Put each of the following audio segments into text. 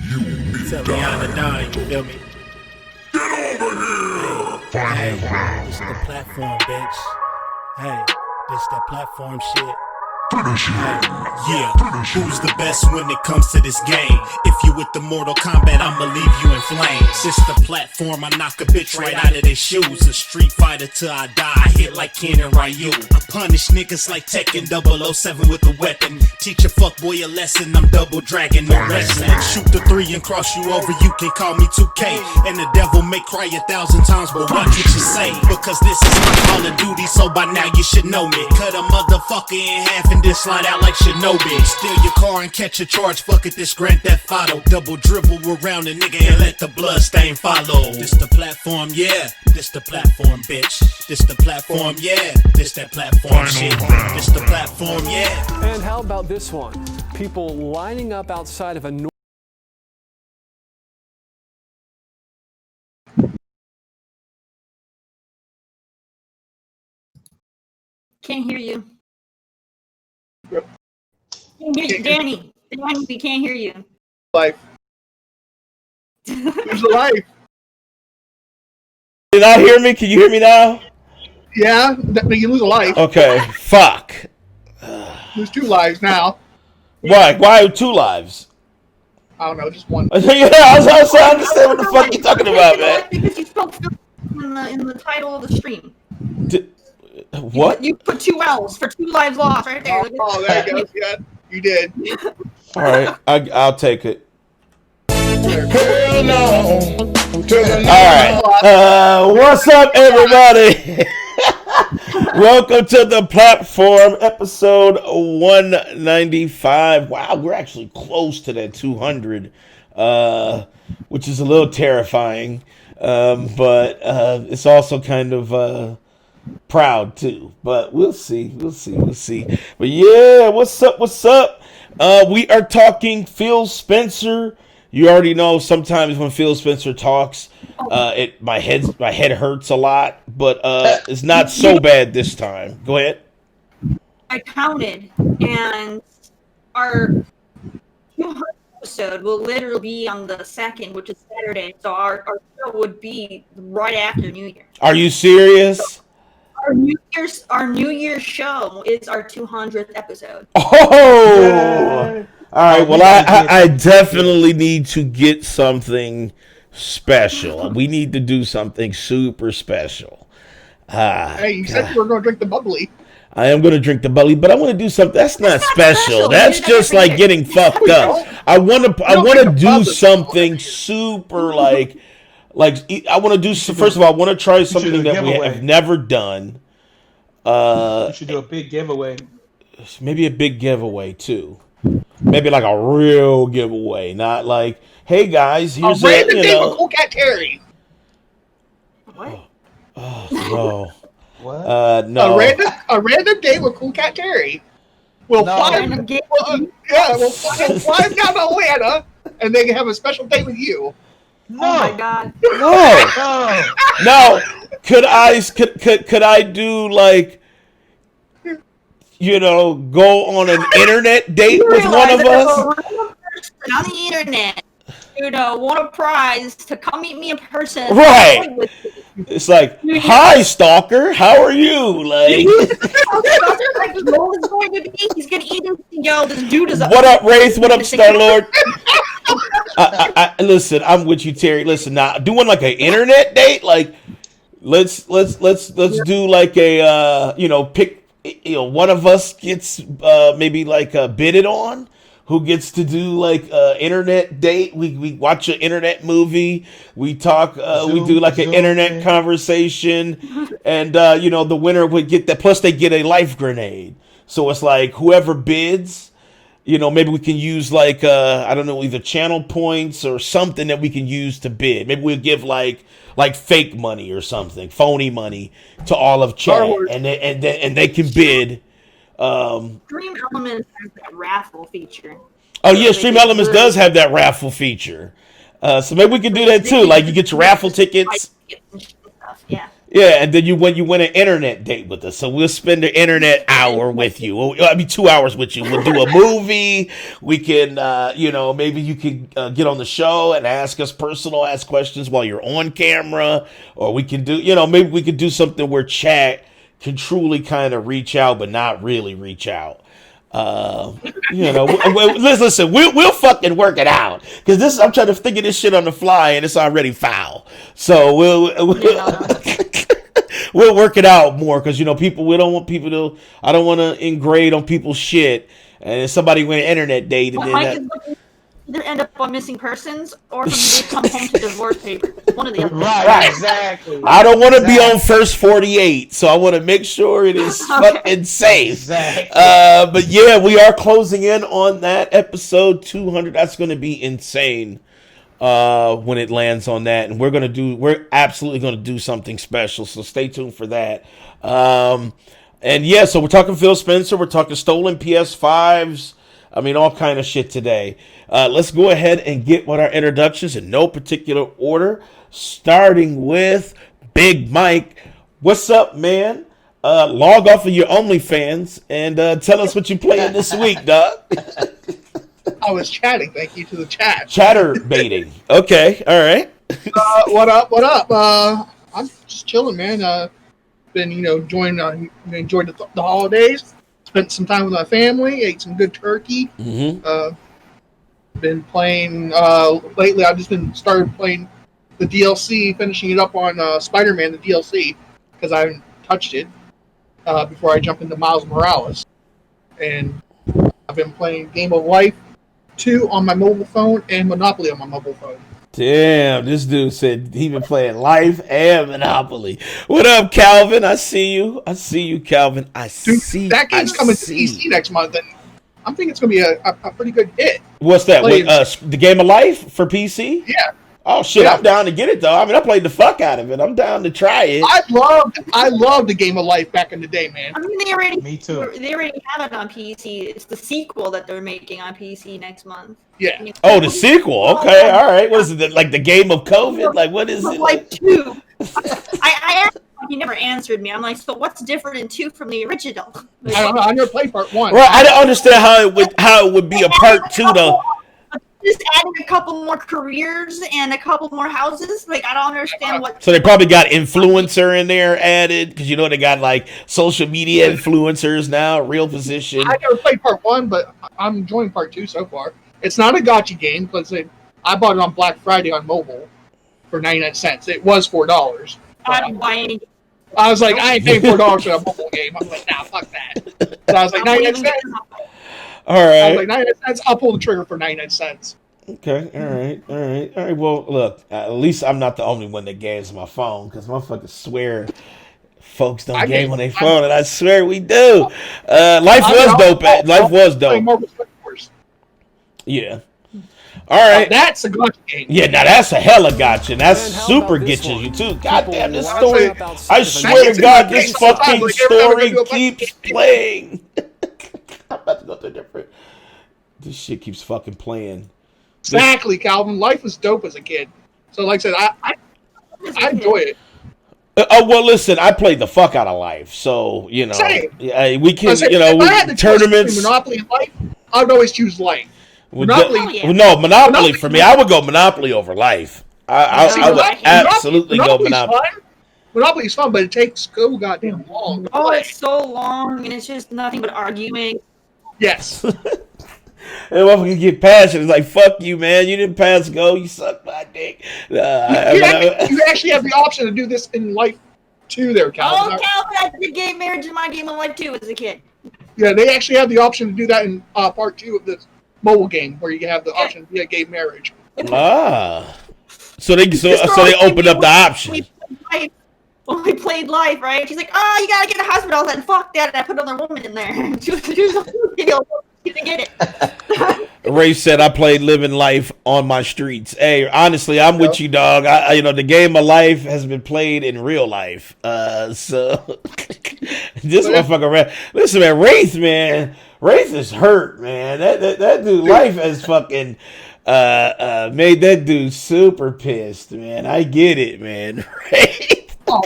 Tell me I'm the Don, you feel me? Hey, this is the platform, bitch. Hey, this that platform shit. Yeah, who's the best when it comes to this game? If you with the Mortal Kombat, I'ma leave you in flames. It's the platform, I knock a bitch right out of their shoes. A street fighter till I die, I hit like Ken and Ryu. I punish niggas like Tekken 007 with a weapon. Teach a fuckboy a lesson, I'm double dragging, no wrestling. Shoot the 3 and cross you over, you can call me 2K. And the devil may cry 1,000 times, but watch what you say. Because this is my Call of Duty, so by now you should know me. Cut a motherfucker in half and then slide out like Shinobi. Steal your car and catch a charge, fuck it, this Grand Theft Auto. Double dribble around a nigga and let the blood stain follow. This the platform, yeah, this the platform, bitch. This the platform, yeah, this that platform shit. This the platform, yeah. And how about this one? People lining up outside of a Can't hear you. Can't hear you, Danny. Danny, we can't hear you. Life. There's a life. Did I hear me? Can you hear me now? Yeah, you lose a life. Okay, fuck. Lose 2 lives now. Why? Why 2 lives? I don't know, just 1. Yeah, I was trying to understand what the fuck you talking about, man. Because you spoke in the title of the stream. What? You put 2 L's for 2 lives lost right there. Oh, there you go. Yeah, you did. All right, I'll take it. Hell no. All right. What's up, everybody? Welcome to the platform, episode 195. Wow, we're actually close to that 200, which is a little terrifying, but it's also kind of proud too. But we'll see. But yeah, what's up? We are talking Phil Spencer. You already know sometimes when Phil Spencer talks, my head hurts a lot, but it's not so bad this time. Go ahead. I counted, and our 200th episode will literally be on the 2nd, which is Saturday. So our show would be right after New Year. Are you serious? So our New Year's show is our 200th episode. Oh. All right, well, I definitely need to get something special. We need to do something super special. Hey, you said you were going to drink the bubbly. I am going to drink the bubbly, but I want to do something. That's not special. That's just like getting fucked up. I want to do something super like I want to do. First of all, I want to try something that we have never done. You should do a big giveaway. Maybe a big giveaway too. Maybe like a real giveaway, not like, hey guys, here's a random game with Cool Cat Terry. What? Oh no. What? No. A random game with Cool Cat Terry. We'll fly down to Atlanta, and they can have a special date with you. No. Oh my god. No. Could I do like, go on an internet date with one of us? On the internet, want a prize to come meet me in person. Right. It's like, hi, stalker. How are you? Like, his role is going to be, he's going to eat him. Yo, this dude is. What up, Wraith? What up, Star Lord? Listen, I'm with you, Terry. Listen, now doing like an internet date, like let's do like a pick. One of us gets maybe like bidded on, who gets to do like internet date. We watch an internet movie. We talk. We do like an internet conversation, and the winner would get that. Plus, they get a life grenade. So it's like whoever bids. Maybe we can use like I don't know, either channel points or something that we can use to bid. Maybe we'll give like fake money or something, phony money to all of chat, and they can bid. Stream Elements has that raffle feature. Oh yeah, Stream Elements does have that raffle feature. So maybe we can do that too. Like you get your raffle tickets. Yeah. Yeah, and then you win an internet date with us. So we'll spend the internet hour with you. I mean, 2 hours with you. We'll do a movie. We can, maybe you can get on the show and ask questions while you're on camera. Or we can do, maybe we could do something where chat can truly kind of reach out, but not really reach out. Listen, we'll fucking work it out. Because I'm trying to think of this shit on the fly and it's already foul. So we'll work it out more because we don't want people to. I don't want to ingrade on people's shit. And if somebody went internet date, and Mike is looking to either end up on missing persons or they come home to divorce papers. One of the other. Right, exactly. I don't want to be on first 48, so I want to make sure it is fucking safe. Exactly. But yeah, we are closing in on that episode 200. That's going to be insane. When it lands on that, and we're absolutely gonna do something special, so stay tuned for that. And yeah, so we're talking Phil Spencer, we're talking stolen PS5s, I mean all kind of shit today. Let's go ahead and get with our introductions in no particular order, starting with Big Mike. What's up, man? Log off of your OnlyFans and tell us what you're playing this week, dog. I was chatting. Thank you to the chat. Chatter baiting. Okay, all right. What up? What up? I'm just chilling, man. Been enjoyed the holidays. Spent some time with my family. Ate some good turkey. Mm-hmm. Been playing lately. I've just been started playing the DLC, finishing it up on Spider-Man, the DLC, because I haven't touched it before I jump into Miles Morales. And I've been playing Game of Life 2 on my mobile phone and Monopoly on my mobile phone. Damn, this dude said he been playing Life and Monopoly. What up, Calvin? I see you, Calvin. That game's coming to PC next month, and I'm thinking it's going to be a pretty good hit. What's that? The Game of Life for PC? Yeah. Oh shit, yeah. I'm down to get it though. I mean, I played the fuck out of it. I'm down to try it. I loved the Game of Life back in the day, man. I mean, Me too. They already have it on PC. It's the sequel that they're making on PC next month. Yeah. Oh, the sequel. Okay, all right. What is it? Like the game of COVID? Like what is it? Like 2. I asked. He never answered me. I'm like, so what's different in 2 from the original? Like, I don't know. I never played part 1. Well, I don't understand how it would be a part 2 though. Just adding a couple more careers and a couple more houses. Like I don't understand what. So they probably got influencer in there added because they got like social media influencers now, real position. I never played part 1, but I'm enjoying part 2 so far. It's not a gotcha game because I bought it on Black Friday on mobile for 99 cents. It was $4. I don't buy any. I was like, I ain't paying $4 for a mobile game. I'm like, nah, fuck that. So I was like, 99 cents. All right. I was like, 99 cents. I'll pull the trigger for 99 cents. Okay. All right. Well, look. At least I'm not the only one that games my phone because motherfuckers swear folks don't game on their phone, and I swear we do. Life was dope. Life was dope. Yeah. All right. That's a gotcha game. Yeah, now that's a hella gotcha. And that's super getches you too. Goddamn, this story. I swear to God, this fucking story keeps playing. I'm about to go through different. This shit keeps fucking playing. Exactly, Calvin. Life was dope as a kid. So, like I said, I enjoy it. Well, listen, I played the fuck out of Life, so Same. We can, if I had to tournaments. Monopoly and Life, I would always choose Life. Monopoly for me. I would go Monopoly over Life. I would absolutely go Monopoly. Monopoly's fun, but it takes so goddamn long. Oh, it's so long, and it's just nothing but arguing. Yes. And motherfuckers get passionate. It's like, fuck you, man. You didn't pass go. You suck my dick. You actually have the option to do this in Life 2 there, Calvin. Oh, Calvin, I did game marriage in my Game of Life 2 as a kid. Yeah, they actually have the option to do that in part 2 of this mobile game, where you have the option to be a gay marriage. So they opened up the option. When we played Life, right? She's like, "Oh, you gotta get a husband." I was like, "Fuck that!" And I put another woman in there. She didn't get it. Ray said, "I played Living Life on my streets." Hey, honestly, I'm with you, dog. The game of Life has been played in real life. So this motherfucker, listen, man, Wraith is hurt, man. That dude, Life has fucking made that dude super pissed, man. I get it, man. Wraith. Oh,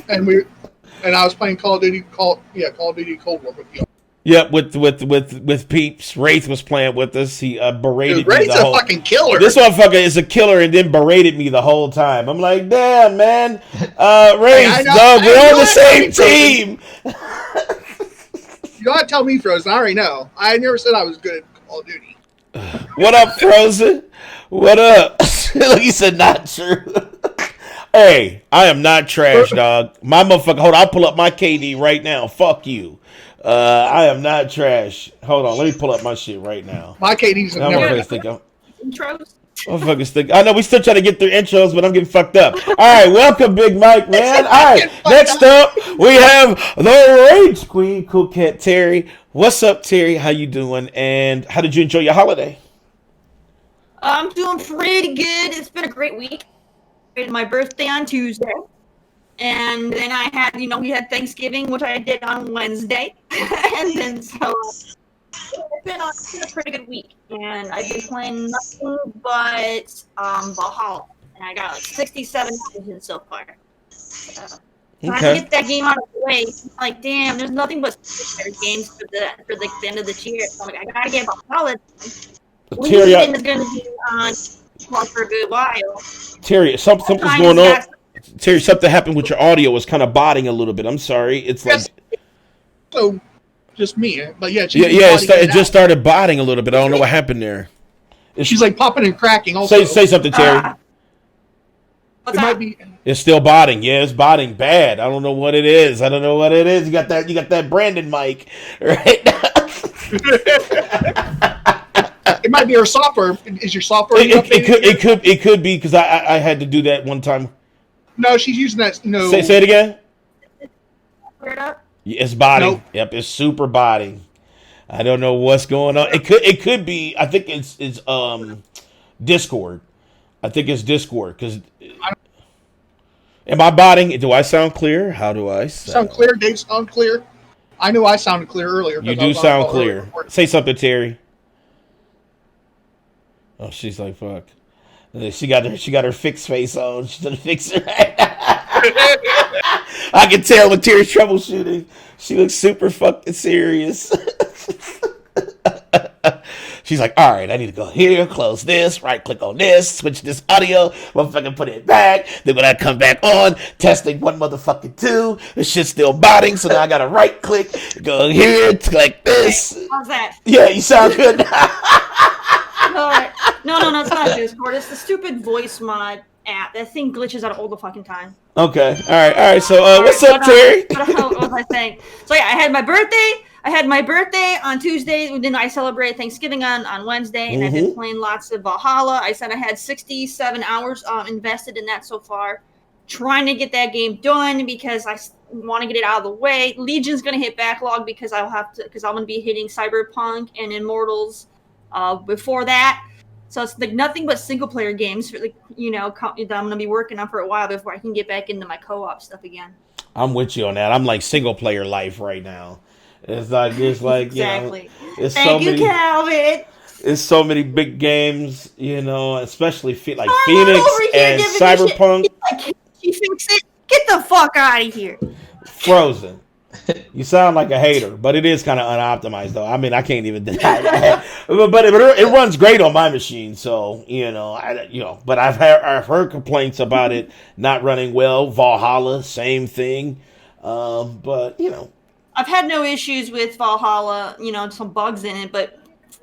and I was playing Call of Duty Cold War with you. Yep, with peeps. Wraith was playing with us. He berated me Wraith's the whole. a fucking killer. This motherfucker is a killer, and then berated me the whole time. I'm like, damn, man, Wraith, dog, we're on the same team. You gotta tell me, Frozen. I already know. I never said I was good at Call of Duty. What up, Frozen? What up? Look, he said not true. Hey, I am not trash, dog. My motherfucker. Hold on, I'll pull up my KD right now. Fuck you. I am not trash. Hold on, let me pull up my shit right now. My KD's Now never. Intros. Motherfuckers think. I know we still trying to get through intros, but I'm getting fucked up. All right, welcome, Big Mike, man. All right, next up we have the Rage Queen, Cool Cat Terry. What's up, Terry? How you doing? And how did you enjoy your holiday? I'm doing pretty good. It's been a great week. It's my birthday on Tuesday. And then I had, we had Thanksgiving, which I did on Wednesday. And then so it's been a pretty good week. And I've been playing nothing but Valhalla. And I got like 67 hours in so far. So when I get that game out of the way, I'm like, damn, there's nothing but games for the end of the year. So I'm like, I gotta get Valhalla. Terry, is going to be on for a good while. Terry, something's going on. Terry, something happened with your audio. Was kind of botting a little bit. I'm sorry. It's like so, just me. But yeah, it just started botting a little bit. I don't know what happened there. She's like popping and cracking. Also, say something, Terry. What's that? It's still botting. Yeah, it's botting bad. I don't know what it is. You got that Brandon mic right now. It might be her software. Is your software? It could be because I had to do that one time. No, she's using that. No. Say it again. Yeah, it's botting. Nope. Yep, it's super botting. I don't know what's going on. It could be. I think it's Discord. I think it's Discord because. Am I botting? Do I sound clear? How do I sound? Sound clear? Dave sound clear? I knew I sounded clear earlier. You do sound clear. Say something, Terry. Oh, she's like, fuck. She got her fixed face on. She's gonna fix it right now. I can tell when Terry's troubleshooting. She looks super fucking serious. She's like, all right, I need to go here, close this, right click on this, switch this audio, motherfucking put it back. Then when I come back on, testing 1, motherfucking 2, the shit's still botting, so now I gotta right click, go here, click this. Okay, how's that? Yeah, you sound good now. No, it's not Discord. It's the stupid voice mod app. That thing glitches out all the fucking time. Okay, all right. So, what's up, Terry? What was I saying? So yeah, I had my birthday on Tuesday, and then I celebrated Thanksgiving on Wednesday, and I've been playing lots of Valhalla. I said I had 67 hours invested in that so far, trying to get that game done because I want to get it out of the way. Legion's gonna hit backlog because I'm gonna be hitting Cyberpunk and Immortals before that. So it's like nothing but single player games that I'm gonna be working on for a while before I can get back into my co-op stuff again. I'm with you on that. I'm like single player life right now. It's like exactly. It's Thank you, Calvin. It's so many big games, especially like Phoenix and Cyberpunk. Can you fix it? Get the fuck out of here. Frozen. You sound like a hater, but it is kind of unoptimized, though. I mean, I can't even deny that. but it runs great on my machine, so But I've heard complaints about it not running well. Valhalla, same thing. But I've had no issues with Valhalla. Some bugs in it, but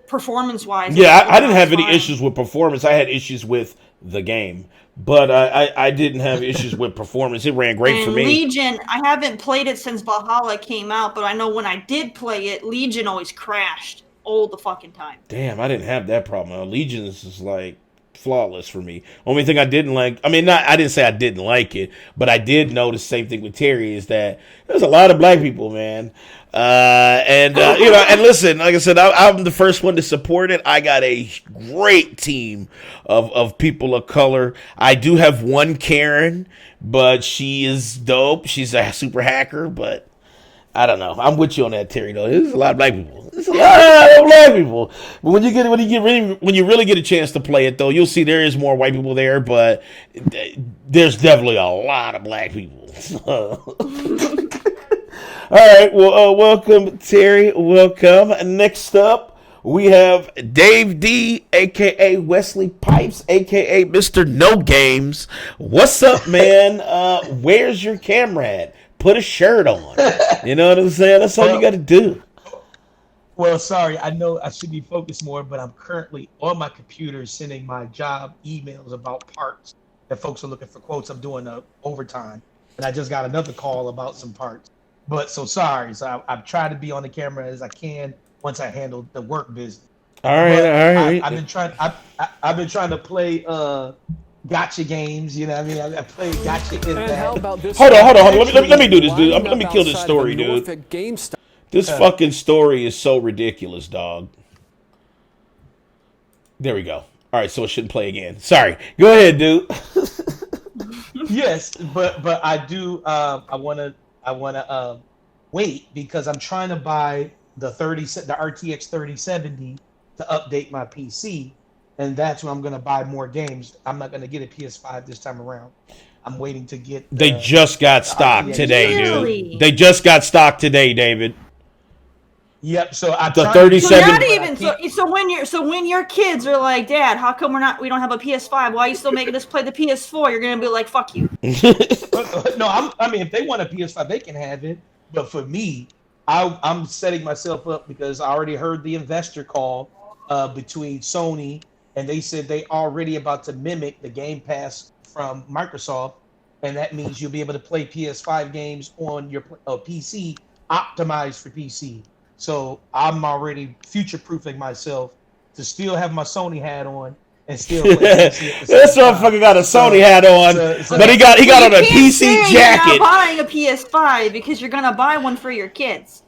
performance-wise, I didn't have any issues with performance. I had issues with the game. But I didn't have issues with performance. It ran great for me. Legion, I haven't played it since Valhalla came out, but I know when I did play it, Legion always crashed all the fucking time. Damn, I didn't have that problem. Legion is like flawless for me. Only thing I didn't like, I didn't say I didn't like it, but I did know the same thing with Terry is that there's a lot of black people, man. And listen, like I said, I'm the first one to support it. I got a great team of people of color. I do have one Karen, but she is dope. She's a super hacker, but I don't know. I'm with you on that, Terry. Though there's a lot of black people. There's a lot of black people. But when you really get a chance to play it, though, you'll see there is more white people there, but there's definitely a lot of black people. All right. Well, welcome, Terry. Welcome. Next up, we have Dave D, a.k.a. Wesley Pipes, a.k.a. Mr. No Games. What's up, man? Where's your camera at? Put a shirt on. You know what I'm saying? That's all you got to do. Well, sorry, I know I should be focused more, but I'm currently on my computer sending my job emails about parts that folks are looking for quotes. I'm doing overtime, and I just got another call about some parts. But so sorry. So I've tried to be on the camera as I can once I handle the work business. All right. I've been trying to play gotcha games. You know what I mean? I play gotcha in And that. how about this? Hold on. Let me do this, dude. Let me kill this story, dude. GameStop. This fucking story is so ridiculous, dog. There we go. All right, so it shouldn't play again. Sorry. Go ahead, dude. Yes, but I do. I wanna wait because I'm trying to buy the RTX 3070 to update my PC, and that's when I'm gonna buy more games. I'm not gonna get a PS5 this time around. I'm waiting to get. They just got stocked today, dude. They just got stocked today, David. Yep. So I the 37. So when your kids are like, Dad, how come we don't have a PS5? Why are you still making us play the PS4? You're gonna be like, fuck you. No, I mean, if they want a PS5, they can have it. But for me, I'm setting myself up because I already heard the investor call between Sony, and they said they already about to mimic the Game Pass from Microsoft, and that means you'll be able to play PS5 games on your PC, optimized for PC. So I'm already future-proofing myself to still have my Sony hat on and still play PC at the This same motherfucker time. got a Sony hat on, but he got on a PC jacket. You're not buying a PS5 because you're gonna buy one for your kids.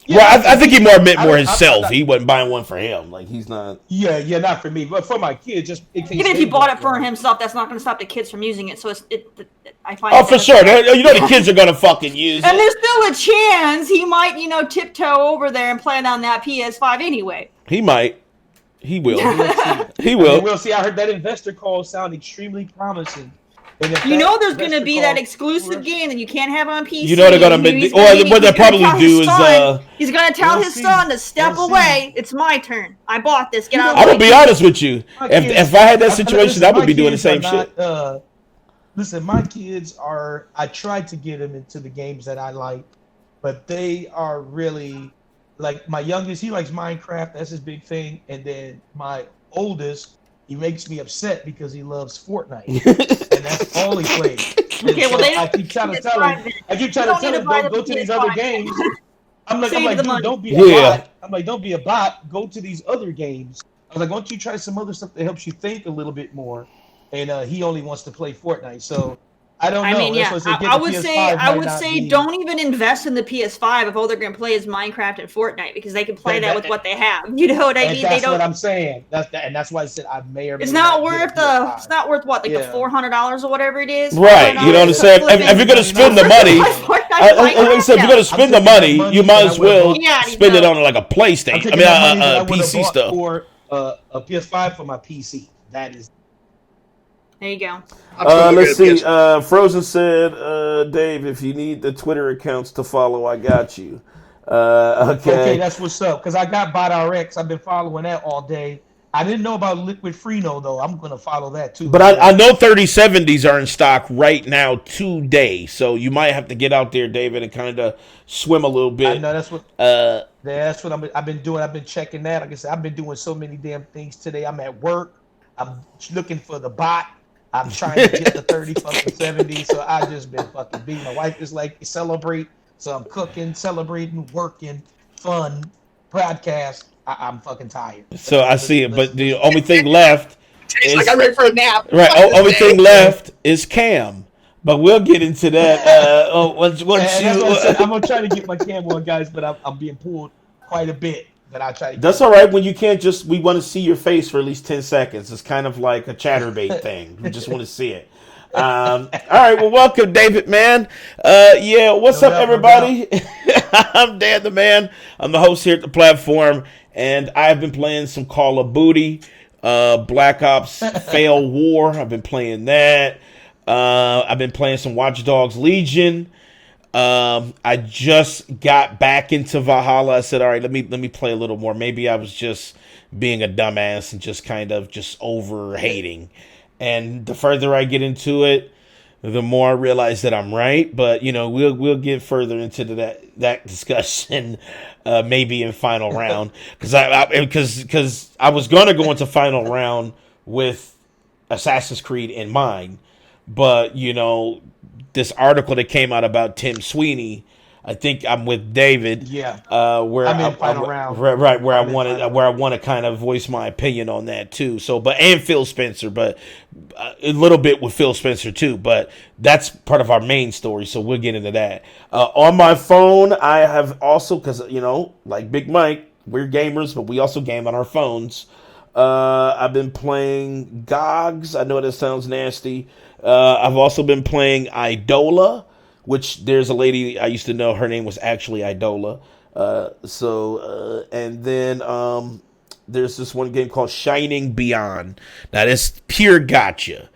Yeah, well, I think he meant more himself. He wasn't buying one for him. Like, he's not. Yeah, not for me, but for my kids. Just even if he bought it for himself, that's not going to stop the kids from using it. So I find. Oh, for sure. You know the kids are going to fucking use it. And there's still a chance he might, tiptoe over there and play it on that PS5 anyway. He might. He will. He will. We'll see. I heard that investor call sound extremely promising. There's going to be that exclusive game that you can't have on PC. You know they're going to make. What they'll probably do is. He's going to tell his son to step away. It's my turn. I bought this. Get out of the way. I'm going to be honest with you. If I had that situation, I would be doing the same shit. Listen, my kids are. I tried to get them into the games that I like, but they are really like my youngest. He likes Minecraft. That's his big thing. And then my oldest. He makes me upset because he loves Fortnite, and that's all he plays. Okay, well, I keep trying to tell him. Don't go to these other games. I'm like, dude, don't be a bot. I'm like, don't be a bot. Go to these other games. I was like, why don't you try some other stuff that helps you think a little bit more? And he only wants to play Fortnite, so. I don't know. I would say don't even invest in the PS5 if all they're going to play is Minecraft and Fortnite because they can play that with what they have. You know what I mean? That's what I'm saying. That's why I said I may or may It's not worth what, like the $400 or whatever it is. Right. You know what I'm saying? If you're going to spend the money, if you're going to spend the money, you might as well spend it on like a PlayStation. PC stuff. For a PS5 for my PC. That is. There you go. Let's see. Frozen said, Dave, if you need the Twitter accounts to follow, I got you. Okay, that's what's up. Because I got BotRx. I've been following that all day. I didn't know about Liquid Freno, though. I'm going to follow that, too. But I know 3070s are in stock right now today. So you might have to get out there, David, and kind of swim a little bit. I know that's what I've been doing. I've been checking that. Like I said, I've been doing so many damn things today. I'm at work. I'm looking for the bot. I'm trying to get the 3070, so I just been fucking beat. My wife is like, celebrate. So I'm cooking, celebrating, working, fun, podcast. I'm fucking tired. So I see it, but the only thing left is like I'm ready for a nap. Right, only thing left is Cam. But we'll get into that. Once you, I'm gonna try to get my Cam on, guys, but I'm being pulled quite a bit. But I try to. That's all right. When you can't we want to see your face for at least 10 seconds. It's kind of like a chatterbait thing. We just want to see it. All right, well, welcome, David, man. Yeah, what's No up, doubt, no doubt. everybody? I'm Dan the Man. I'm the host here at the platform, and I've been playing some Call of Duty, Black Ops Fail War. I've been playing that. I've been playing some Watch Dogs Legion. I just got back into Valhalla. I said, all right, let me play a little more. Maybe I was just being a dumbass and just kind of just over hating. And the further I get into it, the more I realize that I'm right. But we'll get further into that discussion, maybe in final round, because I was gonna go into final round with Assassin's Creed in mind, but this article that came out about Tim Sweeney. I think I'm with David. Yeah. Where I'm in final round. right where I'm in final I round. want to kind of voice my opinion on that too. So, and Phil Spencer, but a little bit with Phil Spencer too. But that's part of our main story, so we'll get into that. On my phone, I have also, because like Big Mike, we're gamers, but we also game on our phones. I've been playing GOGS. I know that sounds nasty. I've also been playing Idola, which there's a lady I used to know. Her name was actually Idola. And then there's this one game called Shining Beyond. Now, it's pure gotcha.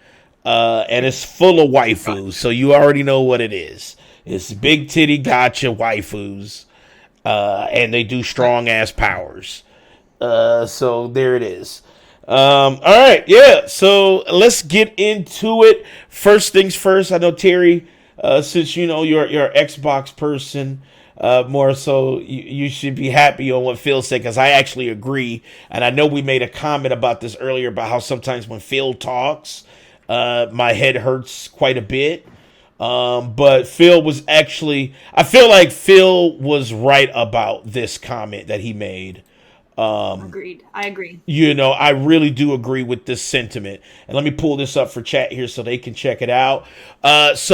And it's full of waifus, so you already know what it is. It's big titty gotcha waifus. And they do strong ass powers. So there it is. All right, yeah. So let's get into it. First things first. I know Terry, since you're an Xbox person, more so you should be happy on what Phil said, because I actually agree. And I know we made a comment about this earlier about how sometimes when Phil talks, my head hurts quite a bit. But Phil was actually, I feel like Phil was right about this comment that he made. Agreed. I agree. I really do agree with this sentiment. And let me pull this up for chat here so they can check it out. This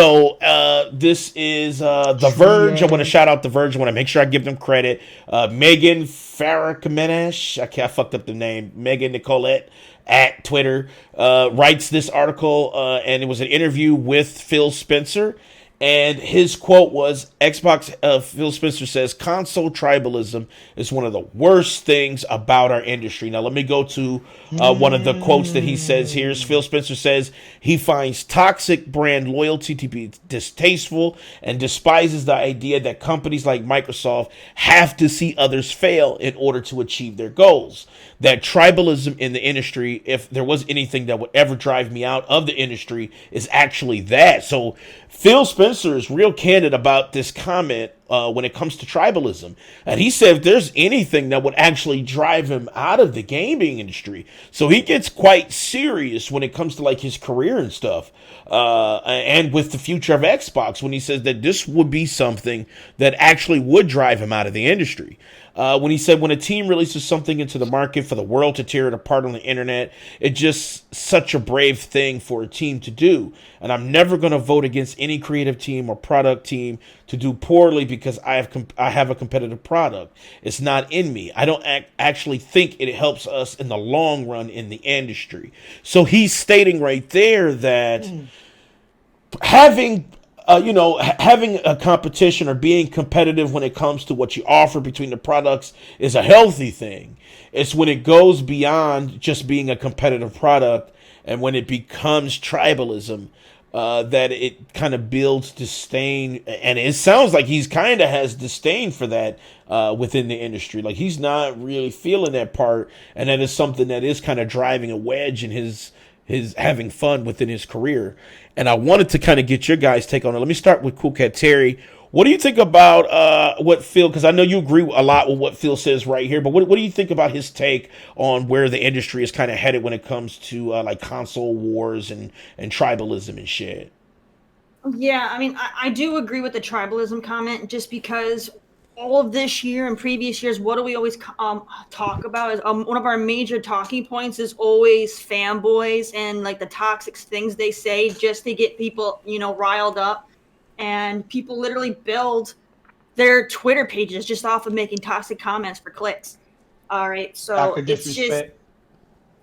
is The Verge. I want to shout out The Verge. I want to make sure I give them credit. Megan Farrakamenesh, I fucked up the name. Megan Nicolette at Twitter writes this article, and it was an interview with Phil Spencer. And his quote was, Phil Spencer says, console tribalism is one of the worst things about our industry. Now, let me go to one of the quotes that he says here. Phil Spencer says he finds toxic brand loyalty to be distasteful and despises the idea that companies like Microsoft have to see others fail in order to achieve their goals. That tribalism in the industry, if there was anything that would ever drive me out of the industry, is actually that. So Phil Spencer is real candid about this comment when it comes to tribalism. And he said if there's anything that would actually drive him out of the gaming industry. So he gets quite serious when it comes to like his career and stuff. And with the future of Xbox, when he says that this would be something that actually would drive him out of the industry. When he said when a team releases something into the market for the world to tear it apart on the internet, it's just such a brave thing for a team to do. And I'm never going to vote against any creative team or product team to do poorly because I have a competitive product. It's not in me. I don't actually think it helps us in the long run in the industry. So he's stating right there that having a competition or being competitive when it comes to what you offer between the products is a healthy thing. It's when it goes beyond just being a competitive product and when it becomes tribalism that it kind of builds disdain. And it sounds like he's kind of has disdain for that within the industry. Like he's not really feeling that part. And that is something that is kind of driving a wedge in his having fun within his career. And I wanted to kind of get your guys' take on it. Let me start with Cool Cat Terry. What do you think about what Phil, because I know you agree a lot with what Phil says right here, but what do you think about his take on where the industry is kind of headed when it comes to like console wars and tribalism and shit? Yeah, I mean, I do agree with the tribalism comment just because all of this year and previous years, what do we always talk about? Is one of our major talking points is always fanboys and like the toxic things they say just to get people, riled up. And people literally build their Twitter pages just off of making toxic comments for clicks. All right, so Dr. it's just Disrespect.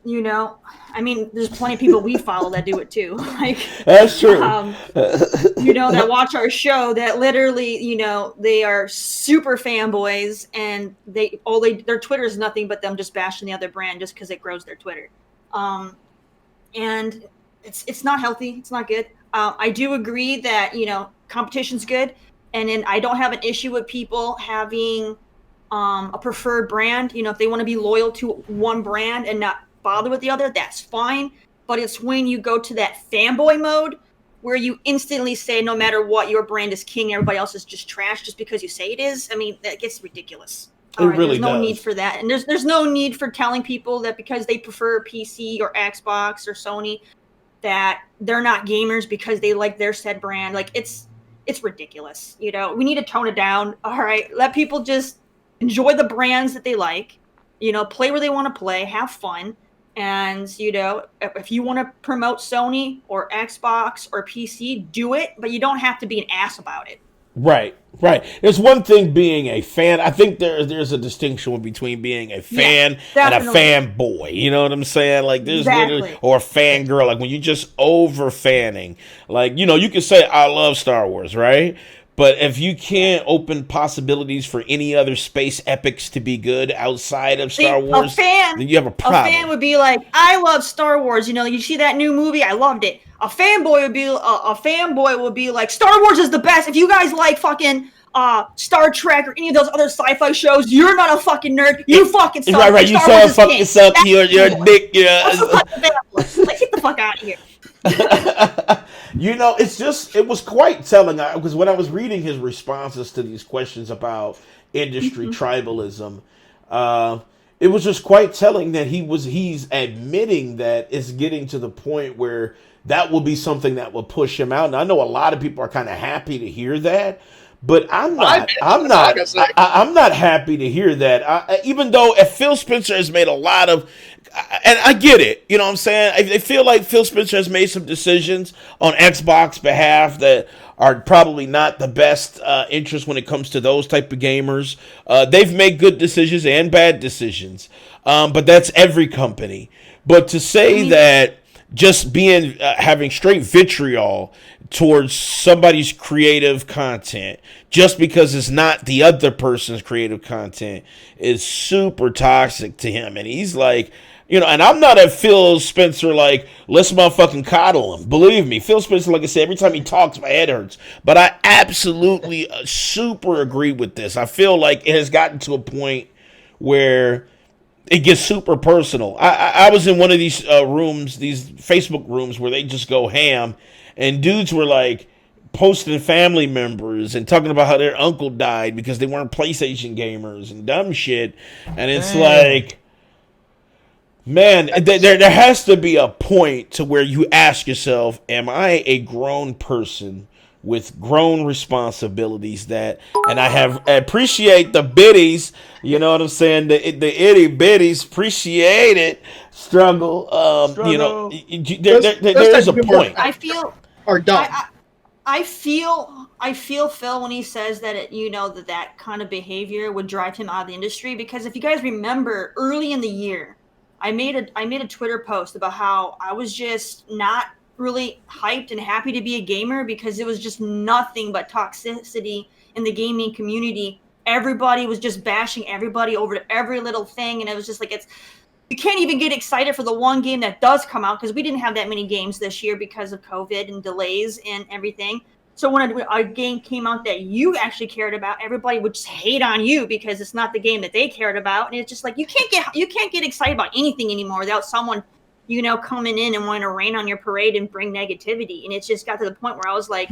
you know, I mean, there's plenty of people we follow that do it too. Like, That's true. You know, that watch our show that literally, you know, they are super fanboys and their Twitter is nothing but them just bashing the other brand just because it grows their Twitter. And it's not healthy. It's not good. I do agree that, you know, competition's good. And then I don't have an issue with people having a preferred brand. You know, if they want to be loyal to one brand and not bother with the other, that's fine. But it's when you go to that fanboy mode where you instantly say no matter what, your brand is king, everybody else is just trash just because you say it is. I mean, that gets ridiculous. Really there's no does. need for that. And there's no need for telling people that because they prefer PC or Xbox or Sony that they're not gamers because they like their said brand. Like, it's ridiculous. You know, we need to tone it down. All right, let people just enjoy the brands that they like, you know, play where they want to play, have fun. And, you know, if you want to promote Sony or Xbox or PC, do it, but you don't have to be an ass about it. Right. There's one thing being a fan. I think there's a distinction between being a fan and a fanboy. You know what I'm saying? Like, there's literally, or a fangirl. Like, when you just over fanning, like, you know, you can say I love Star Wars, right? But if you can't open possibilities for any other space epics to be good outside of Star Wars, then you have a problem. A fan would be like, I love Star Wars. You know, you see that new movie? I loved it. A fanboy would be like, Star Wars is the best. If you guys like fucking Star Trek or any of those other sci-fi shows, you're not a fucking nerd. You fucking suck. Right. You Star fuck yourself. You're a dick. Yeah. Like, get the fuck out of here. You know, it was quite telling, because when I was reading his responses to these questions about industry tribalism, it was just quite telling that he's admitting that it's getting to the point where that will be something that will push him out. And I know a lot of people are kind of happy to hear that, but I'm not happy to hear that. Even though if Phil Spencer has made a lot of, and I get it, you know what I'm saying? I feel like Phil Spencer has made some decisions on Xbox behalf that are probably not the best interest when it comes to those type of gamers. They've made good decisions and bad decisions, but that's every company. But to say that just being having straight vitriol towards somebody's creative content just because it's not the other person's creative content is super toxic to him. And he's like, you know, and I'm not a Phil Spencer, like, let's motherfucking coddle him. Believe me, Phil Spencer, like I said, every time he talks, my head hurts. But I absolutely super agree with this. I feel like it has gotten to a point where it gets super personal. I was in one of these rooms, these Facebook rooms, where they just go ham, and dudes were like posting family members and talking about how their uncle died because they weren't PlayStation gamers and dumb shit. And it's like, man, there has to be a point to where you ask yourself, am I a grown person with grown responsibilities and I appreciate the biddies, you know what I'm saying? The itty bitties appreciate it. Struggle. You know, there is a point. I feel are dumb. I feel Phil when he says that that kind of behavior would drive him out of the industry, because if you guys remember early in the year, I made a Twitter post about how I was just not really hyped and happy to be a gamer because it was just nothing but toxicity in the gaming community. Everybody was just bashing everybody over every little thing, and it was just like, you can't even get excited for the one game that does come out, because we didn't have that many games this year because of COVID and delays and everything. So when a game came out that you actually cared about, everybody would just hate on you because it's not the game that they cared about. And it's just like, you can't get excited about anything anymore without someone, coming in and wanting to rain on your parade and bring negativity. And it's just got to the point where I was like,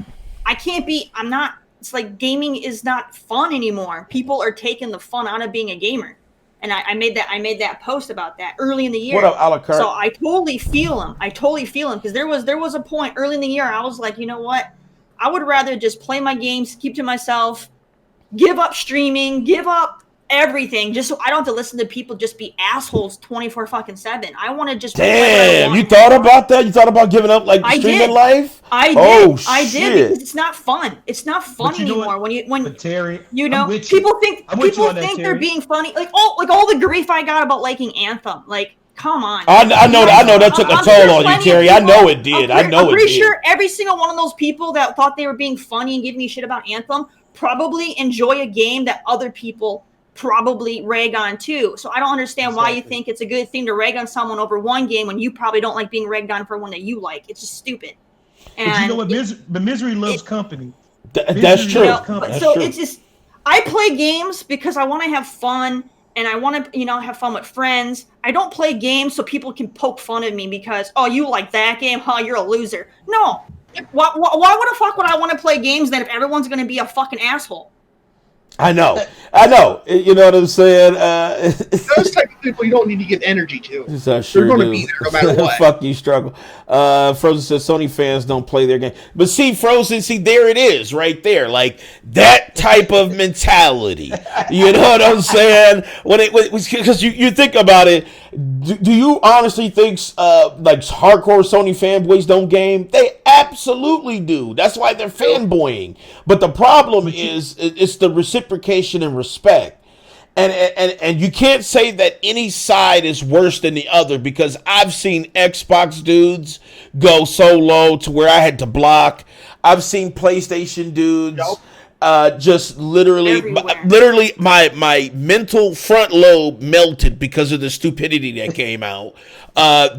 it's like gaming is not fun anymore. People are taking the fun out of being a gamer. And I made that post about that early in the year. What up, a la carte? So I totally feel him. Because there was a point early in the year I was like, you know what? I would rather just play my games, keep to myself, give up streaming, give up everything, just so I don't have to listen to people just be assholes 24/7. I want to just. Damn, you thought about that? You thought about giving up like the streaming life? I did. Oh, I shit. did, because it's not fun. It's not fun anymore. When Terry, people think they're being funny. Like all the grief I got about liking Anthem, like come on. I know that took a toll on you, Terry. I know it did. I'm pretty sure every single one of those people that thought they were being funny and giving me shit about Anthem probably enjoy a game that other people probably rag on too. So I don't understand why you think it's a good thing to rag on someone over one game when you probably don't like being ragged on for one that you like. It's just stupid. And but you know what? Misery loves company. That's true. It's just, I play games because I want to have fun and I want to, have fun with friends. I don't play games so people can poke fun at me because, oh, you like that game? Huh, you're a loser. No. Why the fuck would I want to play games then if everyone's going to be a fucking asshole? I know. You know what I'm saying? Those type of people you don't need to give energy to. They're going to be there no matter what. Fuck you, struggle. Frozen says Sony fans don't play their game. But see, Frozen, there it is right there. Like that type of mentality. You know what I'm saying? Because you think about it, do you honestly think like hardcore Sony fanboys don't game? They absolutely do. That's why they're fanboying. But the problem is it's the reciprocation and respect. And you can't say that any side is worse than the other because I've seen Xbox dudes go so low to where I had to block. I've seen PlayStation dudes just literally my mental front lobe melted because of the stupidity that came out.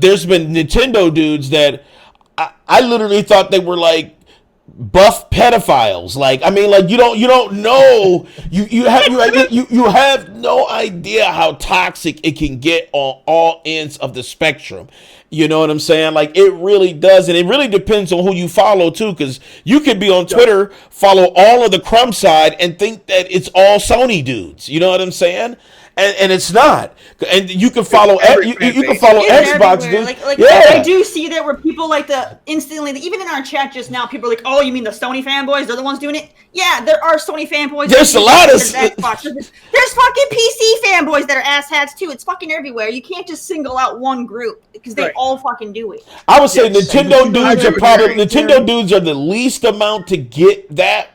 There's been Nintendo dudes that I literally thought they were like buff pedophiles. You don't know. You have no idea how toxic it can get on all ends of the spectrum. You know what I'm saying? Like it really does, and it really depends on who you follow too. Because you could be on Twitter, follow all of the crumb side, and think that it's all Sony dudes. You know what I'm saying? And it's not. And you can follow you can follow Xbox dudes. I do see that where people like to instantly, even in our chat just now, people are like, "Oh, you mean the Sony fanboys? They're the ones doing it." Yeah, there are Sony fanboys. There's a lot of Xbox. There's fucking PC fanboys that are asshats too. It's fucking everywhere. You can't just single out one group because they all fucking do it. I would say Nintendo dudes are the least amount to get that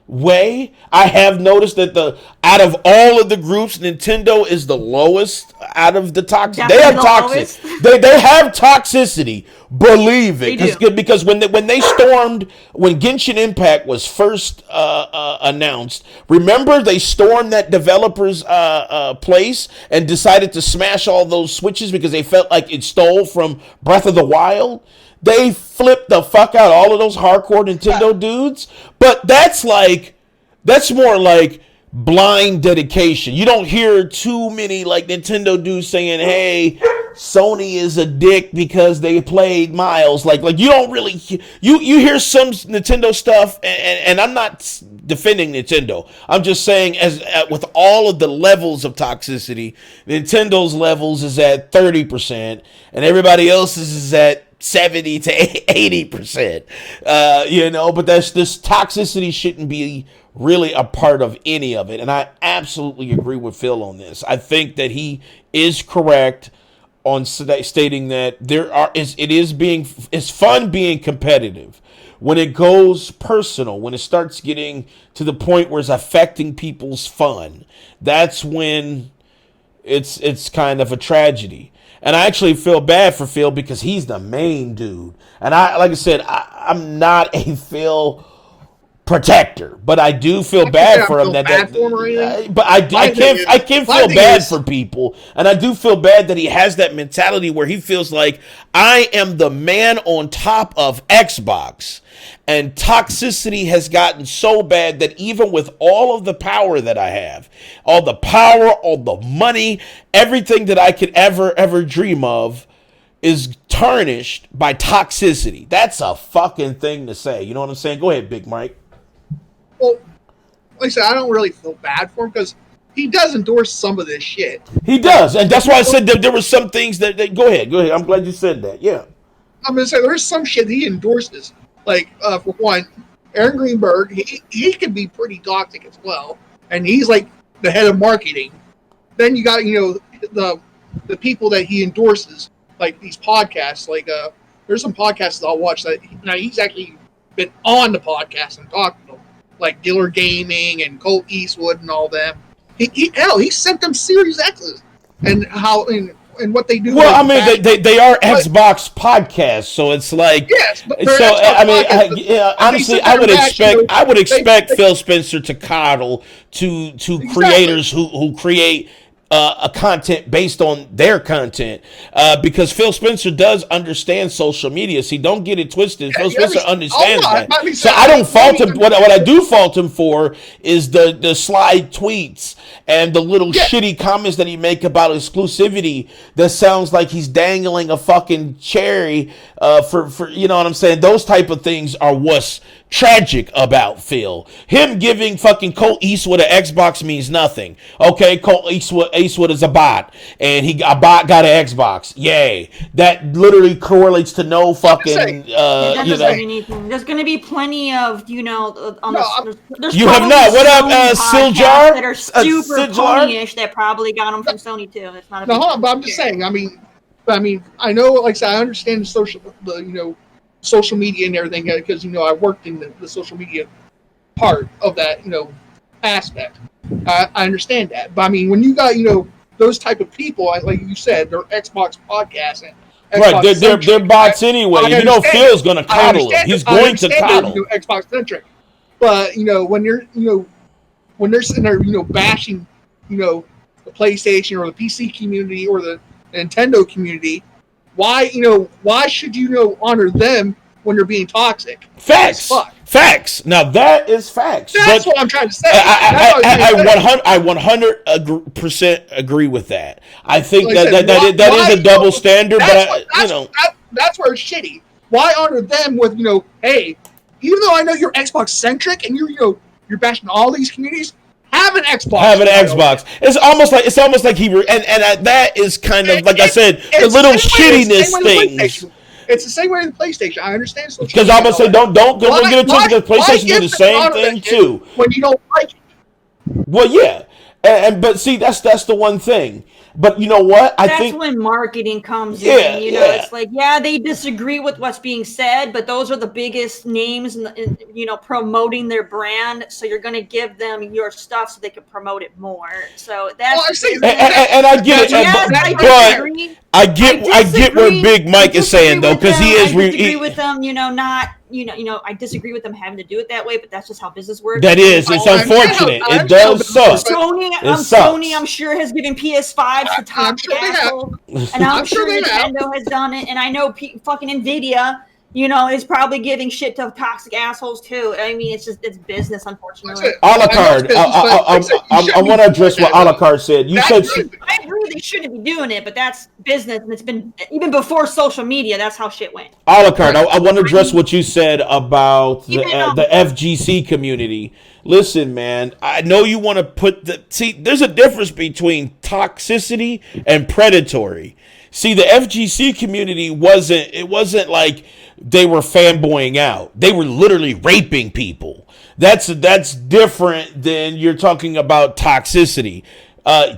way. I have noticed that out of all of the groups, Nintendo is the lowest out of the toxic. They have toxic. They have toxicity. Believe it, because when Genshin Impact was first announced, remember they stormed that developer's place and decided to smash all those switches because they felt like it stole from Breath of the Wild. They flipped the fuck out all of those hardcore Nintendo dudes. But that's more like blind dedication. You don't hear too many like Nintendo dudes saying, "Hey, Sony is a dick because they played Miles." Like you don't really you hear some Nintendo stuff, and I'm not defending Nintendo. I'm just saying with all of the levels of toxicity, Nintendo's levels is at 30%, and everybody else's is at 70 to 80%. But this toxicity shouldn't be really a part of any of it. And I absolutely agree with Phill on this. I think that he is correct on stating that it's fun being competitive. When it goes personal, when it starts getting to the point where it's affecting people's fun, that's when it's kind of a tragedy. And I actually feel bad for Phill because he's the main dude. And I'm not a Phill protector, but I do feel bad for him. But I can't feel bad for people, and I do feel bad that he has that mentality where he feels like I am the man on top of Xbox. And toxicity has gotten so bad that even with all of the power that I have, all the power, all the money, everything that I could ever dream of is tarnished by toxicity. That's a fucking thing to say. You know what I'm saying? Go ahead, Big Mike. Well, like I said, I don't really feel bad for him because he does endorse some of this shit. He does, and that's why I said that there were some things that go ahead. I'm glad you said that. Yeah. I'm going to say there's some shit he endorses. Like, for one, Aaron Greenberg, he can be pretty toxic as well. And he's like the head of marketing. Then you got, the people that he endorses, like these podcasts. Like, there's some podcasts that I'll watch that he's actually been on the podcast and talked to them. Like Diller Gaming and Colt Eastwood and all them. He sent them Series X's. And and what they do. Well, I mean, they are Xbox podcasts, so it's like, yes, but so I mean, yeah, honestly, I would expect Phil Spencer to coddle to creators who create a content based on their content, because Phil Spencer does understand social media. See, don't get it twisted. Phil Spencer understands that. So I don't fault him. What I do fault him for is the slide tweets and the little shitty comments that he make about exclusivity. That sounds like he's dangling a fucking cherry for you know what I'm saying. Those type of things are what's tragic about Phil. Him giving fucking Colt Eastwood an Xbox means nothing. Okay, Colt Eastwood is a bot, and a bot got an Xbox. Yay! That literally correlates to no fucking. That doesn't mean anything. There's going to be plenty of there's you have not. What up, Siljar? That are super ponyish that probably got them from Sony too. It's not a but I'm just saying. I mean, I know. Like I said, I understand social media and everything, because I worked in the social media part of that aspect. I understand that, but I mean, when you got those type of people, like you said, they're Xbox podcasts and Xbox they're bots anyway. Phil's gonna coddle them. He's going to coddle Xbox centric, but when they're sitting there bashing the PlayStation or the PC community or the Nintendo community, why should honor them when they're being toxic? Facts. Now that is facts. That's what I'm trying to say. I 100% agree with that. I think that is a double standard, that's where it's shitty. Why honor them with hey, even though I know you're Xbox centric and you're bashing all these communities, have an Xbox. It's almost like he and that is kind of like I said, the little shittiness things. It's the same way with the PlayStation. I understand. Because I'm gonna say don't get it twisted. Because PlayStation do the same thing too. When you don't like it. Well, yeah, but see, that's the one thing. But you know what? I think when marketing comes in. It's like, they disagree with what's being said, but those are the biggest names, promoting their brand. So you're going to give them your stuff so they can promote it more. So that's and I get it. I get where Big Mike is saying though, because he is. I disagree with them. I disagree with them having to do it that way, but that's just how business works. That is. It's unfortunate. It does suck. Sony, I'm sure, has given PS5s to toxic assholes, and I'm sure Nintendo has done it, and I know fucking Nvidia, is probably giving shit to toxic assholes too. I mean, it's business, unfortunately. Alucard, I want to address what Alucard said. You said I agree they shouldn't be doing it, but that's business, and it's been even before social media. That's how shit went. Alucard, I want to address what you said about the FGC community. Listen, man, I know you want to there's a difference between toxicity and predatory. See, the FGC community wasn't like they were fanboying out. They were literally raping people. That's different than you're talking about toxicity.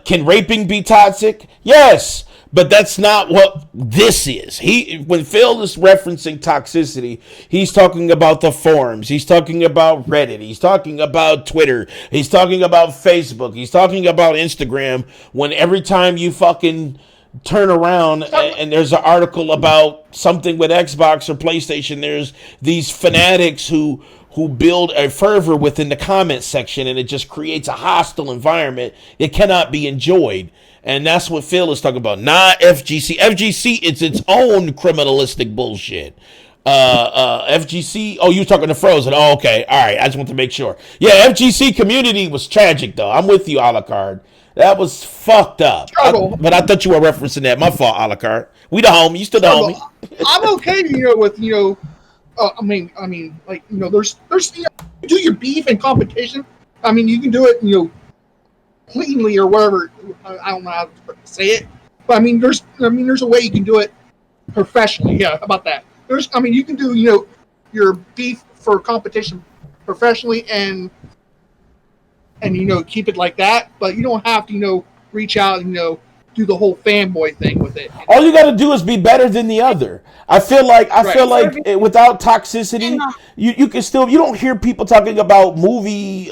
Can raping be toxic? Yes, but that's not what this is. When Phil is referencing toxicity, he's talking about the forums. He's talking about Reddit. He's talking about Twitter. He's talking about Facebook. He's talking about Instagram. When every time you fucking turn around and there's an article about something with Xbox or PlayStation, there's these fanatics who build a fervor within the comment section, and it just creates a hostile environment. It cannot be enjoyed. And that's what Phil is talking about, not FGC. FGC, it's its own criminalistic bullshit. FGC, you're talking to Frozen. Oh, okay. All right. I just want to make sure. Yeah, FGC community was tragic, though. I'm with you, Alucard. That was fucked up. But I thought you were referencing that. My fault, Alucard. We the homie. You still the homie. I'm okay, with, there's do your beef and competition. I mean, you can do it, cleanly or whatever. I don't know how to say it, but I mean, there's a way you can do it professionally. Yeah, how about that? You can do, your beef for competition professionally and keep it like that, but you don't have to, reach out and, do the whole fanboy thing with it. All you got to do is be better than the other. I feel like without toxicity, you can still, you don't hear people talking about movie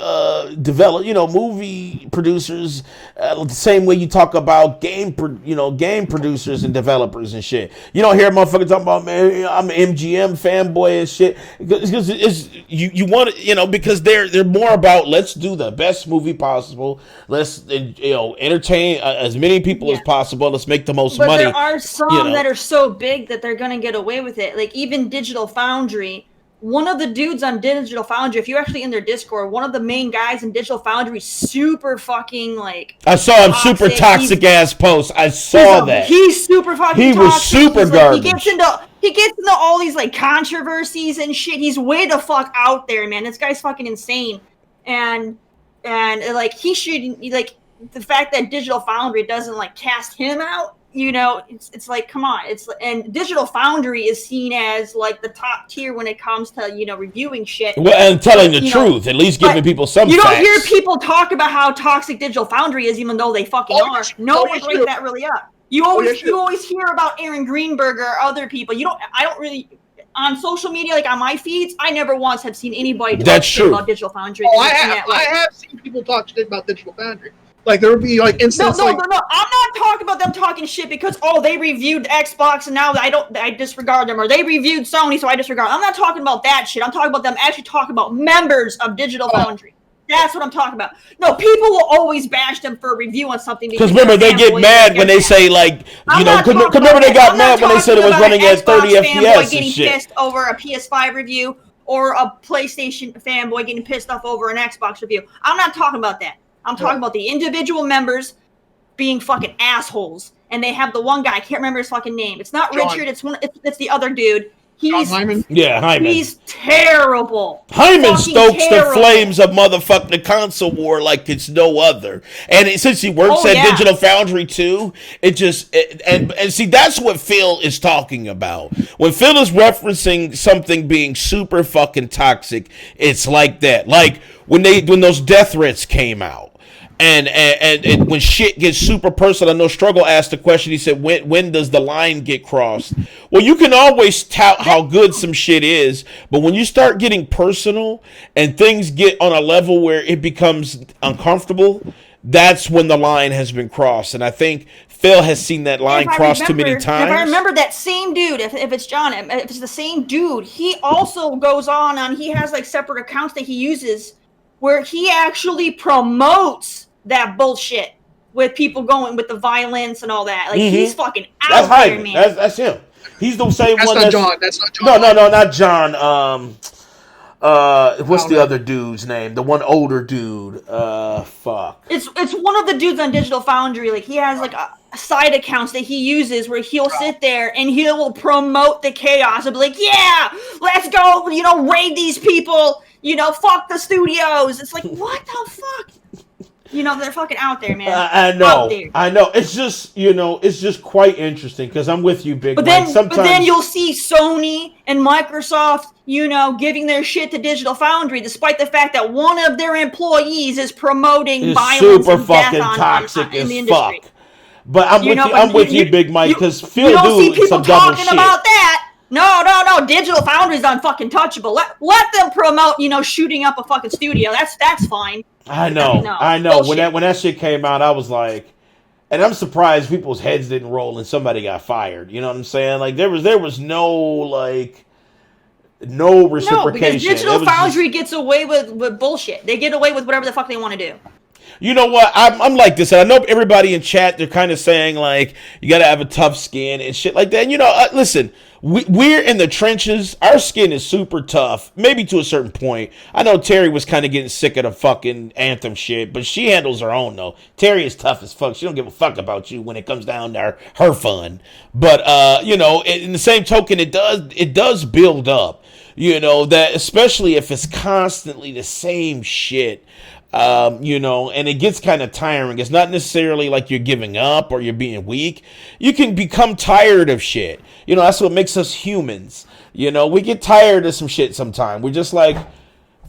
movie producers the same way you talk about game producers and developers and shit. You don't hear motherfuckers talking about, man, I'm an MGM fanboy and shit, because you want to, because they're more about, let's do the best movie possible. Let's entertain as many people as possible. Let's make the most money. There are some that are so big that they're gonna get away with it. Like even Digital Foundry, one of the dudes on Digital Foundry, if you're actually in their Discord, one of the main guys in Digital Foundry, super fucking I saw him, toxic. Super toxic ass post. I saw that. He's super fucking toxic. He was super garbage. He gets into all these controversies and shit. He's way the fuck out there, man. This guy's fucking insane. And he shouldn't, the fact that Digital Foundry doesn't cast him out, it's come on. And Digital Foundry is seen as the top tier when it comes to reviewing shit. Well, and telling the truth, at least giving people some facts. You don't hear people talk about how toxic Digital Foundry is, even though they fucking are. No one brings that really up. You always hear about Aaron Greenberg or other people. I don't really. On social media, on my feeds, I never once have seen anybody talk shit about Digital Foundry. Oh, I have seen people talk shit about Digital Foundry. There would be instances. No. I'm not talking about them talking shit because they reviewed Xbox and now I disregard them, or they reviewed Sony, so I disregard. I'm not talking about that shit. I'm talking about them actually talking about members of Digital Foundry. That's what I'm talking about. No, people will always bash them for a review on something. Because remember, they get mad when they say remember they got mad when they said it was running at 30 FPS and shit. Getting pissed over a PS5 review or a PlayStation fanboy getting pissed off over an Xbox review. I'm not talking about that. I'm talking about the individual members being fucking assholes. And they have the one guy, I can't remember his fucking name. It's not John. Richard, it's the other dude. Hyman? Yeah, Hyman. He's terrible. Hyman stokes the flames of motherfucking console war like it's no other. And since he works at Digital Foundry too, and see, that's what Phill is talking about. When Phill is referencing something being super fucking toxic, it's like that. Like when those death threats came out. And when shit gets super personal, I know Struggle asked the question. He said, when does the line get crossed? Well, you can always tout how good some shit is, but when you start getting personal and things get on a level where it becomes uncomfortable, that's when the line has been crossed. And I think Phill has seen that line crossed too many times. If I remember that same dude, if it's John, if it's the same dude, he also goes on he has separate accounts that he uses where he actually promotes that bullshit with people going with the violence and all that. He's fucking out there, man. That's him. He's the same one. That's not John. No, not John. What's the other dude's name? The one older dude. Fuck. It's one of the dudes on Digital Foundry. He has a side accounts that he uses where he'll sit there and he will promote the chaos and be like, yeah, let's go, raid these people, fuck the studios. It's what the fuck? They're fucking out there, man. I know. It's just quite interesting because I'm with you, Big Mike. But then you'll see Sony and Microsoft, giving their shit to Digital Foundry, despite the fact that one of their employees is promoting violence and death in the industry. Fuck. But I'm with you, Big Mike, because Phill do some double shit. About that. No. Digital Foundry's untouchable. Let them promote, shooting up a fucking studio. That's fine. I know. Bullshit. When that shit came out, I was like, and I'm surprised people's heads didn't roll and somebody got fired. You know what I'm saying? There was no reciprocation. No, because Digital Foundry gets away with bullshit. They get away with whatever the fuck they want to do. You know what? I'm like this. And I know everybody in chat, they're kind of saying, you got to have a tough skin and shit like that. And, listen, we're in the trenches. Our skin is super tough, maybe to a certain point. I know Terry was kind of getting sick of the fucking Anthem shit, but she handles her own, though. Terry is tough as fuck. She don't give a fuck about you when it comes down to her fun. But, in the same token, it does build up, that especially if it's constantly the same shit. And it gets kind of tiring. It's not necessarily like you're giving up or you're being weak. You can become tired of shit. That's what makes us humans. We get tired of some shit sometimes. We're just like,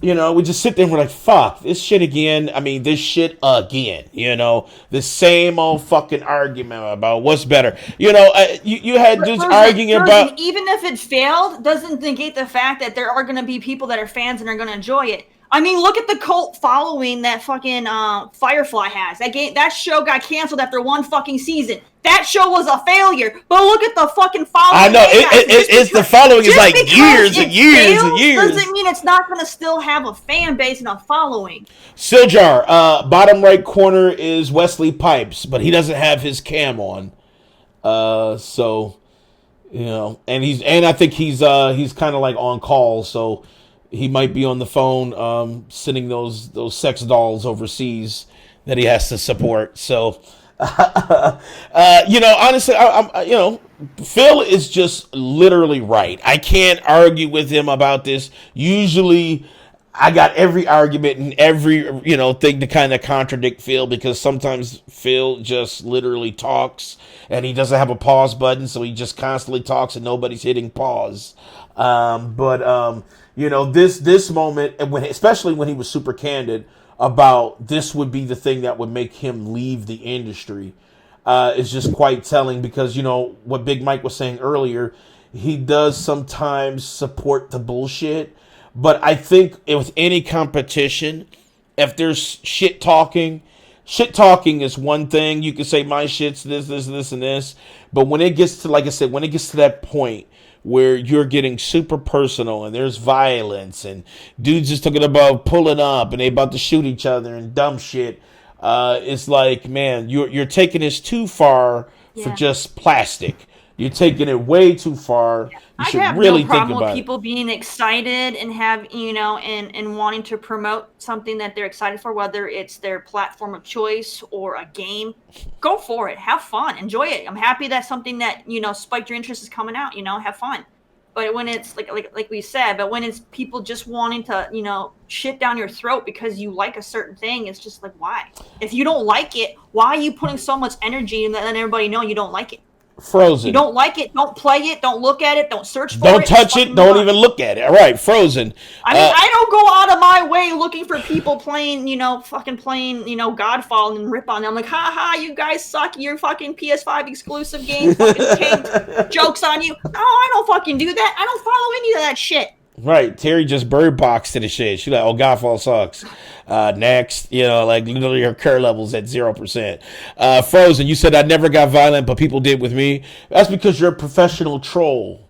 You know, we just sit there and we're like, fuck, this shit again. I mean, this shit again. You know, the same old fucking argument about what's better. You know, you had dudes arguing about. Even if it failed, doesn't negate the fact that there are going to be people that are fans and are going to enjoy it. I mean, look at the cult following that fucking Firefly has. That show got canceled after one fucking season. That show was a failure. But look at the fucking following. I know it's the following is like years and years and years. Doesn't mean it's not going to still have a fan base and a following. Siljar, bottom right corner is Wesley Pipes, but he doesn't have his cam on. So you know, and I think he's kind of like on call, so. He might be on the phone, sending those sex dolls overseas that he has to support. So, you know, honestly, you know, Phill is just literally right. I can't argue with him about this. Usually, I got every argument and every thing to kind of contradict Phill because sometimes Phill just literally talks and he doesn't have a pause button, so he just constantly talks and nobody's hitting pause. You know, this moment, and especially when he was super candid about this would be the thing that would make him leave the industry, is just quite telling because, you know, what Big Mike was saying earlier, he does sometimes support the bullshit, but I think with any competition, if there's shit talking is one thing. You can say my shit's this, and this, but when it gets to, like I said, when it gets to that point, where you're getting super personal and there's violence and dudes just talking about pulling up and they about to shoot each other and dumb shit. It's like, man, you're taking this too far for just plastic. You're taking it way too far. You should really think about it. I have no problem with people being excited and and wanting to promote something that they're excited for, whether it's their platform of choice or a game. Go for it. Have fun. Enjoy it. I'm happy that something that, spiked your interest is coming out, have fun. But when it's like we said, but when it's people just wanting to, shit down your throat because you like a certain thing, it's just like, why? If you don't like it, why are you putting so much energy in letting everybody know you don't like it? Frozen. You don't like it, don't play it, don't look at it, don't search for it. Don't touch it, don't even look at it. All right, Frozen. I mean, I don't go out of my way looking for people playing, fucking playing, Godfall and rip on them. I'm like, ha, you guys suck, your fucking PS5 exclusive game fucking tanked. Joke's on you. No, I don't fucking do that. I don't follow any of that shit. Right, Terry just bird boxed to the shit. She's like, oh, Godfall sucks. Next, literally her care level's at 0%. Frozen, you said I never got violent, but people did with me. That's because you're a professional troll,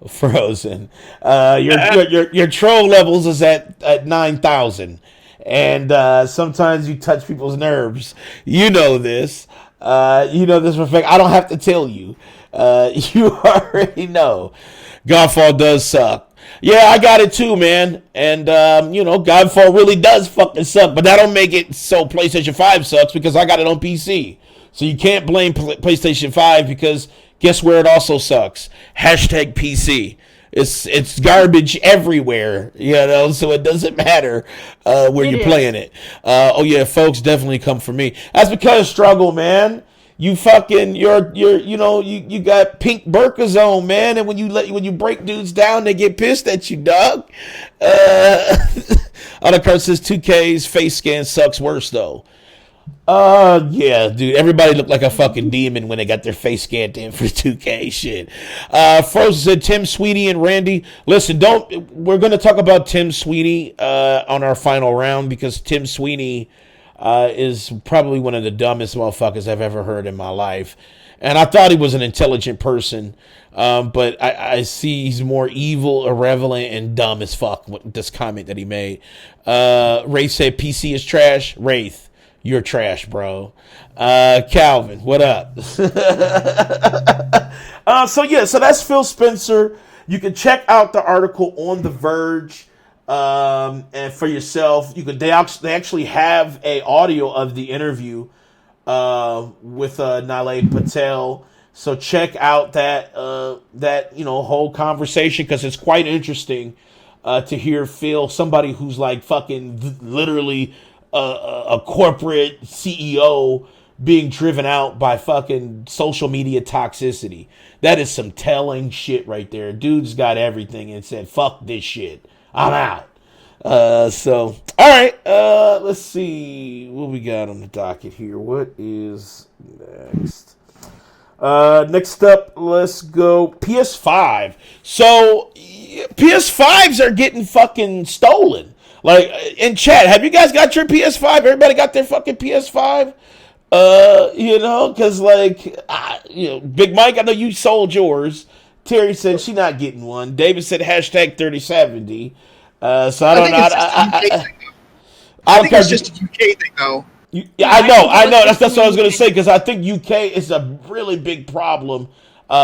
Frozen. Your troll levels is at 9,000. And sometimes you touch people's nerves. You know this. You know this for a fact. I don't have to tell you. You already know. Godfall does suck. Yeah, I got it too, man. And, Godfall really does fucking suck. But that don't make it so PlayStation 5 sucks because I got it on PC. So you can't blame PlayStation 5 because guess where it also sucks? Hashtag PC. It's garbage everywhere, so it doesn't matter where you're playing it. Oh, yeah, folks, definitely come for me. That's because struggle, man. You fucking you got pink burkas on, man, and when you break dudes down, they get pissed at you, dog. Other says 2K's face scan sucks worse though. Yeah, dude. Everybody looked like a fucking demon when they got their face scanned in for 2K shit. Frozen said Tim Sweeney and Randy. Listen, we're gonna talk about Tim Sweeney on our final round because Tim Sweeney is probably one of the dumbest motherfuckers I've ever heard in my life. And I thought he was an intelligent person, but I see he's more evil, irrelevant, and dumb as fuck with this comment that he made. Wraith said PC is trash. Wraith, you're trash, bro. Calvin, what up? So that's Phil Spencer. You can check out the article on The Verge. And for yourself, they actually have a audio of the interview with Nalay Patel. So check out that whole conversation because it's quite interesting to hear Phill, somebody who's like fucking literally a corporate CEO being driven out by fucking social media toxicity. That is some telling shit right there. Dude's got everything and said, "Fuck this shit. I'm out." So all right, let's see what we got on the docket here. What is next? Next up, let's go PS5. So PS5s are getting fucking stolen. Like in chat, have you guys got your PS5? Everybody got their fucking PS5? Because Big Mike, I know you sold yours. Terry said she not getting one. David said hashtag 3070. So I don't know. I think it's just a UK thing, though. Yeah, I know. That's what I was gonna say because I think UK is a really big problem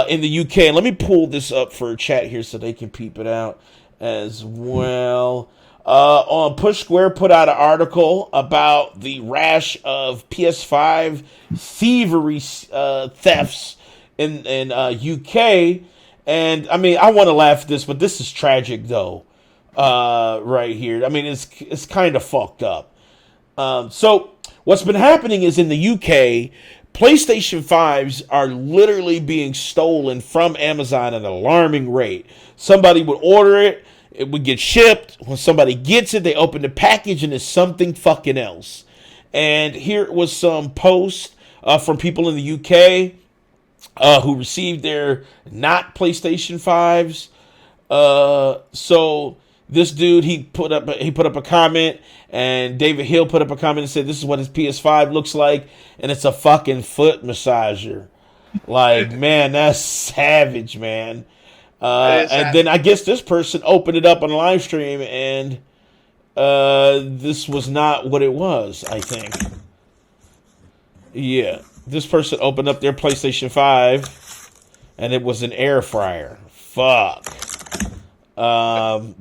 in the UK. And let me pull this up for chat here so they can peep it out as well. On Push Square put out an article about the rash of PS5 thievery thefts in UK, and I mean I want to laugh at this, but this is tragic though. Right here, I mean it's kind of fucked up. So what's been happening is in the UK, PlayStation 5s are literally being stolen from Amazon at an alarming rate. Somebody would order it. It would get shipped. When somebody gets it, they open the package and it's something fucking else. And here was some posts from people in the UK who received their not PlayStation 5s. So this dude, he put up a comment, and David Hill put up a comment and said, "This is what his PS5 looks like, and it's a fucking foot massager." Like, man, that's savage, man. And then I guess this person opened it up on a live stream, and this was not what it was, I think. Yeah, this person opened up their PlayStation 5, and it was an air fryer. Fuck. Somebody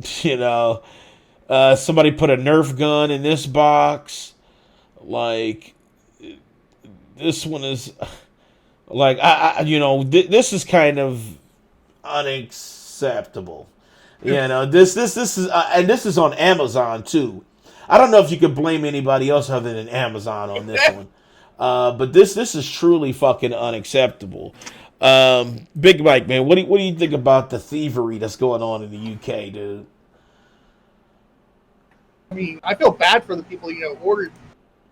put a Nerf gun in this box. Like, this one is, like, this is kind of unacceptable. This is and this is on Amazon too. I don't know if you could blame anybody else other than Amazon on this one. But this is truly fucking unacceptable. Big Mike, man, what do you think about the thievery that's going on in the UK, dude? I mean, I feel bad for the people, ordered,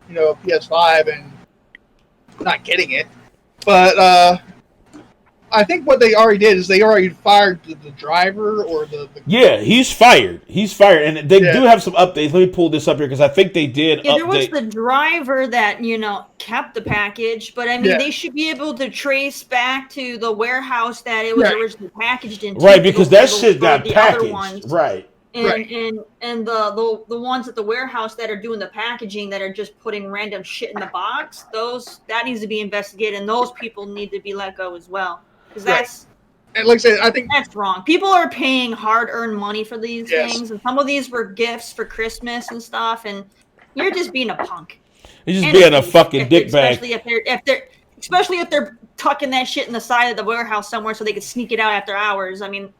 a PS5 and not getting it. But I think what they already did is they already fired the driver or the Yeah, he's fired. And they do have some updates. Let me pull this up here because I think they did there was the driver that, kept the package, but I mean, they should be able to trace back to the warehouse that it was originally packaged into. Right, because that shit got packaged. Right. And the ones at the warehouse that are doing the packaging that are just putting random shit in the box, that needs to be investigated, and those people need to be let go as well. Because and like I said, I think that's wrong. People are paying hard-earned money for these things, and some of these were gifts for Christmas and stuff, and you're just being a punk. You're just being a fucking dickbag. Especially if they're tucking that shit in the side of the warehouse somewhere so they could sneak it out after hours. I mean,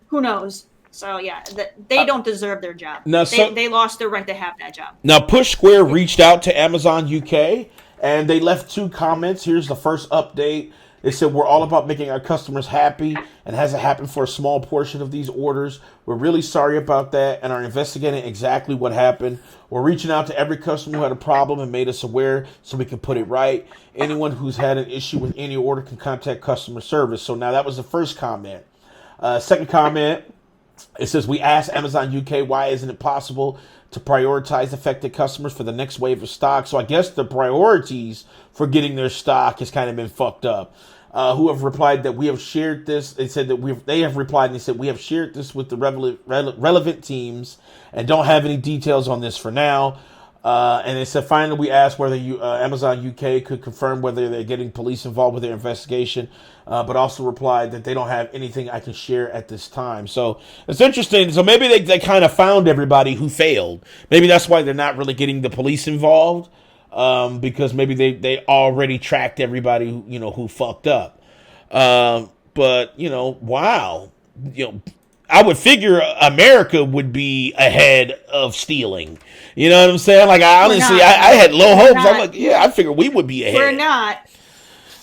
who knows? So yeah, they don't deserve their job. They lost their right to have that job. Now, Push Square reached out to Amazon UK, and they left 2 comments. Here's the first update. They said, "We're all about making our customers happy, and hasn't happened for a small portion of these orders. We're really sorry about that and are investigating exactly what happened. We're reaching out to every customer who had a problem and made us aware so we can put it right. Anyone who's had an issue with any order can contact customer service." So now that was the first comment. Second comment, it says, "We asked Amazon UK why isn't it possible to prioritize affected customers for the next wave of stock." So I guess the priorities for getting their stock has kind of been fucked up. Who have replied that we have shared this. They said that they have replied and they said we have shared this with the relevant teams and don't have any details on this for now. And they said finally we asked whether Amazon UK could confirm whether they're getting police involved with their investigation, but also replied that they don't have anything I can share at this time. So it's interesting. So maybe they kind of found everybody who failed. Maybe that's why they're not really getting the police involved. Because maybe they already tracked everybody who fucked up. But wow. I would figure America would be ahead of stealing. You know what I'm saying? Like I honestly I had low hopes. I'm like, yeah, I figured we would be ahead. We're not.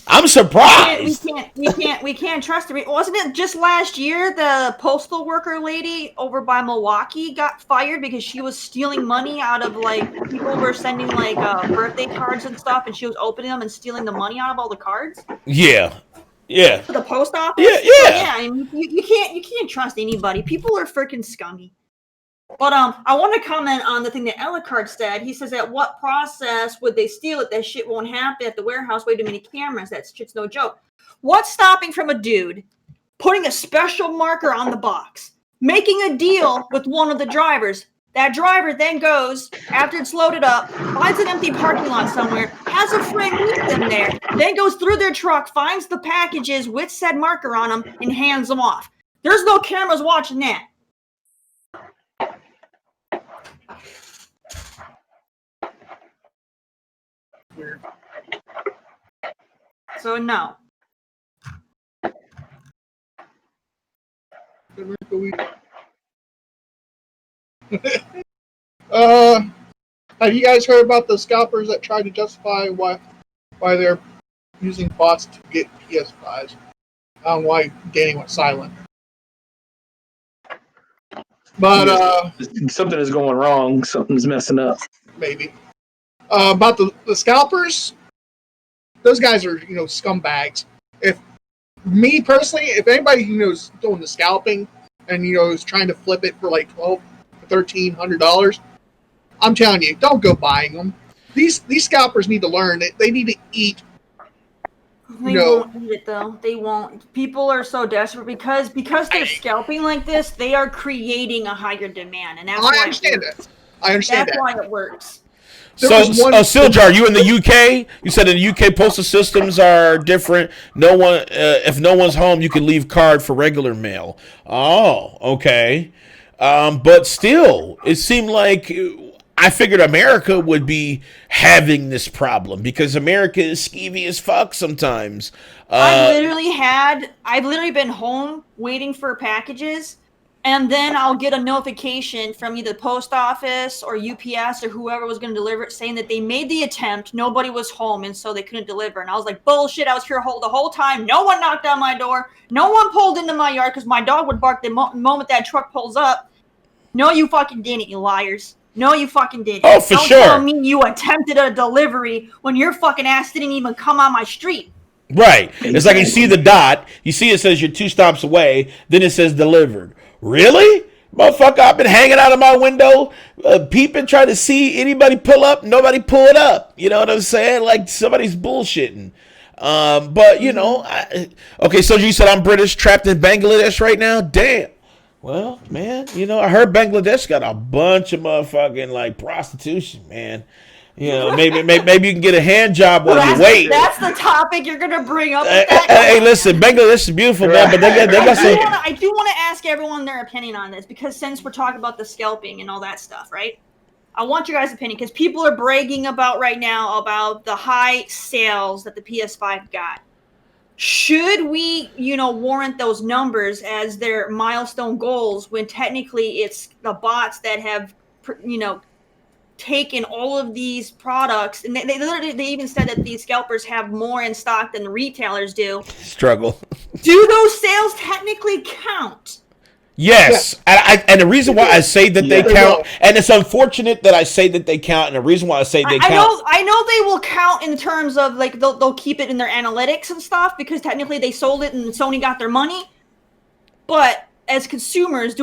I'm surprised. We can't trust her. Wasn't it just last year the postal worker lady over by Milwaukee got fired because she was stealing money out of like people were sending like birthday cards and stuff, and she was opening them and stealing the money out of all the cards? Yeah. To the post office? Yeah. So, yeah, I mean, you can't trust anybody. People are freaking scummy. But I want to comment on the thing that Ellicard said. He says, at what process would they steal it? That shit won't happen at the warehouse. Way too many cameras. That shit's no joke. What's stopping from a dude putting a special marker on the box, making a deal with one of the drivers? That driver then goes, after it's loaded up, finds an empty parking lot somewhere, has a friend meet them there, then goes through their truck, finds the packages with said marker on them, and hands them off. There's no cameras watching that. Weird. So no. Have you guys heard about the scalpers that try to justify why they're using bots to get PS5s? Why Danny went silent. But something is going wrong. Something's messing up. Maybe. About the scalpers, those guys are scumbags. If me personally, if anybody is doing the scalping and is trying to flip it for like $1,300, I'm telling you, don't go buying them. These scalpers need to learn that they need to eat. They won't eat it though. They won't. People are so desperate because they're scalping like this. They are creating a higher demand, and that's why I understand that. I understand that's why it works. So, Siljar, you in the UK? You said in the UK postal systems are different. No one, if no one's home, you can leave card for regular mail. Oh, okay. But still, it seemed like I figured America would be having this problem because America is skeevy as fuck sometimes. I've literally been home waiting for packages. And then I'll get a notification from either the post office or UPS or whoever was going to deliver it saying that they made the attempt, nobody was home, and so they couldn't deliver. And I was like, bullshit, I was here the whole time. No one knocked on my door. No one pulled into my yard because my dog would bark the moment that truck pulls up. No, you fucking didn't, you liars. No, you fucking didn't. Oh, for sure. Don't tell me you attempted a delivery when your fucking ass didn't even come on my street. Right. It's like you see the dot. You see it says you're 2 stops away. Then it says delivered. Really? Motherfucker, I've been hanging out of my window, peeping, trying to see anybody pull up. Nobody pull it up. You know what I'm saying? Like somebody's bullshitting. But, okay, so you said I'm British, trapped in Bangladesh right now? Damn. Well, man, I heard Bangladesh got a bunch of motherfucking, like, prostitution, man. Maybe you can get a hand job while you wait. That's the topic you're gonna bring up. Hey, listen, Bangladesh is beautiful, man, but they got some. I do want to ask everyone their opinion on this because since we're talking about the scalping and all that stuff, right? I want your guys' opinion because people are bragging about right now about the high sales that the PS5 got. Should we, warrant those numbers as their milestone goals when technically it's the bots that have, taken all of these products, and they even said that these scalpers have more in stock than the retailers do. Struggle. Do those sales technically count? Yes, and the reason why I say that they count, and it's unfortunate that I say that they count, and the reason why I say they count. I know they will count in terms of like they'll keep it in their analytics and stuff because technically they sold it and Sony got their money, but as consumers,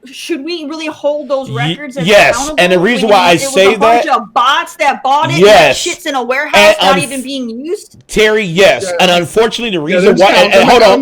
should we really hold those records as accountable? And the reason why I say that, bunch of bots that bought it, and that shit's in a warehouse not even being used. Terry, yes, and unfortunately, the reason why, and hold on,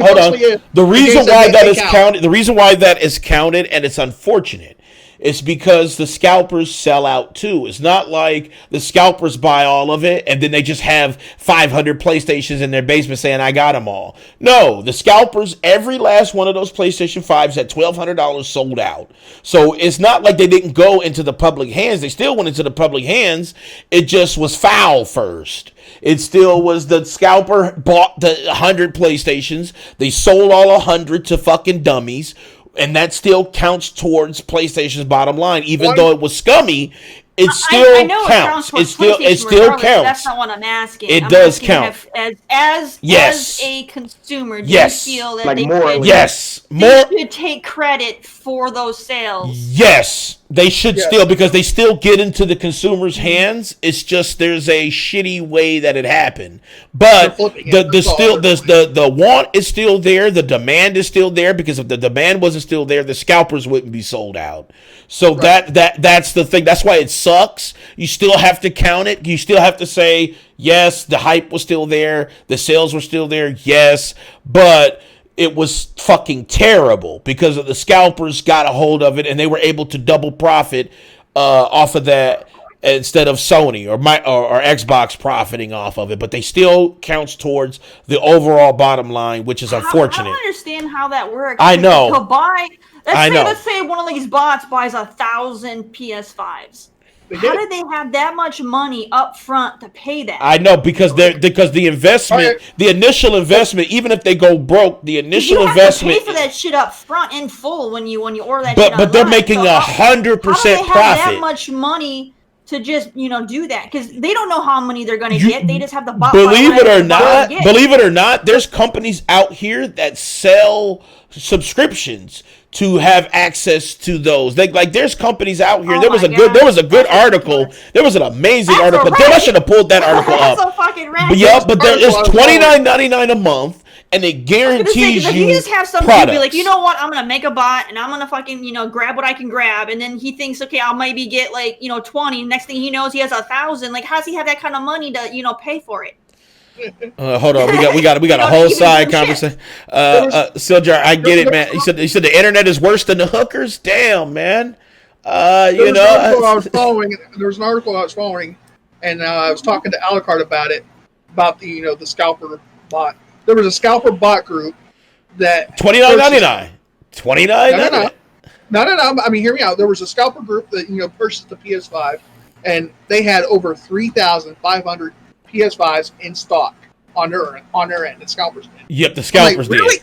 the reason why that is counted, the reason why that is counted, and it's unfortunate. It's because the scalpers sell out too. It's not like the scalpers buy all of it and then they just have 500 PlayStations in their basement saying, I got them all. No, the scalpers, every last one of those PlayStation 5s at $1,200 sold out. So it's not like they didn't go into the public hands. They still went into the public hands. It just was foul first. It still was the scalper bought the 100 PlayStations. They sold all 100 to fucking dummies. And that still counts towards PlayStation's bottom line. Even though it was scummy, It still I know counts. It still regardless, counts. That's not what I'm asking. It I'm does asking count. As Yes. a consumer, do Yes. you feel that Like they morally. Yes. they should take credit for those sales? Yes, they should Yes. still, because they still get into the consumer's hands. It's just there's a shitty way that it happened, but They're flipping the it. the That's all still they're the want is still there. The demand is still there, because if the demand wasn't still there, the scalpers wouldn't be sold out. So Right. that's the thing. That's why it sucks. You still have to count it. You still have to say yes, the hype was still there, the sales were still there. Yes, but it was fucking terrible because of the scalpers got a hold of it and they were able to double profit off of that instead of Sony or Xbox profiting off of it. But they still counts towards the overall bottom line, which is unfortunate. I don't understand how that works. I know. To buy, I know. let's say one of these bots buys 1,000 PS5s. How did they have that much money up front to pay that? I know, because the investment, the initial investment, even if they go broke, the initial investment. You have to pay for that shit up front in full when you order that shit online. But they're making 100% profit. How do they have that much money to just do that? Because they don't know how many they're going to get. They just have the bot. Believe it or not, there's companies out here that sell subscriptions to have access to those. There's companies out here. There was a good article. There was an amazing article. Damn, I should have pulled that article up. That's so fucking rad. But yeah, but there is $29.99 a month, and it guarantees you he just have some products. Be like, you know what? I'm gonna make a bot, and I'm gonna fucking grab what I can grab, and then he thinks, okay, I'll maybe get 20. Next thing he knows, he has 1,000. Like, how does he have that kind of money to pay for it? Hold on, we got a whole side conversation. Siljar, I get it, man. You said the internet is worse than the hookers. Damn, man. There was an article I was following, and I was talking to Alucard about it, about the scalper bot. There was a scalper bot group that $29.99. $29.99. No. I mean, hear me out. There was a scalper group that purchased the PS5, and they had over 3,500 PS5s in stock on their end. The scalpers did. Yep, the scalpers did. Really?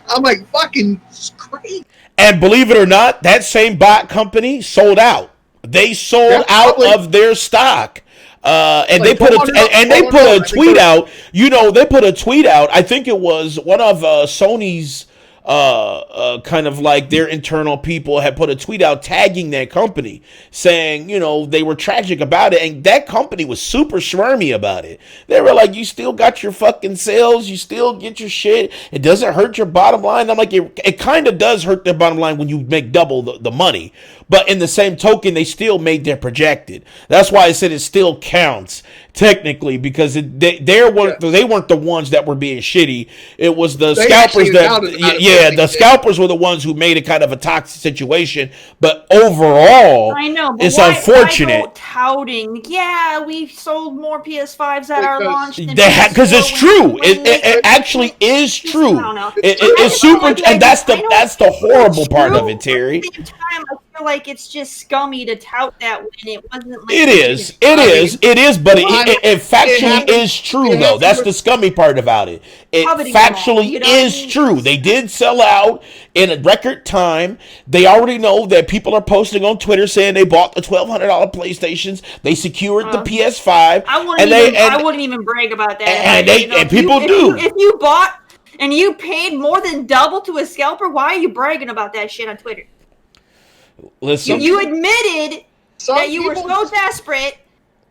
I'm like, fucking crazy. And believe it or not, that same bot company sold out. They sold out of their stock. And they put a tweet out. They put a tweet out. I think it was one of Sony's kind of like their internal people had put a tweet out tagging that company, saying, they were tragic about it, and that company was super squirmy about it. They were like, you still got your fucking sales, you still get your shit, it doesn't hurt your bottom line. I'm like, it kind of does hurt their bottom line when you make double the money, but in the same token, they still made their projected. That's why I said it still counts technically, because they weren't the ones that were being shitty. It was the scalpers the scalpers were the ones who made it kind of a toxic situation. But overall, I know, but it's Why unfortunate. go touting, we sold more PS5s at our launch. Because it's true. It actually is true. It's super, and that's the horrible part of it, Terry. At the same time, I feel like it's just scummy to tout that when it wasn't. Like it is, but it factually is true though. That's the scummy part about it. It factually is true. They did sell out in a record time. They already know that people are posting on Twitter saying they bought the $1,200 PlayStations. They secured the PS5. I wouldn't even brag about that. And people do. If you bought and you paid more than double to a scalper, why are you bragging about that shit on Twitter? Listen, you admitted that you were so desperate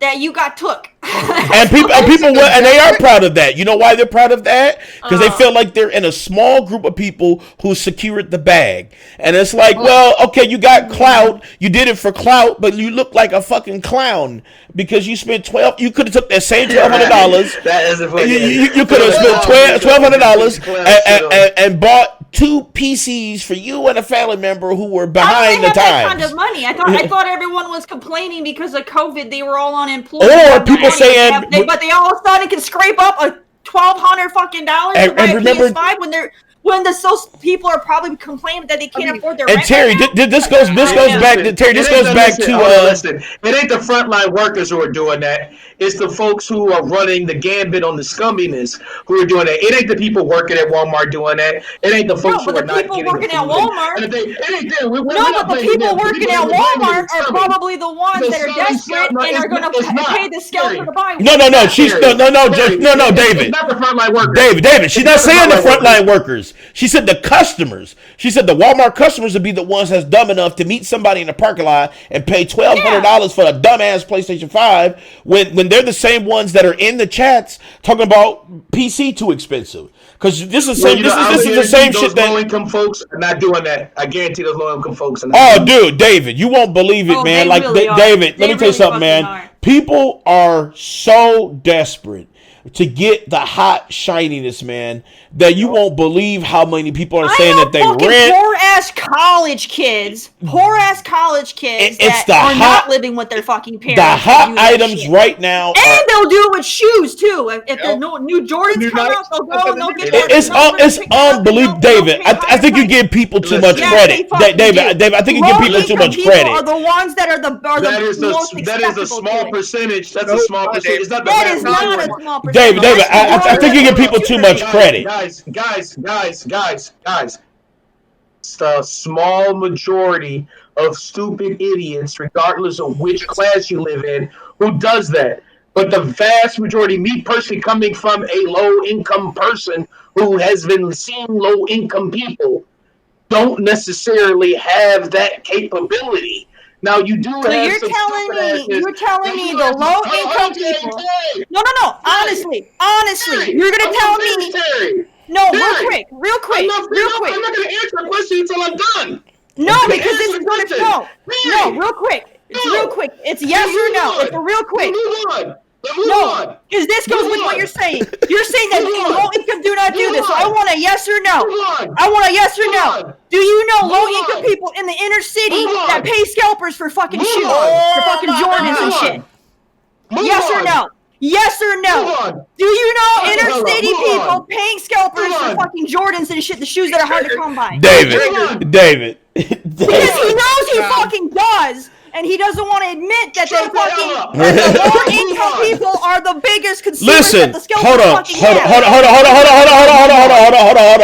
that you got took. and they are proud of that. You know why they're proud of that? Because they feel like they're in a small group of people who secured the bag. And it's like, well, okay, you got clout. You did it for clout, but you look like a fucking clown because you spent you could have took that same $1,200. That isn't funny. You could have spent $1,200 and bought 2 PCs for you and a family member who were behind the times. That kind of money. I thought everyone was complaining because of COVID. They were all unemployed. Or people saying, but they all of a sudden can scrape up $1,200 fucking dollars to buy a PS5 when when those people are probably complaining that they can't afford their And rent. Terry, right now? this goes back to Terry. This goes back to listen. It ain't the frontline workers who are doing that. It's the folks who are running the gambit on the scumminess who are doing that. It ain't the people working at Walmart doing that. It ain't the folks who are not getting the food. But the people working at Walmart are probably the ones that are desperate and are going to pay the scalper to buy one. No. She's no, David. It's not the frontline workers. David. She's not saying the frontline workers. She said the customers. She said the Walmart customers would be the ones that's dumb enough to meet somebody in the parking lot and pay $1,200 for a dumbass PlayStation 5 when they're the same ones that are in the chats talking about PC too expensive. Because this is the same shit that low-income folks are not doing that. I guarantee those low-income folks are not. Oh, dude, David, you won't believe it, man. Like, really David, let me They tell you really something, man. are. People are so desperate to get the hot shininess, man, that you won't believe how many people are saying that they rent. Poor-ass college kids It's that are not living with their fucking parents. The hot items right now And they'll do it with shoes, too. If the new Jordans come out, they'll go and they'll get it's unbelievable, David. I think you give people too much credit. David, I think you give people too much credit. Are the ones that are the most that is a small percentage. That's a small percentage. It's not the That is not a small percentage. David, I think you give people too much credit. Guys. It's a small majority of stupid idiots, regardless of which class you live in, who does that. But the vast majority, me personally coming from a low-income person who has been seeing low-income people, don't necessarily have that capability. Now you do have you're telling me the low-income people. No. Honestly, you're gonna tell me. No, real quick. I'm not gonna answer a question until I'm done. No, because this is gonna go. No, real quick. It's real quick. It's yes or no. It's a real quick. No, because this goes with what you're saying. You're saying that low-income do not do this. So I want a yes or no. I want a yes or no. Do you know low-income people in the inner city that pay scalpers for fucking shoes, for fucking Jordans and shit? Yes or no? Yes or no? Do you know inner city people paying scalpers for fucking Jordans and shit, the shoes that are hard to come by? David. Because he knows he fucking does. And he doesn't want to admit that that the lower income people are the biggest consumers that the scalpers fucking Hold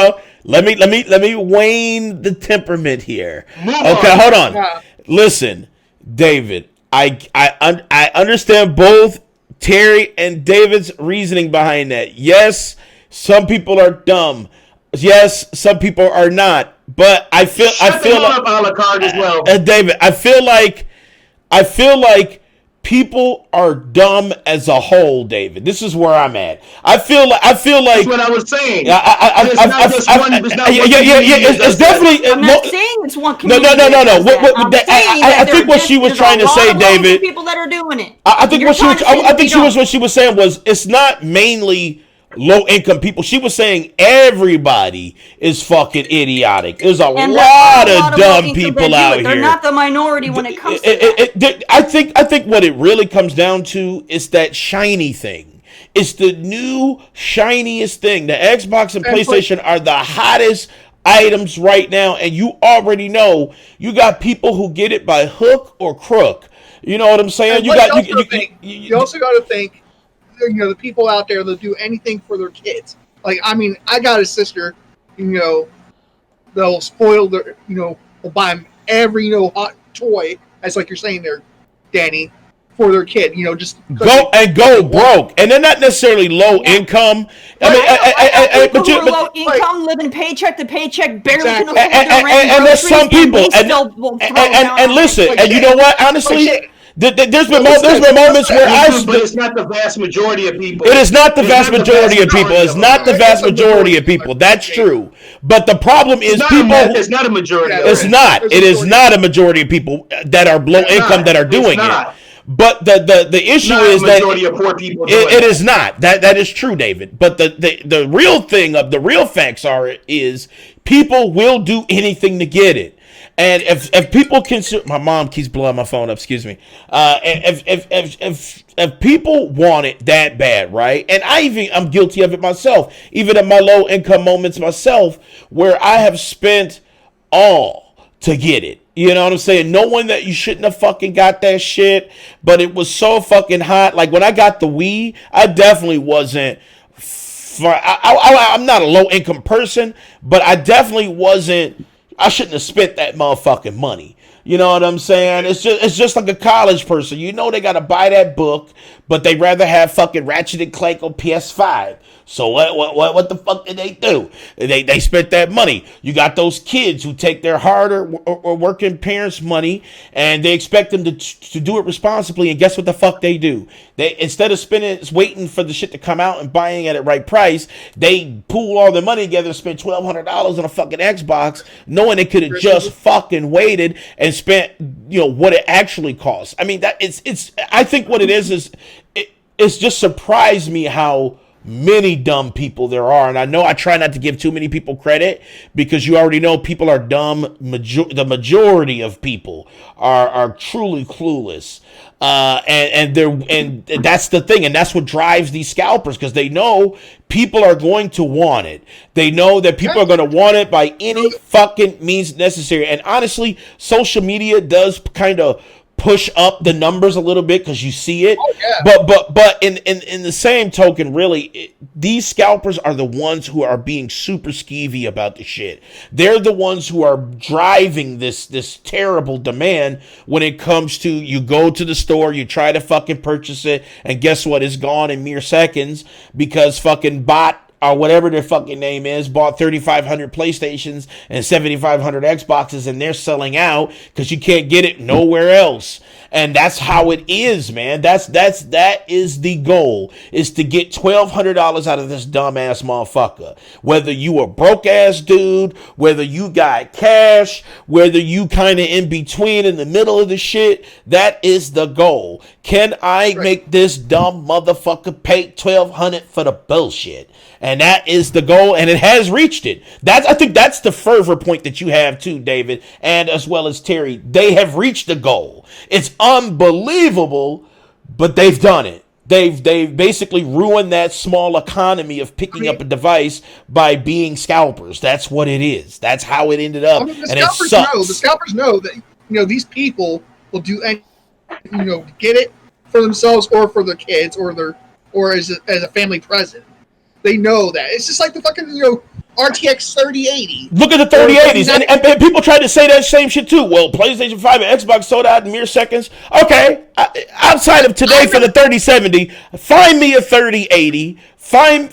on. Let me wane the temperament here. Okay, hold on. Listen, David, I understand both Terry and David's reasoning behind that. Yes, some people are dumb. Yes, some people are not. But I feel like a la carte as well. David, I feel like people are dumb as a whole, David. This is where I'm at. I feel like that's what I was saying. It's definitely. I'm not saying it's one community. No. I think what she was trying to say, David. People that are doing it. I think what she was saying was it's not mainly low-income people. She was saying everybody is fucking idiotic. There's a lot of dumb people out here. They're not the minority when it comes to that. I think what it really comes down to is that shiny thing. It's the new shiniest thing. The Xbox and PlayStation are the hottest items right now, and you already know you got people who get it by hook or crook. You know what I'm saying? You also got to think. The people out there that do anything for their kids. Like, I mean, I got a sister, they'll spoil their, will buy them every, hot toy, as like you're saying there, Danny, for their kid, just go broke. And they're not necessarily low income. But you're low income, living paycheck to paycheck, barely can afford their rent. And there's some people, and listen, and you know what, honestly, there's been moments where but it's not the vast majority of people. It is not the vast majority of people. It's not the vast majority of people. That's true. But the problem is it's not a majority. It's not. It is not a majority of people that are low income that are doing it. But the issue is that poor people it is not. That is true, David. But the real thing of the real facts is people will do anything to get it. And if people consider, my mom keeps blowing my phone up. Excuse me. If people want it that bad, right? And I'm guilty of it myself. Even in my low income moments myself, where I have spent all to get it. You know what I'm saying? Knowing that you shouldn't have fucking got that shit, but it was so fucking hot. Like when I got the Wii, I definitely wasn't. I'm not a low income person, but I definitely wasn't. I shouldn't have spent that motherfucking money. You know what I'm saying? It's just like a college person. You know they gotta buy that book, but they rather have fucking Ratchet and Clank on PS5. So what the fuck did they do? They spent that money. You got those kids who take their hard or working parents' money and they expect them to do it responsibly. And guess what the fuck they do? They, instead of waiting for the shit to come out and buying it at right price, they pool all their money together and spend $1,200 on a fucking Xbox, knowing they could have just fucking waited and spent, what it actually costs. I mean, I think what it is it's just surprised me how many dumb people there are. And I know I try not to give too many people credit because you already know people are dumb. The majority of people are truly clueless. And that's the thing. And that's what drives these scalpers, because they know people are going to want it. They know that people are going to want it by any fucking means necessary. And honestly, social media does kind of push up the numbers a little bit because you see it. Oh, yeah. But in the same token, really, these scalpers are the ones who are being super skeevy about the shit. They're the ones who are driving this terrible demand when it comes to, you go to the store, you try to fucking purchase it, and guess what? It's gone in mere seconds because fucking bot or whatever their fucking name is, bought 3,500 PlayStations and 7,500 Xboxes, and they're selling out because you can't get it nowhere else. And that's how it is, man. That is the goal, is to get $1,200 out of this dumbass motherfucker. Whether you a broke ass dude, whether you got cash, whether you kind of in between in the middle of the shit, that is the goal. Can I make this dumb motherfucker pay $1,200 for the bullshit? And that is the goal, and it has reached it. I think that's the fervor point that you have too, David, and as well as Terry. They have reached the goal. It's unbelievable, but they've done it. They've basically ruined that small economy of picking up a device by being scalpers. That's what it is. That's how it ended up, and it sucks. The scalpers know that these people will do anything, to get it for themselves or for their kids or as a family present. They know that. It's just like the fucking, RTX 3080. Look at the 3080s. And people try to say that same shit too. Well, PlayStation 5 and Xbox sold out in mere seconds. Okay. Outside of today for the 3070, find me a 3080. Find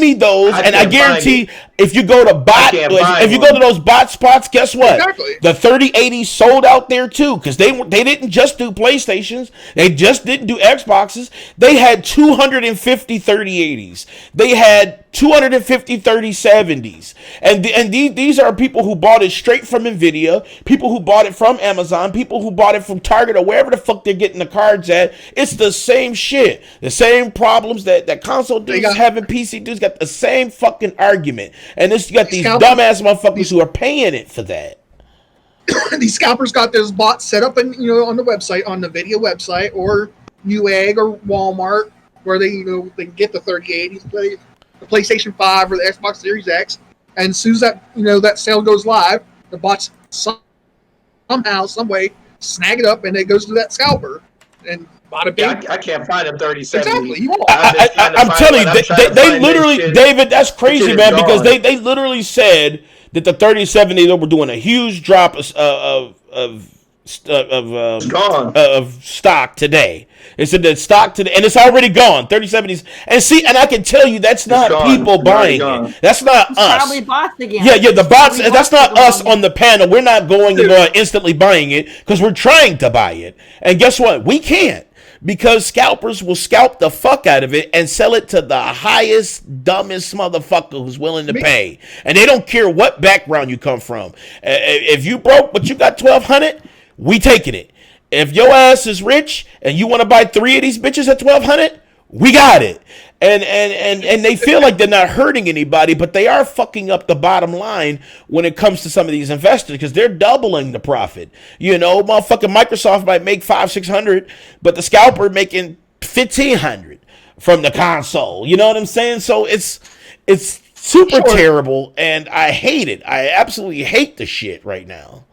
me those, and I guarantee if you go to those bot spots, guess what? Exactly. The 3080 sold out there too, because they didn't just do PlayStations, they just didn't do Xboxes. They had 250 3080s. They had 250 3070s, and these are people who bought it straight from Nvidia, people who bought it from Amazon, people who bought it from Target or wherever the fuck they're getting the cards at. It's the same shit, the same problems that console dudes having. PC dudes got the same fucking argument, and you got these dumbass motherfuckers who are paying it for that. These scalpers got those bots set up on the website, on the video website, or Newegg or Walmart, where they they can get the 3080s, the PlayStation 5 or the Xbox Series X, and as soon as that sale goes live, the bots somehow, some way snag it up, and it goes to that scalper. And I can't find them 3070. Exactly. You won't. I'm telling you, they literally, David, that's crazy, man, because they literally said that the 3070 they were doing a huge drop of stock today. They said that stock today, and it's already gone. 3070s, and I can tell you that's not people buying it. That's not us. Probably bots again. Yeah, the bots. That's not us on the panel. We're not going and instantly buying it because we're trying to buy it, and guess what? We can't. Because scalpers will scalp the fuck out of it and sell it to the highest, dumbest motherfucker who's willing to pay. And they don't care what background you come from. If you broke but you got $1,200, we taking it. If your ass is rich and you want to buy 3 of these bitches at $1,200, we got it. and they feel like they're not hurting anybody, but they are fucking up the bottom line when it comes to some of these investors because they're doubling the profit. You know, motherfucking Microsoft might make 500-600, but the scalper making 1,500 from the console. You know what I'm saying? So it's super terrible, and I hate it. I absolutely hate the shit right now.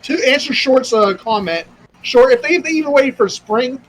To answer Short's comment, Short, if they even wait for spring,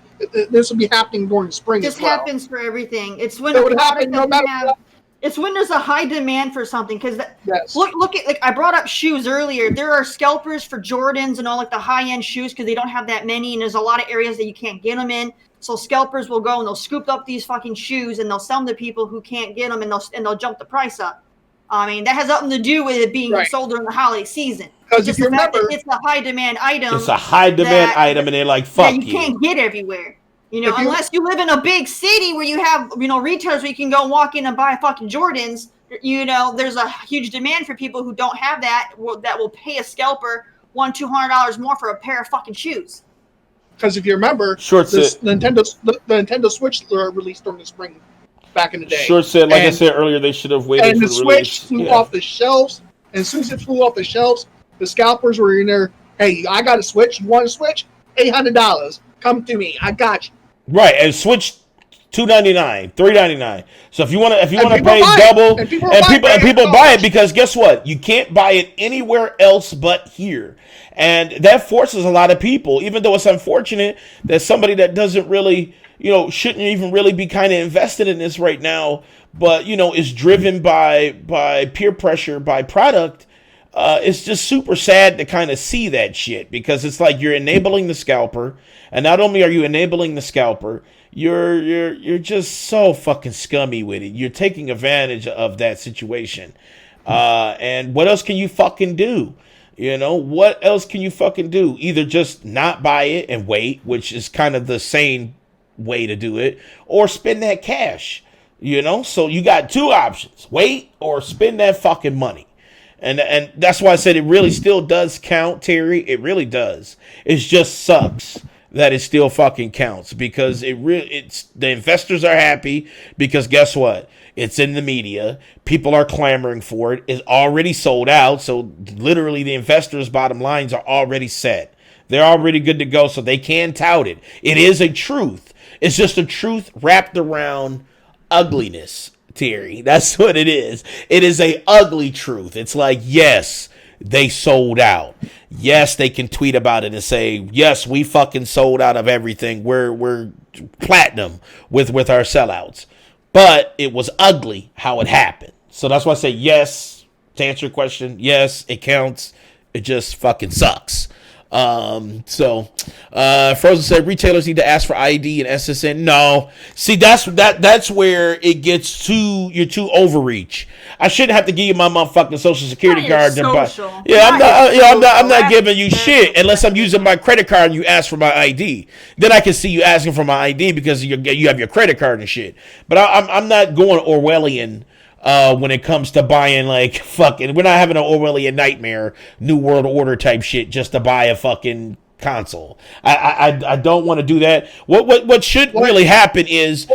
this will be happening during spring. This as well. happens for everything. It's when So it would happen no matter what. It's when there's a high demand for something. Because Yes. look at, like, I brought up shoes earlier. There are scalpers for Jordans and all, like, the high end shoes because they don't have that many, and there's a lot of areas that you can't get them in. So scalpers will go and they'll scoop up these fucking shoes and they'll sell them to people who can't get them, and they'll jump the price up. I mean, that has nothing to do with it being sold during the holiday season. Because if you remember, it's a high demand item. It's a high demand item, and they're like, "Fuck you." You can't get everywhere. You know, unless you live in a big city where you have, you know, retailers where you can go walk in and buy fucking Jordans. You know, there's a huge demand for people who don't have that will pay a scalper $100-200 more for a pair of fucking shoes. Because if you remember, the Nintendo Switch released during the spring back in the day. Short said, like I said earlier, they should have waited and for the the Switch release. flew off the shelves. And as soon as it flew off the shelves, the scalpers were in there. Hey, I got a Switch. You want a Switch? $800. Come to me. I got you. Right, and Switch $299, $399. So if you want to pay double, and people buy it because guess what? You can't buy it anywhere else but here. And that forces a lot of people, even though it's unfortunate that somebody that doesn't really, you know, shouldn't even really be kind of invested in this right now, but, you know, is driven by peer pressure, by product. It's just super sad to kind of see that shit because it's like you're enabling the scalper, and not only are you enabling the scalper, you're just so fucking scummy with it. You're taking advantage of that situation. And what else can you fucking do? You know, what else can you fucking do? Either just not buy it and wait, which is kind of the sane way to do it, or spend that cash. You know, so you got two options: wait or spend that fucking money. And that's why I said it really still does count, Terry. It really does. It just sucks that it still fucking counts because it's the investors are happy because guess what? It's in the media. People are clamoring for it. It's already sold out. So literally the investors' bottom lines are already set. They're already good to go, so they can tout it. It is a truth. It's just a truth wrapped around ugliness, Terry. That's what it is. It is a ugly truth. It's like, yes, they sold out. Yes, they can tweet about it and say, yes, we fucking sold out of everything. We're platinum with our sellouts. But it was ugly how it happened. So that's why I say yes, to answer your question, yes, it counts. It just fucking sucks. Frozen said retailers need to ask for ID and SSN. No, see that's where it gets you're too overreach. I shouldn't have to give you my motherfucking social security card to buy. Yeah, I'm not giving you shit unless I'm using my credit card and you ask for my ID. Then I can see you asking for my ID because you have your credit card and shit. But I'm not going Orwellian. When it comes to buying, like, fucking, we're not having an Orwellian nightmare, New World Order type shit just to buy a fucking console. I don't want to do that. What should really happen is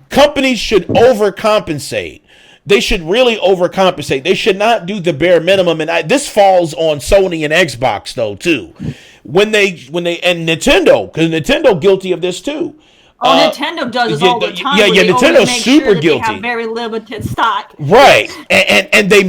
companies should overcompensate. They should really overcompensate. They should not do the bare minimum. And this falls on Sony and Xbox though too. When they and Nintendo, because Nintendo guilty of this too. Nintendo does this all the time. Yeah, Nintendo's super guilty. They have very limited stock. Right, and they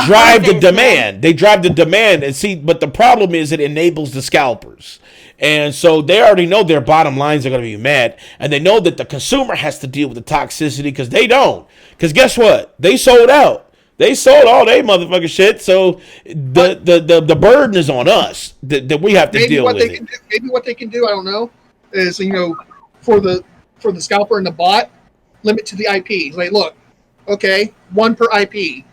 drive the demand. They drive the demand, and see, but the problem is it enables the scalpers, and so they already know their bottom lines are going to be met, and they know that the consumer has to deal with the toxicity because they don't. Because guess what? They sold out. They sold all they motherfucking shit, so the burden is on us that we have to deal with it. Maybe what they can do, I don't know, is for the scalper and the bot, limit to the IPs. Like, look, okay, one per IP.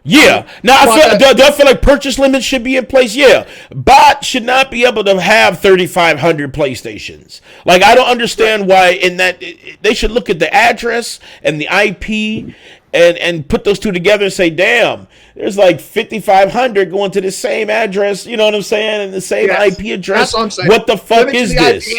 Yeah. Now, do I feel like purchase limits should be in place? Yeah. Bot should not be able to have 3,500 PlayStations. Like, I don't understand why in that they should look at the address and the IP and put those two together and say, damn, there's like 5,500 going to the same address, you know what I'm saying, and the same IP address. That's what I'm saying. What the fuck is this?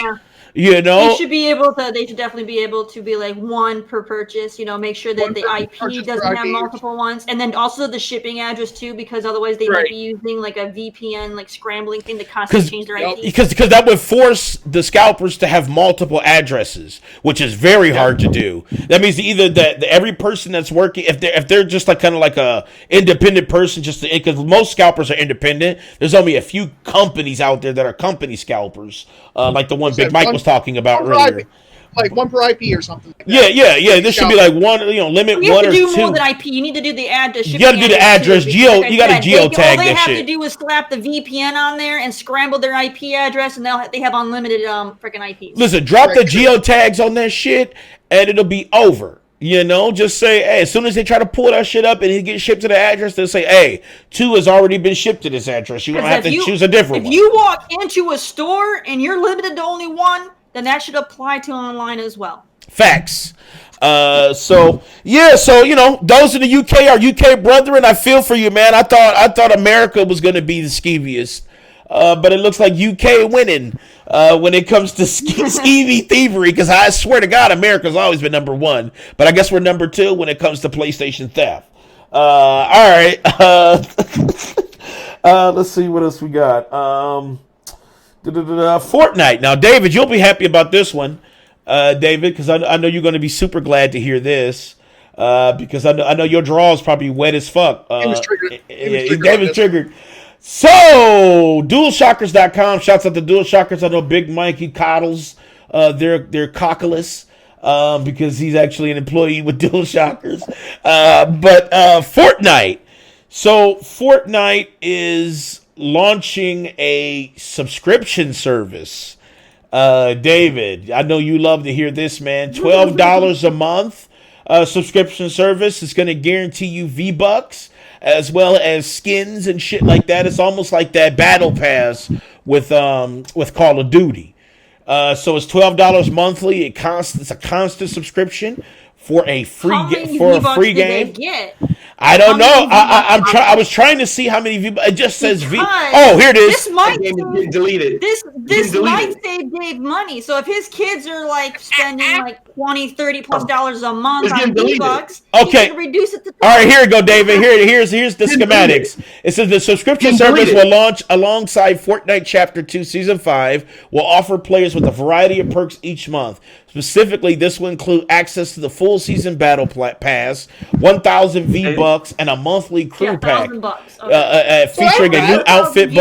You know, They should be able to. They should definitely be able to be like one per purchase. Make sure that One the per IP purchase per doesn't have IP. multiple ones, and then also the shipping address too, because otherwise they might be using like a VPN like scrambling thing to constantly change their IP. Because that would force the scalpers to have multiple addresses, which is very hard to do. That means either that every person that's working, if they're just like kind of like a independent person, just because most scalpers are independent. There's only a few companies out there that are company scalpers, like the one Big Mike was talking about earlier. Like one per IP or something. Like Yeah. This should be like one, limit you one have or to do two. more than IP. You need to do the address. You got to do the address. You got to geotag that shit. All they have to do is slap the VPN on there and scramble their IP address, and they have unlimited freaking IPs. Listen, drop the geotags on that shit, and it'll be over. Just say, hey, as soon as they try to pull that shit up and it gets shipped to the address, they'll say, hey, 2 has already been shipped to this address. You don't have to choose a different one. If you walk into a store and you're limited to only one, then that should apply to online as well. Facts. So those in the UK, our UK brethren, I feel for you, man. I thought America was going to be the skeeviest. But it looks like UK winning when it comes to skeevy thievery, because I swear to God, America's always been number 1. But I guess we're number 2 when it comes to PlayStation theft. All right. Let's see what else we got. Fortnite. Now, David, you'll be happy about this one, David, because I know you're going to be super glad to hear this. Because I know your draw is probably wet as fuck. David's triggered. David's triggered. So, DualShockers.com. Shouts out to DualShockers. I know Big Mike, he coddles their cockless because he's actually an employee with DualShockers. But Fortnite. So, Fortnite is launching a subscription service. David, I know you love to hear this, man. $12 a month subscription service is going to guarantee you V-Bucks, as well as skins and shit like that. It's almost like that battle pass with Call of Duty. So it's $12 monthly. It's a constant subscription for a free game. They get? I don't know. I was trying to see how many V. It just says V. Oh, here it is. This might deleted. This might save Dave money. So if his kids are like spending like $20, $30+ a month on V-Bucks, okay, he can reduce it to $20. All right, here we go, David. Here's the schematics. It says the subscription service will launch alongside Fortnite Chapter 2 Season 5. Will offer players with a variety of perks each month. Specifically, this will include access to the full season battle pass, 1,000 V-Bucks, and a monthly crew pack featuring a new outfit.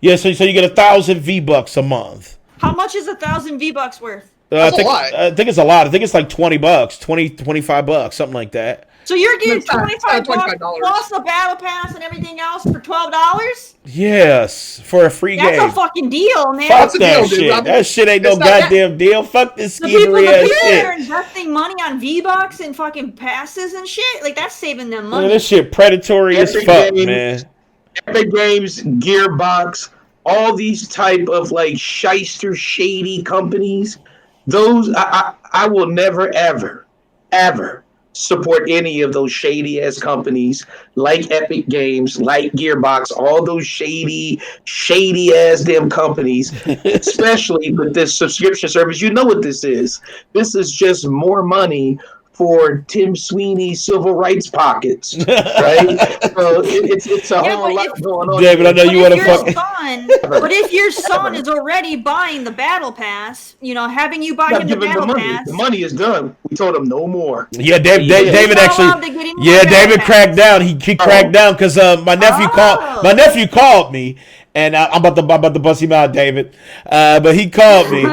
Yeah, so you get 1,000 V-Bucks a month. How much is 1,000 V-Bucks worth? I think it's a lot. I think it's like $20, $25, something like that. So you're getting $25 plus the battle pass and everything else for $12? Yes, for a free game. That's a fucking deal, man. Fuck that shit. That shit ain't no goddamn deal. Fuck this skeevery ass shit. That are investing money on V-Bucks and fucking passes and shit, like that's saving them money. This shit predatory as fuck, man. Epic Games, Gearbox, all these type of like shyster, shady companies. Those I will never ever support any of those shady ass companies like Epic Games, like Gearbox, all those shady ass damn companies, especially with this subscription service. You know what this is. This is just more money for Tim Sweeney's civil rights pockets, right? So it's a whole lot going on. David, I know you want to fuck. But if your son is already buying the battle pass, having you buy him the battle pass, the money is done. We told him no more. Yeah, David actually. Yeah, David cracked down. He cracked down because my nephew called me, and I'm about to bust him out, David. But he called me,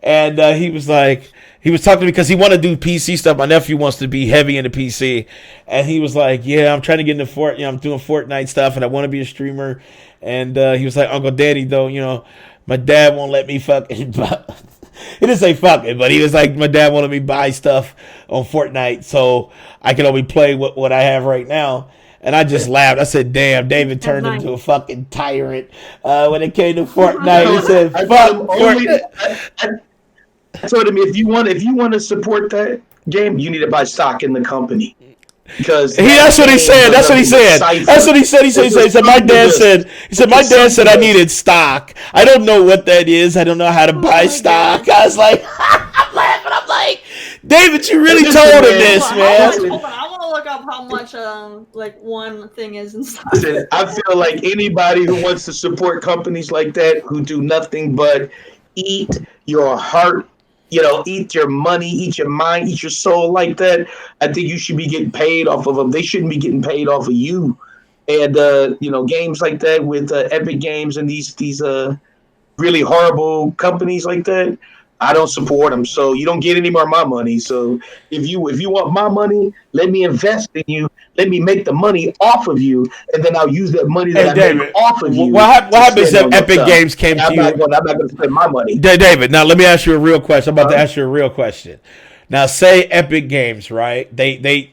and he was like. He was talking to me because he wanted to do PC stuff. My nephew wants to be heavy into PC. And he was like, yeah, I'm trying to get into Fortnite. I'm doing Fortnite stuff, and I want to be a streamer. And he was like, Uncle Daddy, though, my dad won't let me fucking buy. He didn't say fucking, but he was like, my dad wanted me to buy stuff on Fortnite, so I can only play what I have right now. And I just laughed. I said, damn, David turned into a fucking tyrant when it came to Fortnite. He said, fuck Fortnite. I told him if you want to support that game, you need to buy stock in the company. Because that's what he said. That's what he said. That's what he said. He said my dad said I needed stock. I don't know what that is. I don't know how to buy stock. I was like, I'm laughing. I'm like, David, you really told him this, man. Hold on, I want to look up how much like one thing is in stock. Listen, I feel like anybody who wants to support companies like that who do nothing but eat your heart, eat your money, eat your mind, eat your soul like that, I think you should be getting paid off of them. They shouldn't be getting paid off of you. And games like that with Epic Games and these really horrible companies like that, I don't support them. So you don't get any more of my money. So if you want my money, let me invest in you. Let me make the money off of you, and then I'll use that money that I made off of you. What happens if Epic Games came to you? I'm not going to spend my money. David, now let me ask you a real question. I'm about to ask you a real question. Now, say Epic Games, right? They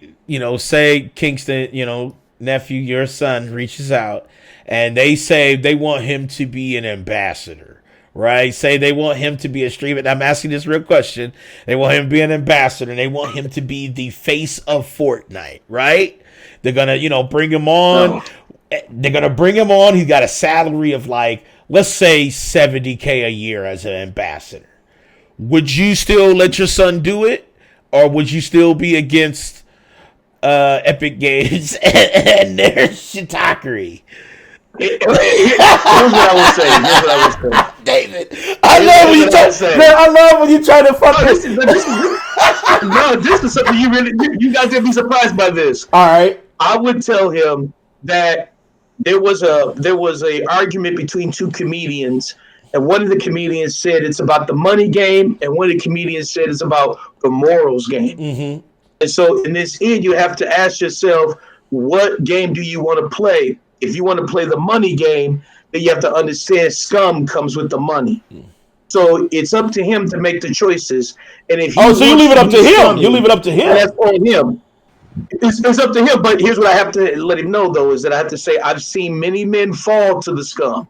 say Kingston, nephew, your son reaches out, and they say they want him to be an ambassador. Right? Say they want him to be a streamer. And I'm asking this real question. They want him to be an ambassador, and they want him to be the face of Fortnite, right? They're going to, bring him on. No. They're going to bring him on. He's got a salary of let's say $70K a year as an ambassador. Would you still let your son do it? Or would you still be against Epic Games and their shitakery? Here's what I would say. David, I love when you try to fuck this is something you guys gonna be surprised by this. All right. I would tell him that there was a argument between two comedians, and one of the comedians said it's about the money game, and one of the comedians said it's about the morals game. Mm-hmm. And so in this end, you have to ask yourself, what game do you want to play? If you want to play the money game, then you have to understand scum comes with the money. So it's up to him to make the choices. And if so you leave it up to him. You leave it up to him. That's on him. It's up to him. But here's what I have to let him know, though, is that I have to say I've seen many men fall to the scum.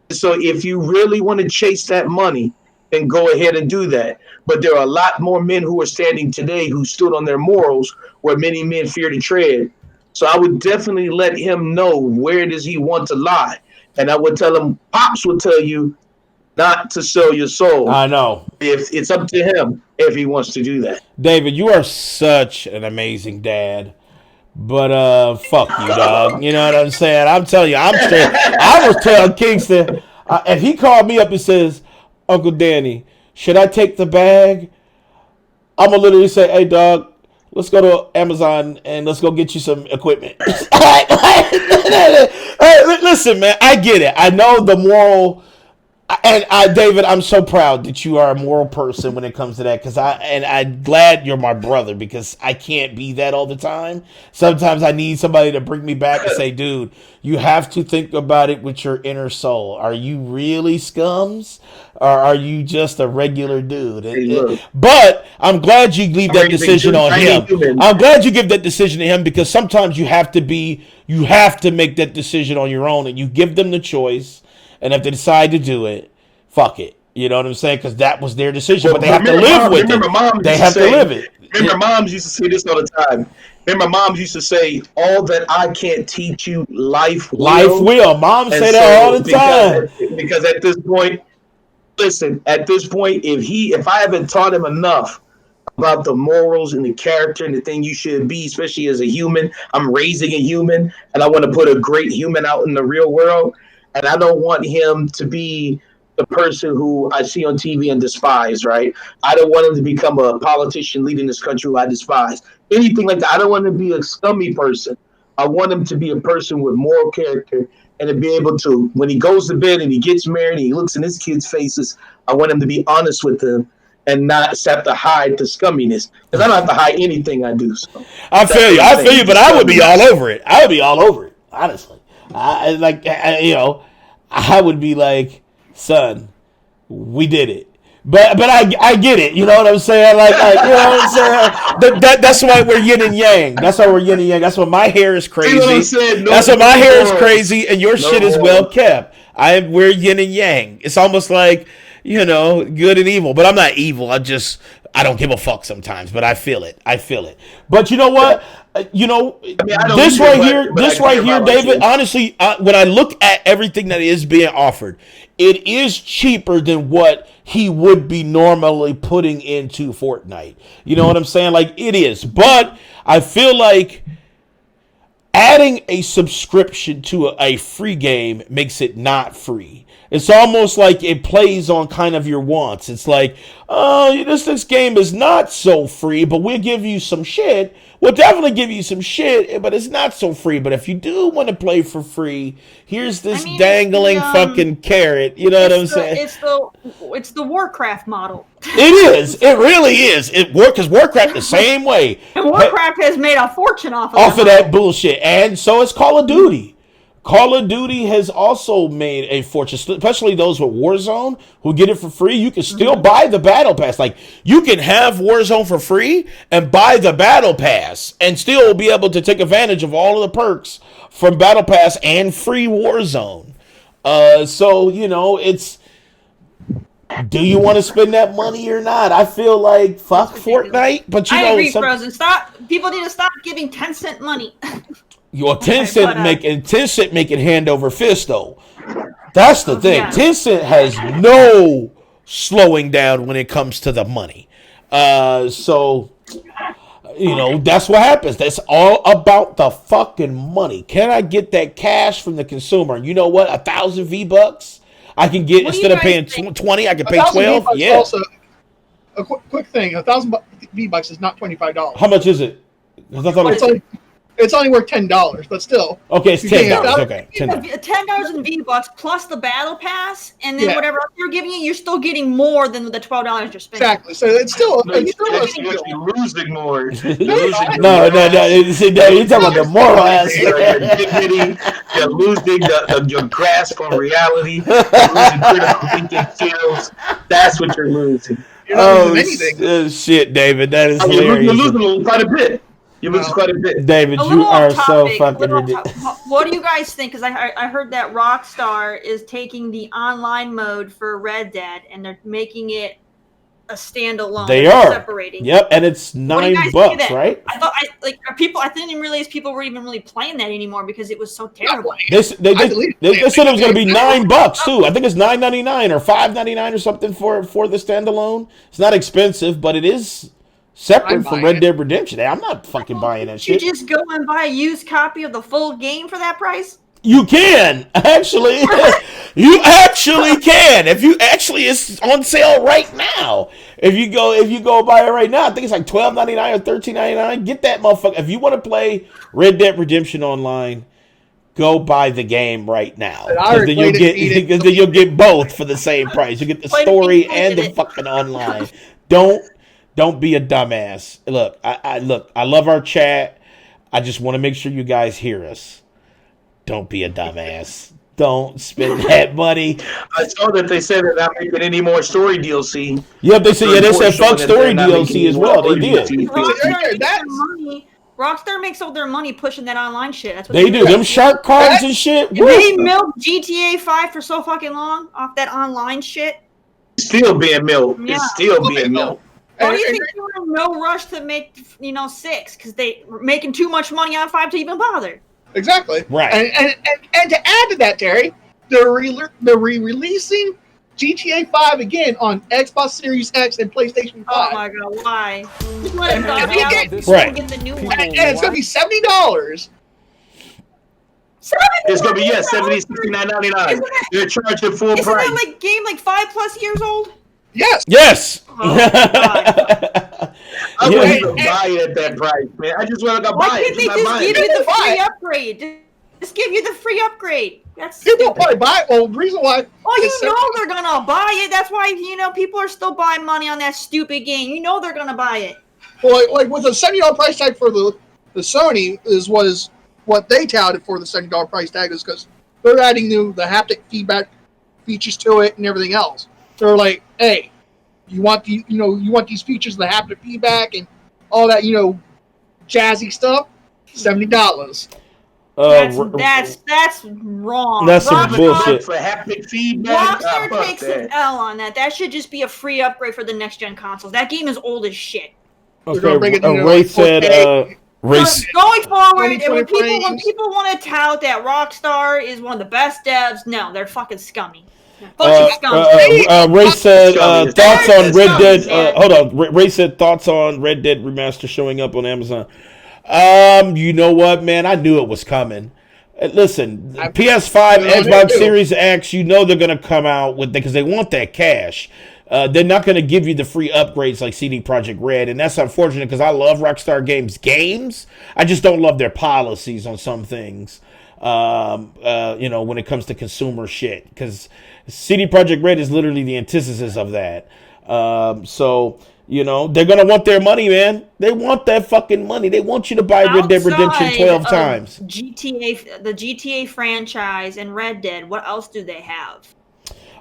So if you really want to chase that money, then go ahead and do that. But there are a lot more men who are standing today who stood on their morals where many men fear to tread. So I would definitely let him know where does he want to lie. And I would tell him, Pops will tell you not to sell your soul. I know. If it's up to him if he wants to do that. David, you are such an amazing dad. But fuck you, dog. You know what I'm saying? I'm telling you, I'm straight. I was telling Kingston, if he called me up and says, Uncle Danny, should I take the bag? I'm going to literally say, hey, dog, let's go to Amazon and let's go get you some equipment. Hey, listen, man, I get it. I know the moral, and David, I'm so proud that you are a moral person when it comes to that. Because I'm glad you're my brother because I can't be that all the time. Sometimes I need somebody to bring me back and say, dude, you have to think about it with your inner soul. Are you really scums? Or are you just a regular dude? But I'm glad you leave that decision on him. I'm glad you give that decision to him because sometimes you have to make that decision on your own and you give them the choice. And if they decide to do it, fuck it. You know what I'm saying? Because that was their decision. But they have to live with it. They have to live it. Remember, moms used to say this all the time. Remember, moms used to say, all that I can't teach you, life will. Life will. Moms say that all the time. Because at this point, listen, if I haven't taught him enough about the morals and the character and the thing you should be, especially as a human, I'm raising a human, and I want to put a great human out in the real world. And I don't want him to be the person who I see on TV and despise, right? I don't want him to become a politician leading this country who I despise. Anything like that. I don't want him to be a scummy person. I want him to be a person with moral character and to be able to, when he goes to bed and he gets married and he looks in his kids' faces, I want him to be honest with them and not have to hide the scumminess. Because I don't have to hide anything I do. So I feel you, but I would be all over it. I would be all over it, honestly. I would be like, son, we did it. But I get it. You know what I'm saying? Like you know what I'm saying? That's why we're yin and yang. That's why we're yin and yang. That's why my hair is crazy. That's why my hair is crazy and your shit is well kept. We're yin and yang. It's almost like you know, good and evil. But I'm not evil. I don't give a fuck sometimes. But I feel it. But you know what? You know, I mean, I don't this either, right here, about David. you. Honestly, when I look at everything that is being offered, it is cheaper than what he would be normally putting into Fortnite. You know what I'm saying? Like, it is. But I feel like adding a subscription to a free game makes it not free. It's almost like it plays on kind of your wants. It's like, oh, this game is not so free, but we'll give you some shit. We'll definitely give you some shit, but it's not so free. But if you do want to play for free, here's this dangling fucking carrot. You know what I'm saying? It's the Warcraft model. It is. It really is. Because Warcraft the same way. And Warcraft has made a fortune off of that bullshit. And so is Call of Duty. Call of Duty has also made a fortune, especially those with Warzone who get it for free. You can still buy the Battle Pass. Like, you can have Warzone for free and buy the Battle Pass and still be able to take advantage of all of the perks from Battle Pass and free Warzone. So, you know, it's... Do you want to spend that money or not? I feel like fuck Fortnite, but you know... I agree, Frozen. People need to stop giving Tencent money. Your Tencent making hand over fist though. That's the thing. Yeah. Tencent has no slowing down when it comes to the money. So you know, that's what happens. That's all about the fucking money. Can I get that cash from the consumer? And you know what? 1,000 V-Bucks I can get instead of paying 20. I can pay 12. Yeah. Also, a quick thing: 1,000 V-Bucks is not $25. How much is it? I thought it's only worth $10, but still. Okay, it's $10. Okay, $10 in V-Bucks plus the Battle Pass, and then whatever else you're giving you're still getting more than the $12 you're spending. Exactly. So it's still. You're losing more. No. You're talking about the moral aspect. Your dignity. You're losing your grasp on reality. You're losing critical thinking skills. That's what you're losing. You're not losing anything. Shit, David. That is hilarious. You're losing quite a bit. You lose quite a bit. David, you are so fucking ridiculous. What do you guys think? Because I heard that Rockstar is taking the online mode for Red Dead and they're making it a standalone. They are separating. Yep, and it's $9, right? I didn't realize people were even really playing that anymore because it was so terrible. They said it was going to be $9 too. I think it's $9.99 or $5.99 or something for the standalone. It's not expensive, but it is separate from Red Dead Redemption. I'm not fucking buying that shit. You just go and buy a used copy of the full game for that price? You can actually. You actually can. If you actually, it's on sale right now. If you go buy it right now, I think it's like $12.99 or $13.99. Get that motherfucker. If you want to play Red Dead Redemption online, go buy the game right now. Because then you'll get both for the same price. You get the story and the fucking online. Don't be a dumbass. Look, I love our chat. I just want to make sure you guys hear us. Don't be a dumbass. Don't spend that money. I saw that they said they're not making any more story DLC. Yep, they said fuck story DLC as well. They did. Rockstar makes all their money pushing that online shit. That's what they do. Them shark cards and shit. They milked GTA 5 for so fucking long off that online shit. Still being milked. Yeah. It's still being milked. Why do you think they were in no rush to make 6? Because they were making too much money on 5 to even bother. Exactly. Right. And to add to that, Terry, they're re-releasing GTA 5 again on Xbox Series X and PlayStation 5. Oh my god, why? Get the new one. And it's going to be $70. It's going to be, $69.99. They're charging full price. Isn't that game 5+ years old? Yes. Oh, God. I wouldn't even buy it at that price, man. I just want to go buy it. Why can't they just give you the free upgrade? Just give you the free upgrade. That's people probably buy it. Well, the reason why. Oh, they're gonna buy it. That's why people are still buying money on that stupid game. You know they're gonna buy it. Well, like with a $70 price tag for the Sony was what they touted for the $70 price tag is because they're adding the haptic feedback features to it and everything else. They're like, hey, you want these features, the haptic feedback and all that, jazzy stuff, $70. That's wrong. That's some Rockstar- bullshit. For haptic feedback. Rockstar fuck takes that. an L on that. That should just be a free upgrade for the next gen consoles. That game is old as shit. gonna bring Okay, it to, Ray like, said, 4K. Race. Going forward, 20 when frames. people want to tout that Rockstar is one of the best devs, no, they're fucking scummy. They're fucking scummy. Ray said Scummy. thoughts on Red Scummy, Dead. man. Hold on, Ray said thoughts on Red Dead Remaster showing up on Amazon. You know what, man? I knew it was coming. Listen, PS5, I know Xbox too. Series X, you know they're gonna come out with because they want that cash. They're not going to give you the free upgrades like CD Projekt Red, and that's unfortunate because I love Rockstar games. I just don't love their policies on some things. When it comes to consumer shit, because CD Projekt Red is literally the antithesis of that. They're gonna want their money, man. They want that fucking money. They want you to buy Red Dead Redemption 12 times. The GTA franchise and Red Dead. What else do they have?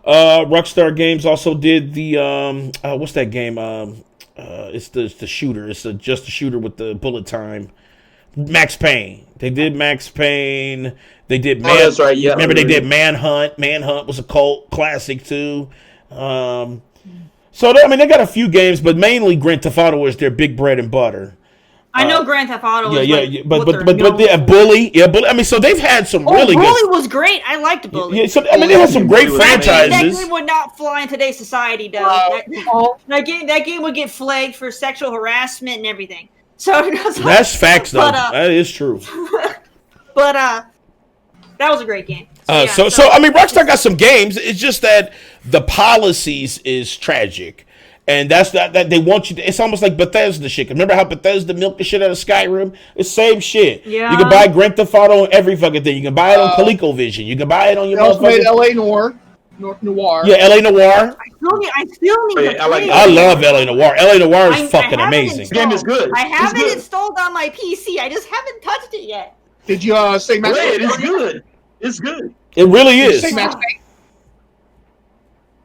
Rockstar Games also did the what's that game? It's the shooter. It's just a shooter with the bullet time. Max Payne. They did Max Payne. They did that's right. Yeah, remember they did Manhunt. Manhunt was a cult classic too. They got a few games, but mainly Grand Theft Auto is their big bread and butter. I know Grand Theft Auto. But Bully, Bully. I mean, so they've had some really Bully good. was great. I liked Bully. Yeah, so they had some great franchises. That game would not fly in today's society, though. That game would get flagged for sexual harassment and everything. So that's facts, though. That is true. But that was a great game. Rockstar got some games. It's just that the policies is tragic. And that's that they want you to. It's almost like Bethesda shit. Remember how Bethesda milked the shit out of Skyrim? It's same shit. Yeah. You can buy Grand Theft Auto on every fucking thing. You can buy it on ColecoVision. You can buy it on your. They also made LA Noir. Yeah, LA Noir. I still need to play it. I love LA Noir. LA Noir is fucking amazing. The game is good. I have it installed on my PC. I just haven't touched it yet. Did you say Max Payne? It's good. It's good. It really Did you is. say Max Payne?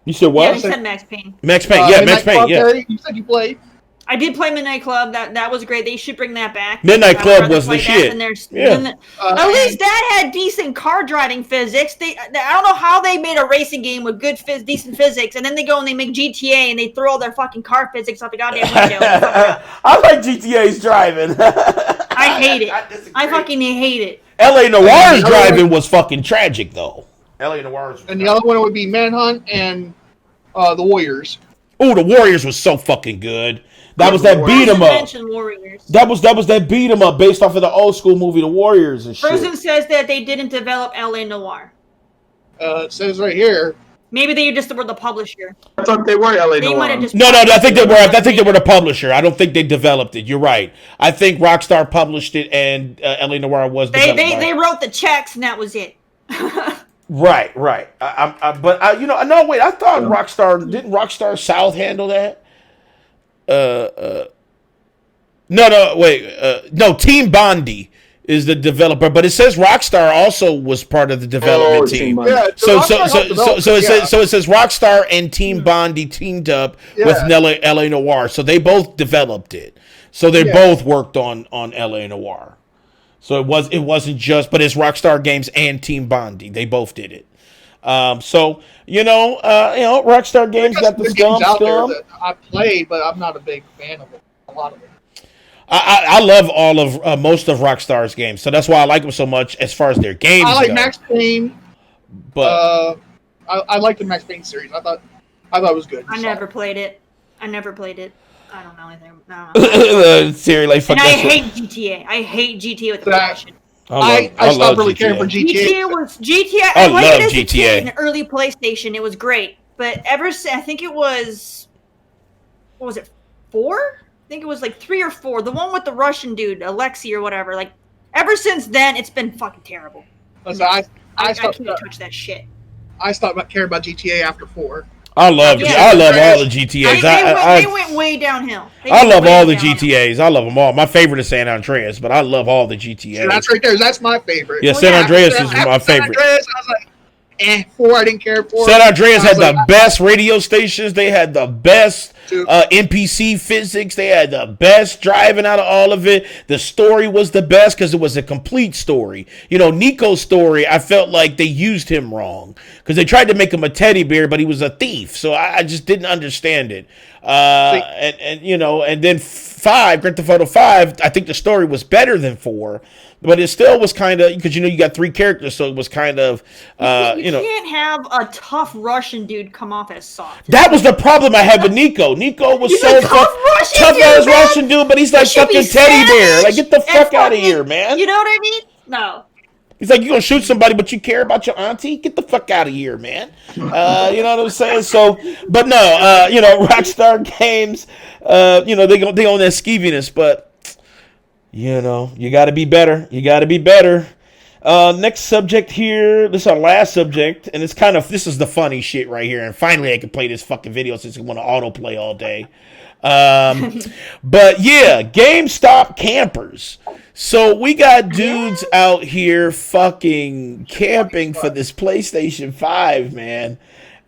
You said what? Yeah, I said Max Payne. Max Payne. Yeah, Max Payne. Club, Yeah. Terry, you said you played. I did play Midnight Club. That was great. They should bring that back. Midnight Club was the At shit. least that had decent car driving physics. I don't know how they made a racing game with decent physics, and then they go and they make GTA and they throw all their fucking car physics out the goddamn window. I like GTA's driving. I hate it. I fucking hate it. LA Noir's driving was fucking tragic, though. LA Noir's. And the other one would be Manhunt and the Warriors. Oh, the Warriors was so fucking good. That was that beat 'em up. That was that beat 'em up based off of the old school movie, The Warriors and shit. Frozen says that they didn't develop LA Noir. It says right here. Maybe they just were the publisher. I thought they were LA They might have Noir. just. No, I think they were. I think they were the publisher. I don't think they developed it. You're right. I think Rockstar published it, and LA Noir was. They wrote the checks, and that was it. Right. Wait. I thought Rockstar didn't Rockstar South handle that. No, Team Bondi is the developer, but it says Rockstar also was part of the development team. Yeah, So it says Rockstar and Team Bondi teamed up with LA Noir, so they both developed it. So they both worked on LA Noir. So it wasn't just, but it's Rockstar Games and Team Bondi. They both did it. Rockstar Games got the scum. I played, but I'm not a big fan of it. A lot of it. I love all of most of Rockstar's games, so that's why I like them so much as far as their games I like go. Max Payne, but I like the Max Payne series. I thought it was good. I never played it. I don't know anything. Siri, like, fuck and that I shit. hate GTA. I hate GTA with a passion. I stopped really caring for GTA. I love liked it as a GTA. kid in the early PlayStation. It was great, but ever since I think it was, what was it, 4? I think it was like 3 or 4. The one with the Russian dude, Alexei or whatever. Like, ever since then, it's been fucking terrible. Listen, I can't touch that shit. I stopped caring about GTA after 4. I love all the GTAs. They went way downhill. I love all the GTAs. I love them all. My favorite is San Andreas, but I love all the GTAs. So that's right there. That's my favorite. Yeah, San Andreas is my favorite. San Andreas, I was like, 4 I didn't care for. San Andreas had the best radio stations. They had the best NPC physics. They had the best driving out of all of it. The story was the best because it was a complete story. You know, Nico's story, I felt like they used him wrong because they tried to make him a teddy bear, but he was a thief. So I just didn't understand it. And you know, and then 5, Grand Theft Auto 5, I think the story was better than 4, but it still was kind of, because you know you got 3 characters, so it was kind of you can't have a tough Russian dude come off as soft. That was the problem I had with Nico. Nico was so tough as Russian dude, but he's like fucking teddy bear. Like, get the fuck out of here, man. You know what I mean? No. He's like, you gonna shoot somebody, but you care about your auntie? Get the fuck out of here, man. You know what I'm saying? So, but no, you know, Rockstar Games, you know, they own that skeeviness, but you know, you got to be better. You got to be better. Next subject here. This is our last subject, and it's kind of, this is the funny shit right here. And finally, I can play this fucking video since I want to autoplay all day. But yeah, GameStop campers. So we got dudes out here fucking camping for this PlayStation 5, man.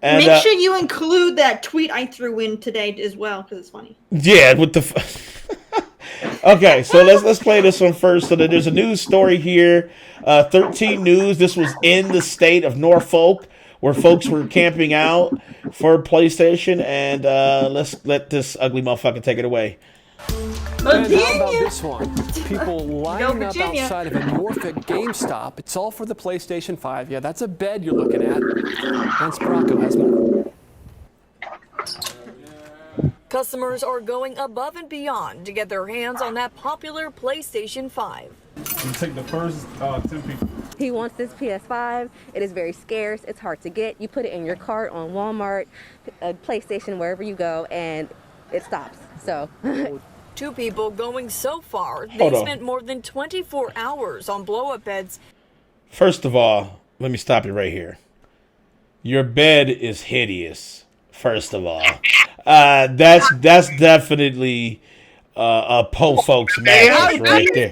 And, make sure you include that tweet I threw in today as well, because it's funny. Yeah, with the okay, so let's play this one first. So there's a news story here. 13 News. This was in the state of Norfolk, where folks were camping out for PlayStation. And let's let this ugly motherfucker take it away. And how about this one? People lining up outside of a Norfolk GameStop. It's all for the PlayStation 5. Yeah, that's a bed you're looking at. Lance Bracco has more. Customers are going above and beyond to get their hands on that popular PlayStation 5. You take the first 10 people. He wants this PS5. It is very scarce. It's hard to get. You put it in your cart on Walmart, PlayStation, wherever you go, and it stops. So. 2 people going so far, they spent more than 24 hours on blow-up beds. First of all, let me stop you right here. Your bed is hideous. First of all, that's definitely a po folks mattress right there.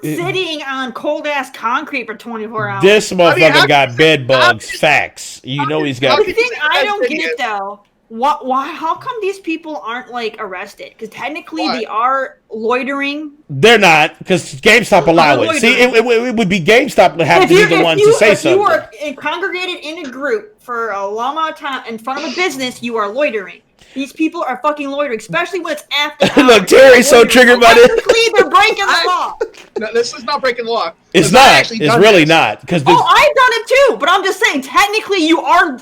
Sitting on cold ass concrete for 24 hours. This motherfucker got bed bugs. Facts. You know he's got. The thing I don't get it though. Why? How come these people aren't like arrested? Because technically they are loitering. They're not, because GameStop allow it. See, it would be GameStop that have to be the ones to say something. If you are congregated in a group for a long amount of time in front of a business, you are loitering. These people are fucking loitering, especially when it's after hours. Look, Terry's so triggered by this. Technically, they're breaking the law. No, this is not breaking the law. It's not. It's really not. Oh, I've done it too, but I'm just saying, technically, you are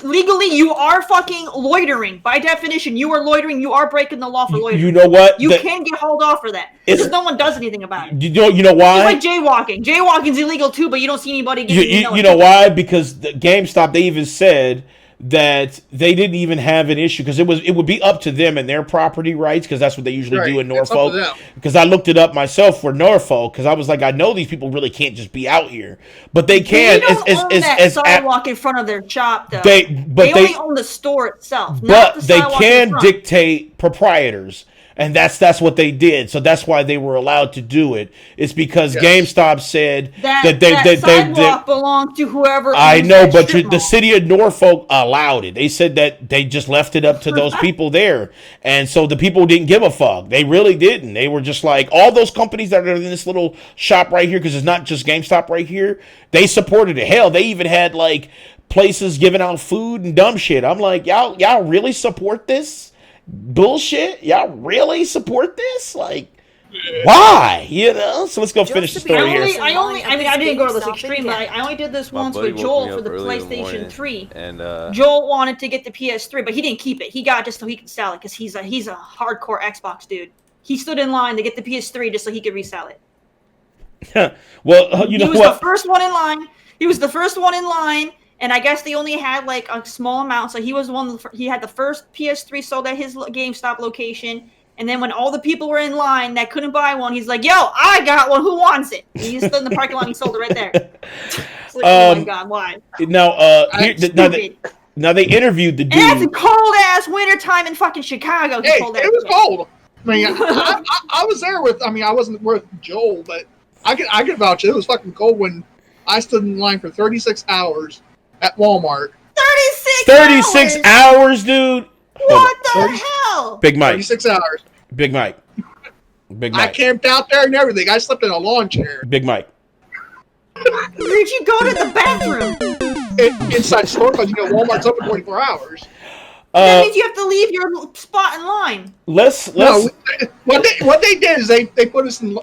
fucking loitering. By definition, you are loitering. You are breaking the law for loitering. You know what? You can get hauled off for that. Because no one does anything about it. You know why? It's like jaywalking. Jaywalking's illegal too, but you don't see anybody getting. You know why? Because the GameStop, they even said that they didn't even have an issue because it would be up to them and their property rights, because that's what they usually do in Norfolk. Because I looked it up myself for Norfolk, because I was like, I know these people really can't just be out here, but they can. They don't own that sidewalk in front of their shop, though. They only own the store itself, but they can dictate proprietors. And that's what they did. So that's why they were allowed to do it. It's because GameStop said that sidewalk belonged to whoever. I know, but the city of Norfolk allowed it. They said that they just left it up to those people there. And so the people didn't give a fuck. They really didn't. They were just like, all those companies that are in this little shop right here, because it's not just GameStop right here, they supported it. Hell, they even had like places giving out food and dumb shit. I'm like, y'all really support this bullshit? Y'all really support this? Like, why? You know? So let's go finish the story here. I didn't go to this extreme, but I only did this once with Joel for the PlayStation 3. And Joel wanted to get the PS3, but he didn't keep it. He got it just so he could sell it, because he's a hardcore Xbox dude. He stood in line to get the PS3 just so he could resell it. Well, you know what? He was the first one in line. He was the first one in line. And I guess they only had like a small amount, so he was he had the first PS3 sold at his GameStop location. And then when all the people were in line that couldn't buy one, he's like, "Yo, I got one. Who wants it?" And he stood in the parking lot and he sold it right there. It's like, oh my god, why? Now they interviewed the dude. And it's a cold ass winter time in fucking Chicago. Hey, it was cold. I mean, I was there with. I mean, I wasn't with Joel, but I could vouch. It was fucking cold when I stood in line for 36 hours. At Walmart. 36 hours, dude. What the the hell? Big Mike. 36 hours. Big Mike. Big Mike. I camped out there and everything. I slept in a lawn chair. Big Mike. Where'd you go to the bathroom? Inside the store, because Walmart's open 24 hours. That means you have to leave your spot in line. Let's. No, what they did is they put us in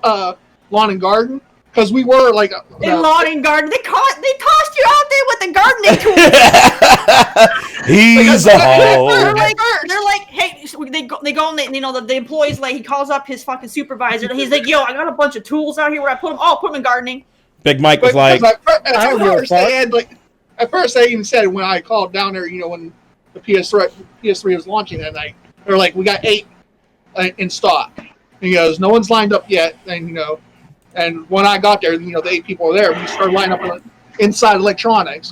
lawn and garden because we were like in lawn and garden. They tossed you out there with the gardening tools. He's a hoe. They're like, hey, they go and the employees like he calls up his fucking supervisor. And he's like, yo, I got a bunch of tools out here where I put them in gardening. Big Mike was like, at first they even said when I called down there, when the PS3 was launching that night, they're like, we got 8 in stock. And he goes, no one's lined up yet. And and when I got there, the 8 people were there. We started lining up inside electronics,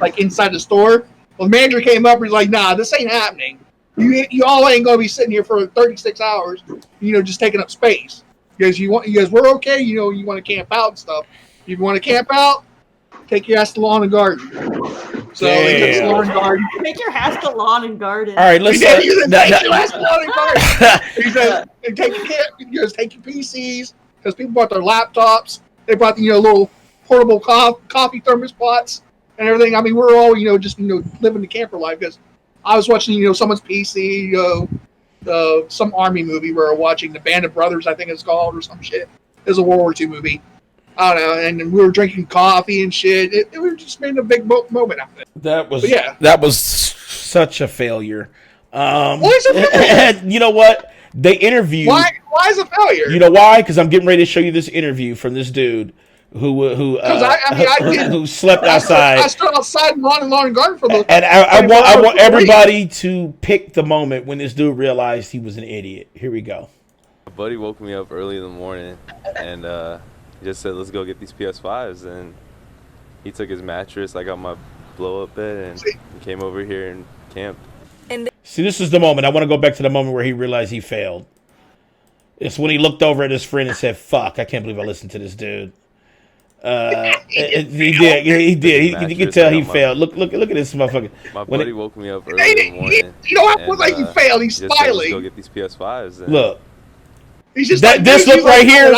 like inside the store. Well, the manager came up and he's like, nah, this ain't happening. You all ain't gonna be sitting here for 36 hours, just taking up space. Because we're okay, you want to camp out and stuff. If you want to camp out, take your ass to lawn and garden. So they took lawn and garden. Take your ass to lawn and garden. All right, let's take your ass to lawn and garden. He said, take your PCs, because people brought their laptops. They brought the little portable coffee thermos pots and everything. I mean, we're all just living the camper life. Because I was watching someone's PC, some army movie we were watching, The Band of Brothers, I think it's called, or some shit. It was a World War II movie. I don't know, and we were drinking coffee and shit. It was just made a big moment out of it. That was such a failure. Why is it a failure? You know what? They interviewed. Why is it a failure? You know why? Because I'm getting ready to show you this interview from this dude who slept outside. I stood outside in lawn and garden for the. And I want everybody to pick the moment when this dude realized he was an idiot. Here we go. My buddy woke me up early in the morning and he just said, let's go get these PS5s. And he took his mattress. I got my blow-up bed and he came over here and camped. See, this is the moment. I want to go back to the moment where he realized he failed. It's when he looked over at his friend and said, fuck, I can't believe I listened to this dude. He did. You could tell he failed. Look at this motherfucker. My buddy woke me up early in the morning. It was like he failed. He's smiling. Let's go get these PS5s. And look. He's just this look right here.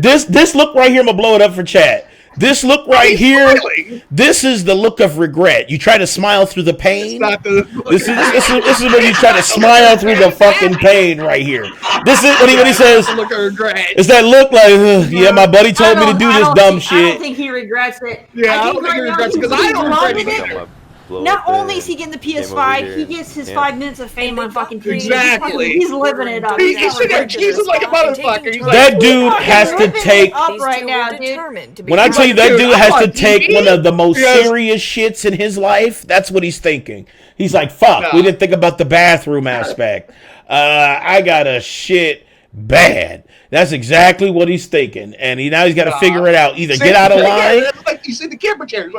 This look right here. I'm gonna blow it up for chat. This look right here. This is the look of regret. You try to smile through the pain. This is when you try to smile through the fucking pain right here. This is when he says. Look of regret. It's that look like, yeah, my buddy told me to do this dumb shit. I don't think he regrets it. Yeah, I don't think he regrets it because I don't regret it. Not only is he getting the PS5, he gets his 5 minutes of fame on fucking TV. Exactly. He's living it up. He's like a motherfucker. That dude has to take. Right now, dude. When I tell you that dude has to take one of the most serious shits in his life, that's what he's thinking. He's like, fuck, we didn't think about the bathroom aspect. I gotta shit bad. That's exactly what he's thinking. And now he's got to figure it out. Either get out of line. You see the camper chairs.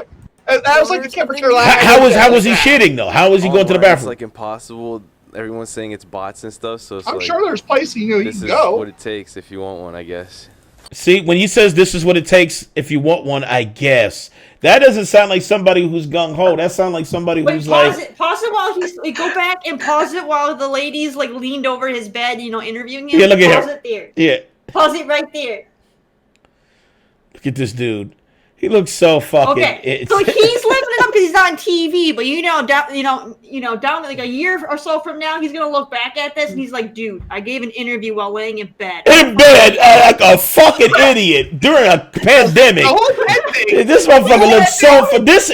That was like the temperature last. How was he shitting though? How was he going to the bathroom? It's like impossible. Everyone's saying it's bots and stuff. So it's I'm sure there's places you can go. This is what it takes if you want one, I guess. See, when he says this is what it takes if you want one, I guess that doesn't sound like somebody who's gung ho. That sounds like somebody who's like. Pause it while go back and pause it while the ladies like leaned over his bed, interviewing him. Yeah, look at him. Pause it there. Yeah. Pause it right there. Look at this dude. He looks so fucking. Okay, so he's living it up because he's on TV, but down like a year or so from now, he's gonna look back at this and he's like, "Dude, I gave an interview while laying in bed." In bed, like a fucking idiot during a pandemic. This motherfucker looks so. This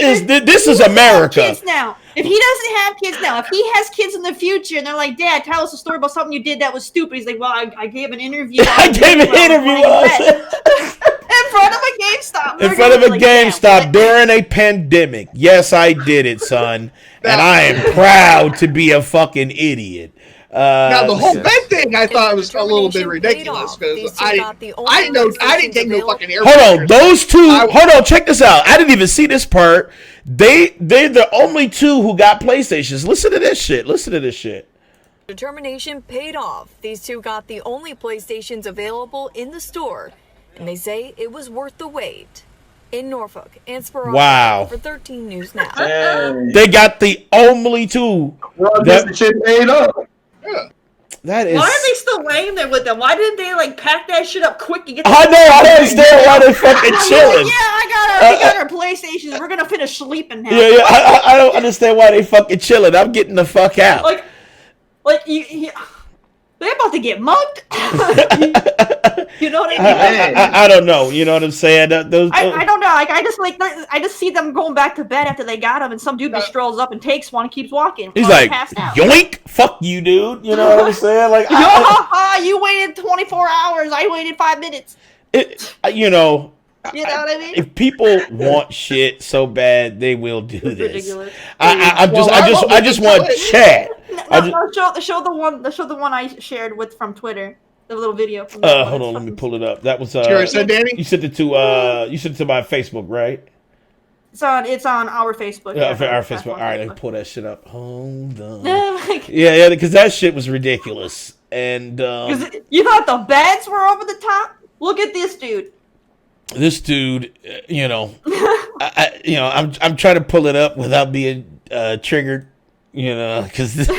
is America. Kids now. If he doesn't have kids now, if he has kids in the future, and they're like, "Dad, tell us a story about something you did that was stupid," he's like, "Well, I gave an interview." I gave an interview. In front of a GameStop. In front of a GameStop during a pandemic. Yes, I did it, son. And I am proud to be a fucking idiot. Now the whole bed thing, I thought was a little bit ridiculous because I didn't take no fucking air. Hold on, those two. Hold on, check this out. I didn't even see this part. They're the only two who got PlayStations. Listen to this shit. Determination paid off. These two got the only PlayStations available in the store. And they say it was worth the wait. In Norfolk and Sparrow for 13 News Now. They got the only two. Well, this shit paid up. That is. Why are they still laying there with them? Why didn't they like pack that shit up quick and get? I know. I don't understand why they fucking chilling. We got our PlayStations. We're gonna finish sleeping now. Yeah. I don't understand why they fucking chilling. I'm getting the fuck out. Like they're about to get mugged. You know what I mean? I don't know. You know what I'm saying? I don't know. Like I just see them going back to bed after they got him, and some dude just strolls up and takes one and keeps walking. He's like, yoink, fuck you, dude. You know what I'm saying? Like, you waited 24 hours. I waited 5 minutes. You know what I mean? If people want shit so bad, they will do this. Ridiculous. I just want chat. Show the one I shared from Twitter. The little video. From hold on, let me pull it up. That was you sent Danny? You sent it to my Facebook, right? It's on our Facebook. Yeah, our Facebook. All right, let me pull that shit up. Hold on. Yeah, because that shit was ridiculous. And you thought the beds were over the top? Look at this dude. This dude, I'm trying to pull it up without being triggered, because.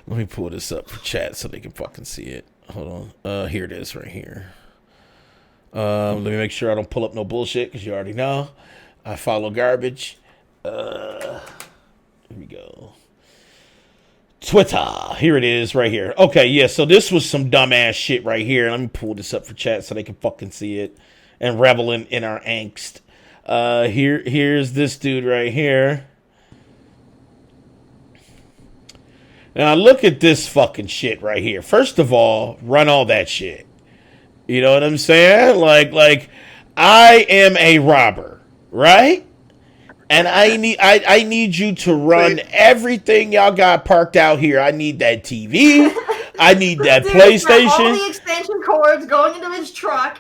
Let me pull this up for chat so they can fucking see it. Hold on. Here it is right here. Let me make sure I don't pull up no bullshit because you already know. I follow garbage. Here we go. Twitter. Here it is right here. Okay, yeah, so this was some dumbass shit right here. Let me pull this up for chat so they can fucking see it and revel in our angst. Here's this dude right here. Now look at this fucking shit right here. First of all, run all that shit. You know what I'm saying? Like I am a robber, right? And I need you to run everything y'all got parked out here. I need that TV. I need that PlayStation. All the extension cords going into his truck.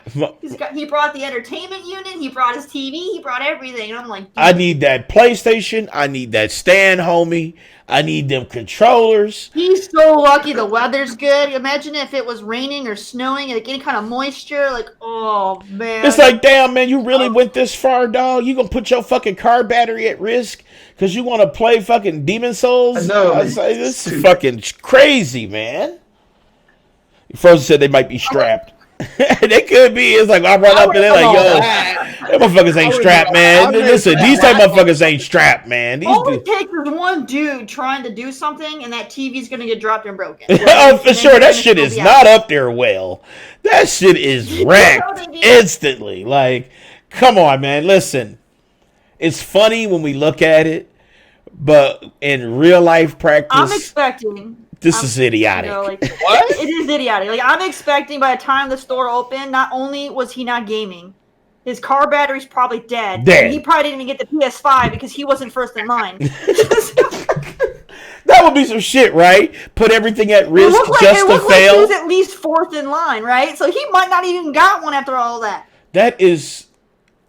He brought the entertainment unit. He brought his TV. He brought everything. And I'm like, dude. I need that PlayStation. I need that stand, homie. I need them controllers. He's so lucky the weather's good. Imagine if it was raining or snowing, like any kind of moisture. Like, oh, man. It's like, damn, man, you really went this far, dog? You gonna put your fucking car battery at risk because you want to play fucking Demon Souls? No. I say, this is fucking crazy, man. Frozen said they might be strapped. They could be. It's like I run up and they're like, yo, them motherfuckers ain't strapped, man. Listen, these type motherfuckers ain't strapped, man. All it takes is one dude trying to do something, and that TV's gonna get dropped and broken. Oh, for sure. That shit is not up there well. That shit is wrecked instantly. Like, come on, man. Listen, it's funny when we look at it, but in real life practice, I'm expecting. This is idiotic. What? It is idiotic. Like, I'm expecting by the time the store opened, not only was he not gaming, his car battery's probably dead. And he probably didn't even get the PS5 because he wasn't first in line. That would be some shit, right? Put everything at risk just to fail. Like he was at least fourth in line, right? So he might not even got one after all that. That is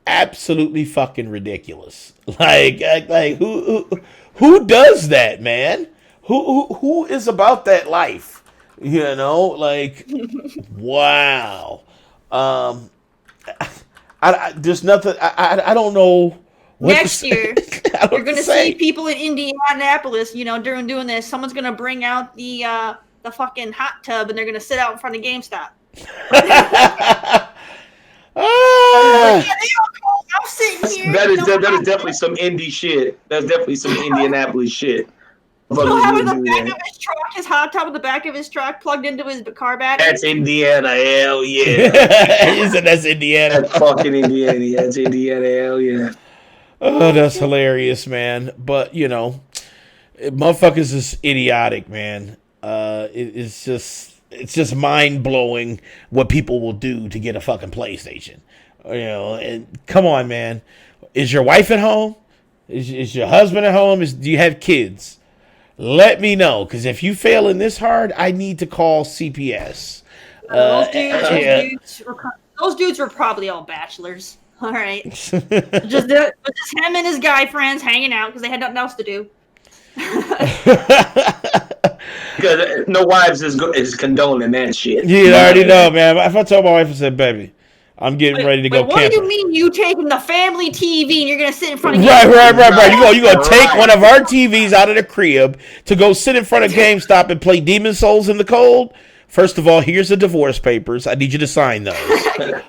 absolutely fucking ridiculous. Like who does that, man? Who is about that life? You know, like, wow. There's nothing. I don't know. Next year, you're going to see people in Indianapolis. Doing this. Someone's going to bring out the fucking hot tub, and they're going to sit out in front of GameStop. I'm sitting here. That is definitely some indie shit. That's definitely some Indianapolis shit. He'll have in the back of his truck, his hot tub in the back of his truck, plugged into his car battery. That's Indiana, hell yeah. You said that's Indiana. That's fucking Indiana. That's Indiana, hell yeah. Oh, that's hilarious, man. But, motherfuckers is idiotic, man. It's just mind-blowing what people will do to get a fucking PlayStation. And come on, man. Is your wife at home? Is your husband at home? Do you have kids? Let me know, because if you failing this hard, I need to call CPS. Those dudes were probably all bachelors. All right, just him and his guy friends hanging out because they had nothing else to do. Because no wives is condoning that shit. You already know, man. If I told my wife, I said, baby, I'm getting ready to go What camping. do you mean you taking the family TV and you're gonna sit in front of Right. GameStop? You gonna take one of our TVs out of the crib to go sit in front of GameStop and play Demon Souls in the cold? First of all, here's the divorce papers. I need you to sign those.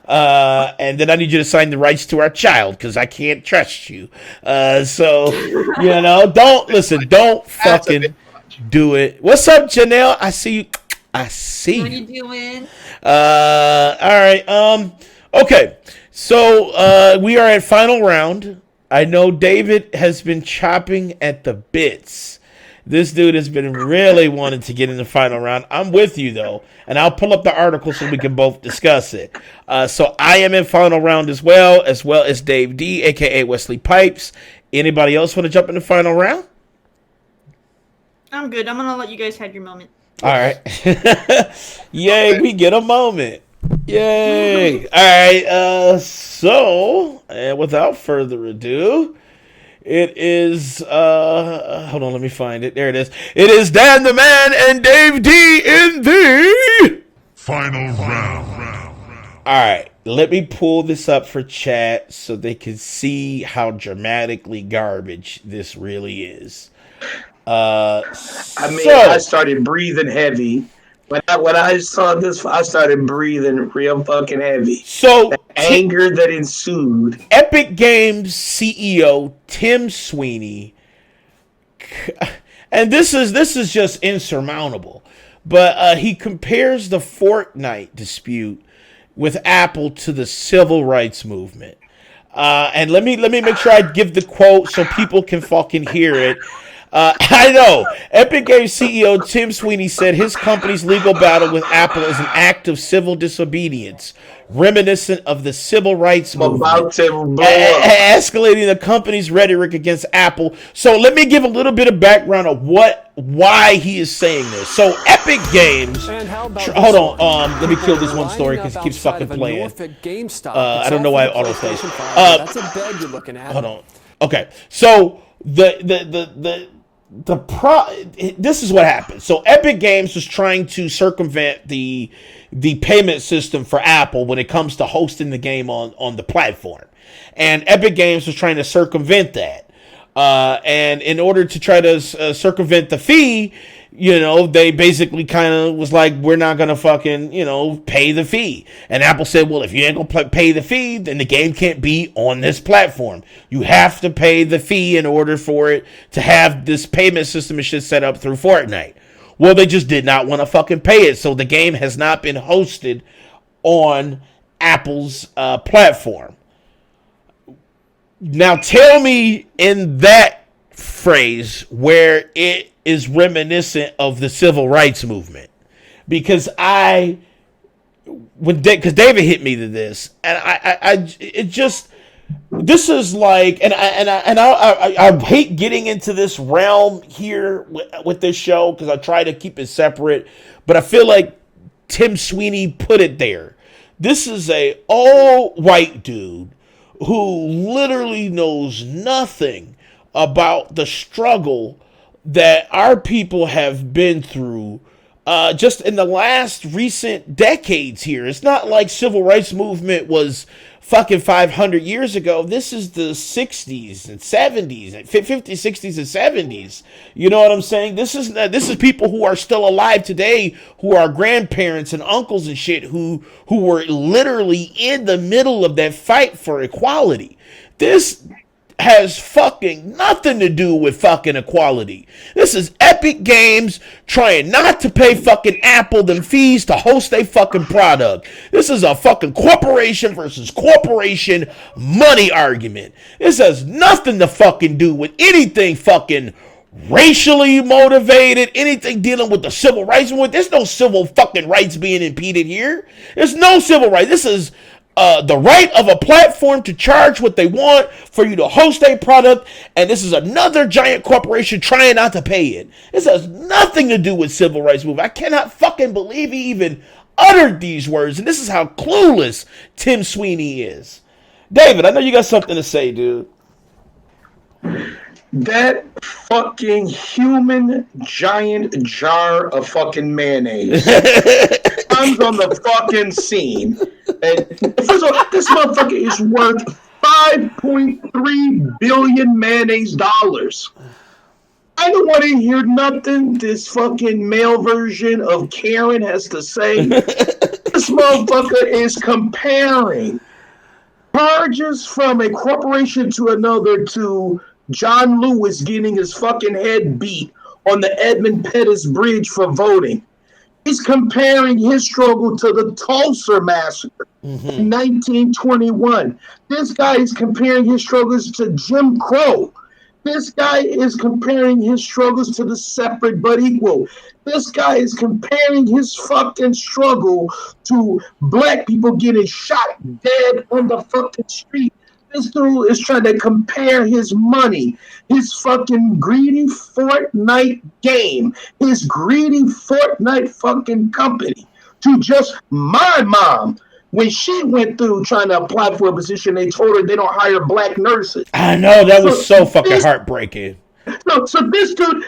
And then I need you to sign the rights to our child because I can't trust you. So, don't fucking do it. What's up, Janelle? I see you. What are you doing? All right. Okay. So we are at final round. I know David has been chopping at the bits. This dude has been really wanting to get in the final round. I'm with you, though. And I'll pull up the article so we can both discuss it. So I am in final round as well as Dave D, a.k.a. Wesley Pipes. Anybody else want to jump in the final round? I'm good. I'm going to let you guys have your moment. All right. Yay, we get a moment. Yay. All right. So, without further ado... It is, hold on, let me find it. There it is. It is Dan the Man and Dave D in the final round. All right, let me pull this up for chat so they can see how dramatically garbage this really is. I started breathing heavy. When I saw this, I started breathing real fucking heavy. So the anger that ensued. Epic Games CEO Tim Sweeney, and this is just insurmountable. But he compares the Fortnite dispute with Apple to the civil rights movement. And let me make sure I give the quote so people can fucking hear it. I know. Epic Games CEO Tim Sweeney said his company's legal battle with Apple is an act of civil disobedience, reminiscent of the civil rights movement, escalating the company's rhetoric against Apple. So let me give a little bit of background of why he is saying this. So Epic Games, hold on, let me kill this one story because it keeps fucking playing. I don't know why it auto plays. That's a bed you're looking at. Hold on. Okay, so this is what happened. So Epic Games was trying to circumvent the payment system for Apple when it comes to hosting the game on the platform. And Epic Games was trying to circumvent that. And in order to try to circumvent the fee, they basically kind of was like, we're not going to fucking, pay the fee. And Apple said, well, if you ain't going to pay the fee, then the game can't be on this platform. You have to pay the fee in order for it to have this payment system and shit set up through Fortnite. Well, they just did not want to fucking pay it. So the game has not been hosted on Apple's platform. Now tell me in that phrase where it is reminiscent of the civil rights movement, because David hit me to this, and this is like, and I hate getting into this realm here with this show because I try to keep it separate, but I feel like Tim Sweeney put it there. This is a all white dude who literally knows nothing about the struggle that our people have been through just in the last recent decades here. It's not like civil rights movement was fucking 500 years ago. This is the 60s and 70s, 50s, 60s, and 70s. You know what I'm saying? This is people who are still alive today, who are grandparents and uncles and shit, who were literally in the middle of that fight for equality. This has fucking nothing to do with fucking equality. This is Epic Games trying not to pay fucking Apple them fees to host a fucking product. This is a fucking corporation versus corporation money argument. This has nothing to fucking do with anything fucking racially motivated, anything dealing with the civil rights movement. There's no civil fucking rights being impeded here. There's no civil rights. This is the right of a platform to charge what they want for you to host a product, and this is another giant corporation trying not to pay it. This has nothing to do with civil rights movement. I cannot fucking believe he even uttered these words, and this is how clueless Tim Sweeney is. David, I know you got something to say, dude. That fucking human giant jar of fucking mayonnaise comes on the fucking scene And first of all, this motherfucker is worth $5.3 billion mayonnaise dollars. I don't want to hear nothing this fucking male version of Karen has to say. This motherfucker is comparing charges from a corporation to another to John Lewis getting his fucking head beat on the Edmund Pettus Bridge for voting. He's comparing his struggle to the Tulsa Massacre in 1921. This guy is comparing his struggles to Jim Crow. This guy is comparing his struggles to the separate but equal. This guy is comparing his fucking struggle to black people getting shot dead on the fucking street. This dude is trying to compare his money, his fucking greedy Fortnite game, his greedy Fortnite fucking company to just my mom. When she went through trying to apply for a position, they told her they don't hire black nurses. I know, that was so fucking heartbreaking. So this dude,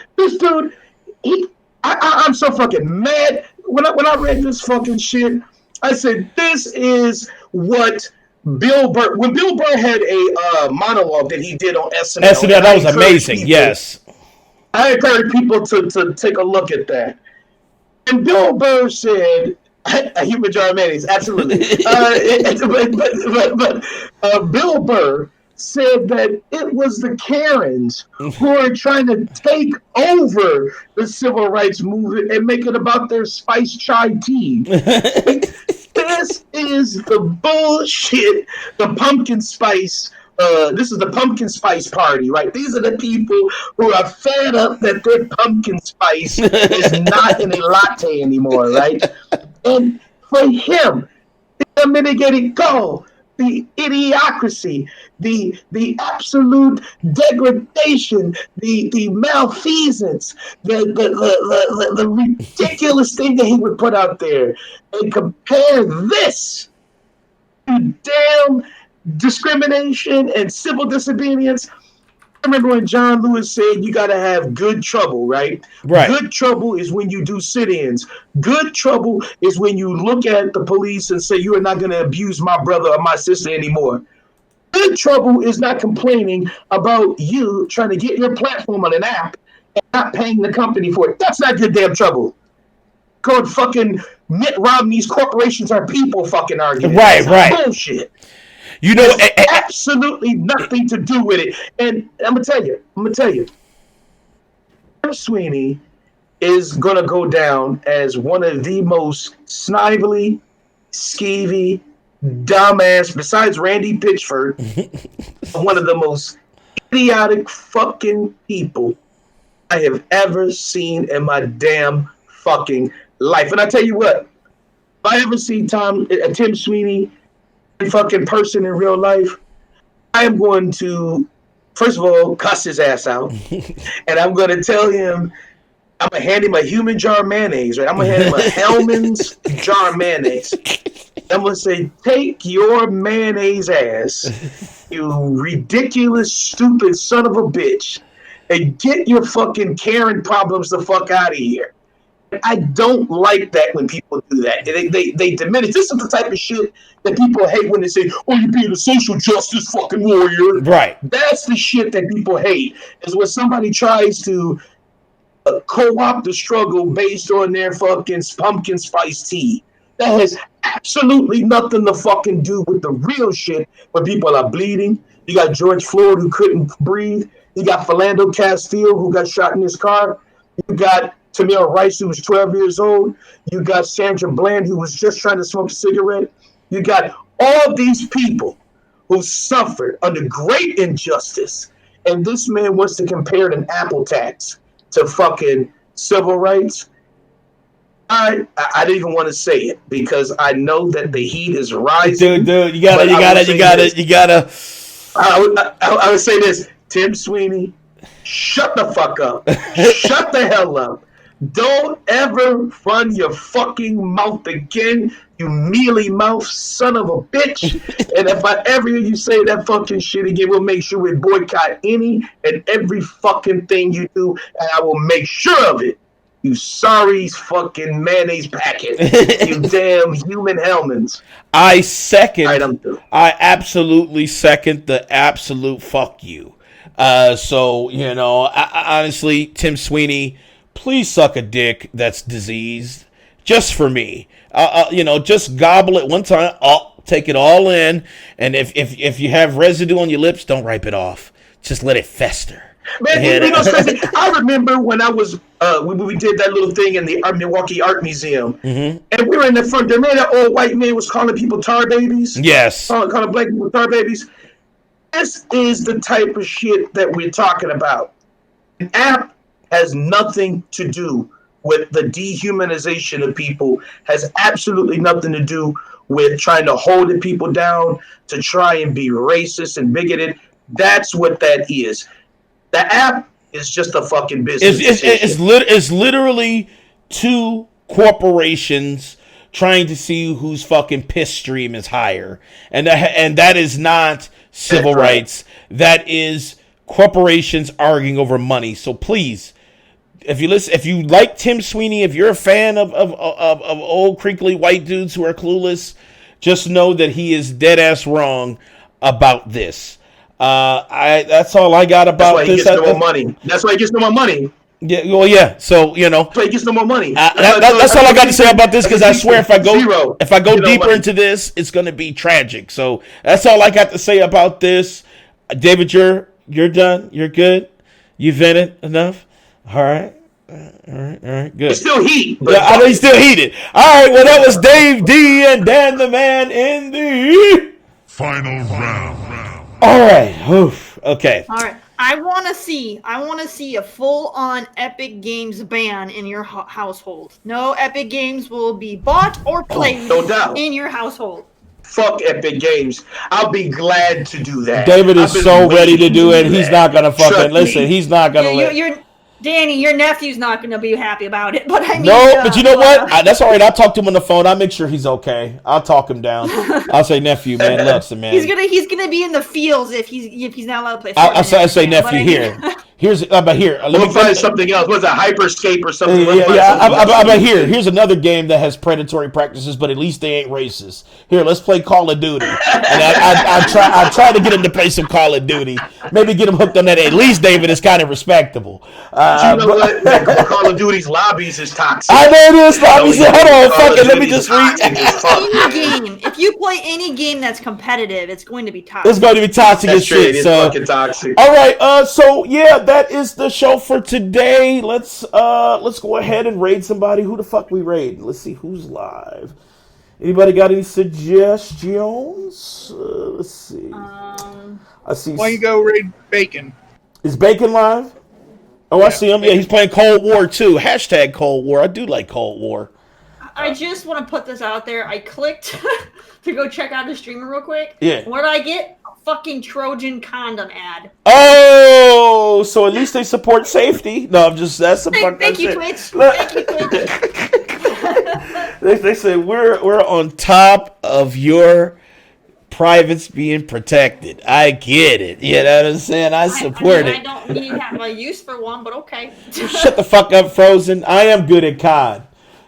I'm so fucking mad. When I read this fucking shit, I said, this is what Bill Burr, when Bill Burr had a monologue that he did on SNL. SNL, that was amazing, yes. I encourage people to take a look at that. And Bill Burr said, a human jar of mayonnaise, absolutely. But Bill Burr said that it was the Karens who are trying to take over the civil rights movement and make it about their spice chai tea. This is the bullshit, the pumpkin spice. This is the pumpkin spice party, right? These are the people who are fed up that their pumpkin spice is not in a latte anymore, right? And for him, the mitigating goal, the idiocracy, the absolute degradation, the malfeasance, the ridiculous thing that he would put out there, and compare this to damn discrimination and civil disobedience. I remember when John Lewis said you got to have good trouble, right? Right. Good trouble is when you do sit-ins. Good trouble is when you look at the police and say you are not going to abuse my brother or my sister anymore. Good trouble is not complaining about you trying to get your platform on an app and not paying the company for it. That's not good damn trouble. Called fucking Mitt Romney's corporations are people fucking argument. Right, That's right. bullshit. You know, absolutely nothing to do with it. And I'm gonna tell you, Tim Sweeney is gonna go down as one of the most snively, skeevy, dumbass, besides Randy Pitchford, one of the most idiotic fucking people I have ever seen in my damn fucking life. And I tell you what, if I ever see Tim Sweeney fucking person in real life, I am going to, first of all, cuss his ass out. And I'm going to tell him, I'm going to hand him a human jar of mayonnaise, right? I'm going to hand him a Hellman's jar of mayonnaise. I'm going to say, take your mayonnaise ass, you ridiculous, stupid son of a bitch, and get your fucking Karen problems the fuck out of here. I don't like that when people do that. They diminish. This is the type of shit that people hate when they say, oh, you're being a social justice fucking warrior. Right. That's the shit that people hate, is when somebody tries to co-opt the struggle based on their fucking pumpkin spice tea. That has absolutely nothing to fucking do with the real shit where people are bleeding. You got George Floyd who couldn't breathe. You got Philando Castile who got shot in his car. You got Tamir Rice, who was 12 years old. You got Sandra Bland, who was just trying to smoke a cigarette. You got all these people who suffered under great injustice. And this man wants to compare an Apple tax to fucking civil rights. I didn't even want to say it because I know that the heat is rising. Dude, you gotta. I would say this, Tim Sweeney, shut the fuck up. Shut the hell up. Don't ever run your fucking mouth again, you mealy mouth son of a bitch. And if I ever hear you say that fucking shit again, we'll make sure we boycott any and every fucking thing you do, and I will make sure of it. You sorry fucking mayonnaise packet. You damn human helmets. I absolutely second the absolute fuck you. So, honestly, Tim Sweeney, please suck a dick that's diseased. Just for me. Just gobble it one time. Take it all in. And if you have residue on your lips, don't wipe it off. Just let it fester. Man, crazy. I remember when I was we did that little thing in the Milwaukee Art Museum, and we were in the front there. Man, that old white man was calling people tar babies. Yes, calling black people tar babies. This is the type of shit that we're talking about. An app has nothing to do with the dehumanization of people. Has absolutely nothing to do with trying to hold the people down, to try and be racist and bigoted. That's what that is. The app is just a fucking business. It's literally two corporations trying to see whose fucking piss stream is higher, and that is not civil rights. That is corporations arguing over money. So please, if you like Tim Sweeney, if you're a fan of old crinkly white dudes who are clueless, just know that he is dead ass wrong about this. That's all I got about this. That's why he gets no more money. That's why he gets no more money. Yeah, well, yeah. So that's why he gets no more money. That's all I got to say about this, because I swear if I go deeper into this, it's going to be tragic. So that's all I got to say about this. David, you're done. You're good. You vented enough. All right. All right, good. It's still heat. Yeah, I know he's still heated. All right, well, that was Dave D and Dan the Man in the final round. All right. Oof. Okay. All right. I want to see a full-on Epic Games ban in your household. No Epic Games will be bought or played in your household. Fuck Epic Games. I'll be glad to do that. David is so ready to do it. He's not gonna fucking listen. He's not gonna Danny, your nephew's not going to be happy about it, but I mean... No, but you know what? That's all right. I'll talk to him on the phone. I'll make sure he's okay. I'll talk him down. I'll say, nephew, man, listen, man. He's gonna be in the fields if he's not allowed to play Fortnite. I'll say, nephew, here. Here's here. We'll find something else. What's a Hyperscape or something? Here's another game that has predatory practices, but at least they ain't racist. Here, let's play Call of Duty. And I try to get him to play some Call of Duty. Maybe get him hooked on that. At least David is kind of respectable. What? Call of Duty's lobbies is toxic. I know it is lobbies. Hold on, fucking. Let me just read. Any game. If you play any game that's competitive, it's going to be toxic. It's going to be toxic as shit. It's fucking toxic. All right. So yeah, that is the show for today. Let's go ahead and raid somebody. Who the fuck we raid? Let's see who's live. Anybody got any suggestions? Let's see. I see. Why don't you go raid Bacon? Is Bacon live? Oh, I see him. Yeah, he's playing Cold War too. Hashtag Cold War. I do like Cold War. I just want to put this out there. I clicked to go check out the streamer real quick. Yeah. What did I get? A fucking Trojan condom ad. Oh, so at least they support safety. No, that's some fucked up Thank you, shit. Twitch. Thank you, Twitch. They say we're on top of your privates being protected. I get it. You know what I'm saying? I support it. I don't really have a use for one, but okay. Shut the fuck up, Frozen. I am good at COD.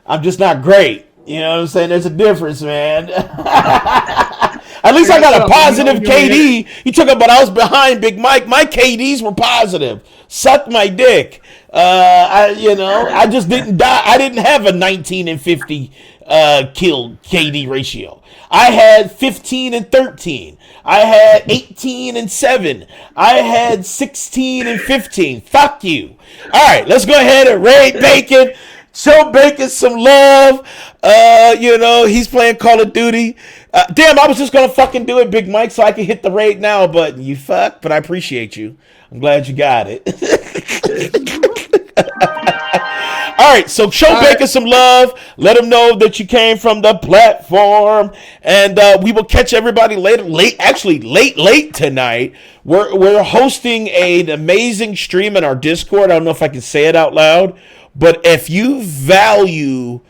I'm just not great. You know what I'm saying? There's a difference, man. At least I got a positive KD. You took up, but I was behind Big Mike. My KDs were positive. Suck my dick. I just didn't die. I didn't have a 19 and 50 kill KD ratio. I had 15 and 13. I had 18 and 7. I had 16 and 15. Fuck you. All right, let's go ahead and raid Bacon. Show Bacon some love. He's playing Call of Duty. Damn, I was just going to fucking do it, Big Mike, so I can hit the raid now button. You fuck, but I appreciate you. I'm glad you got it. All right, so show Bacon some love. Let him know that you came from the platform, and we will catch everybody late tonight. We're hosting an amazing stream in our Discord. I don't know if I can say it out loud, but if you value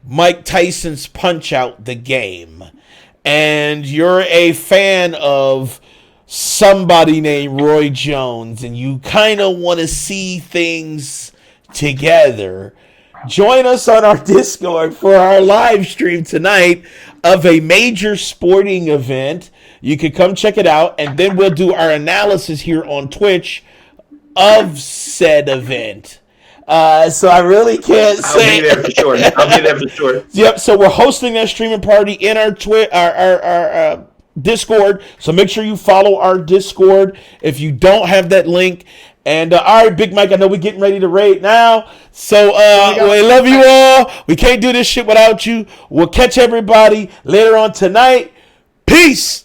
Mike Tyson's Punch-Out the game, and you're a fan of somebody named Roy Jones, and you kind of want to see things together, join us on our Discord for our live stream tonight of a major sporting event. You can come check it out, and then we'll do our analysis here on Twitch of said event. So I really can't say. I'll be there for sure. I'll be there for sure. Yep. So we're hosting that streaming party in our our Discord. So make sure you follow our Discord if you don't have that link. And all right, Big Mike, I know we're getting ready to raid now. So we love you all. We can't do this shit without you. We'll catch everybody later on tonight. Peace.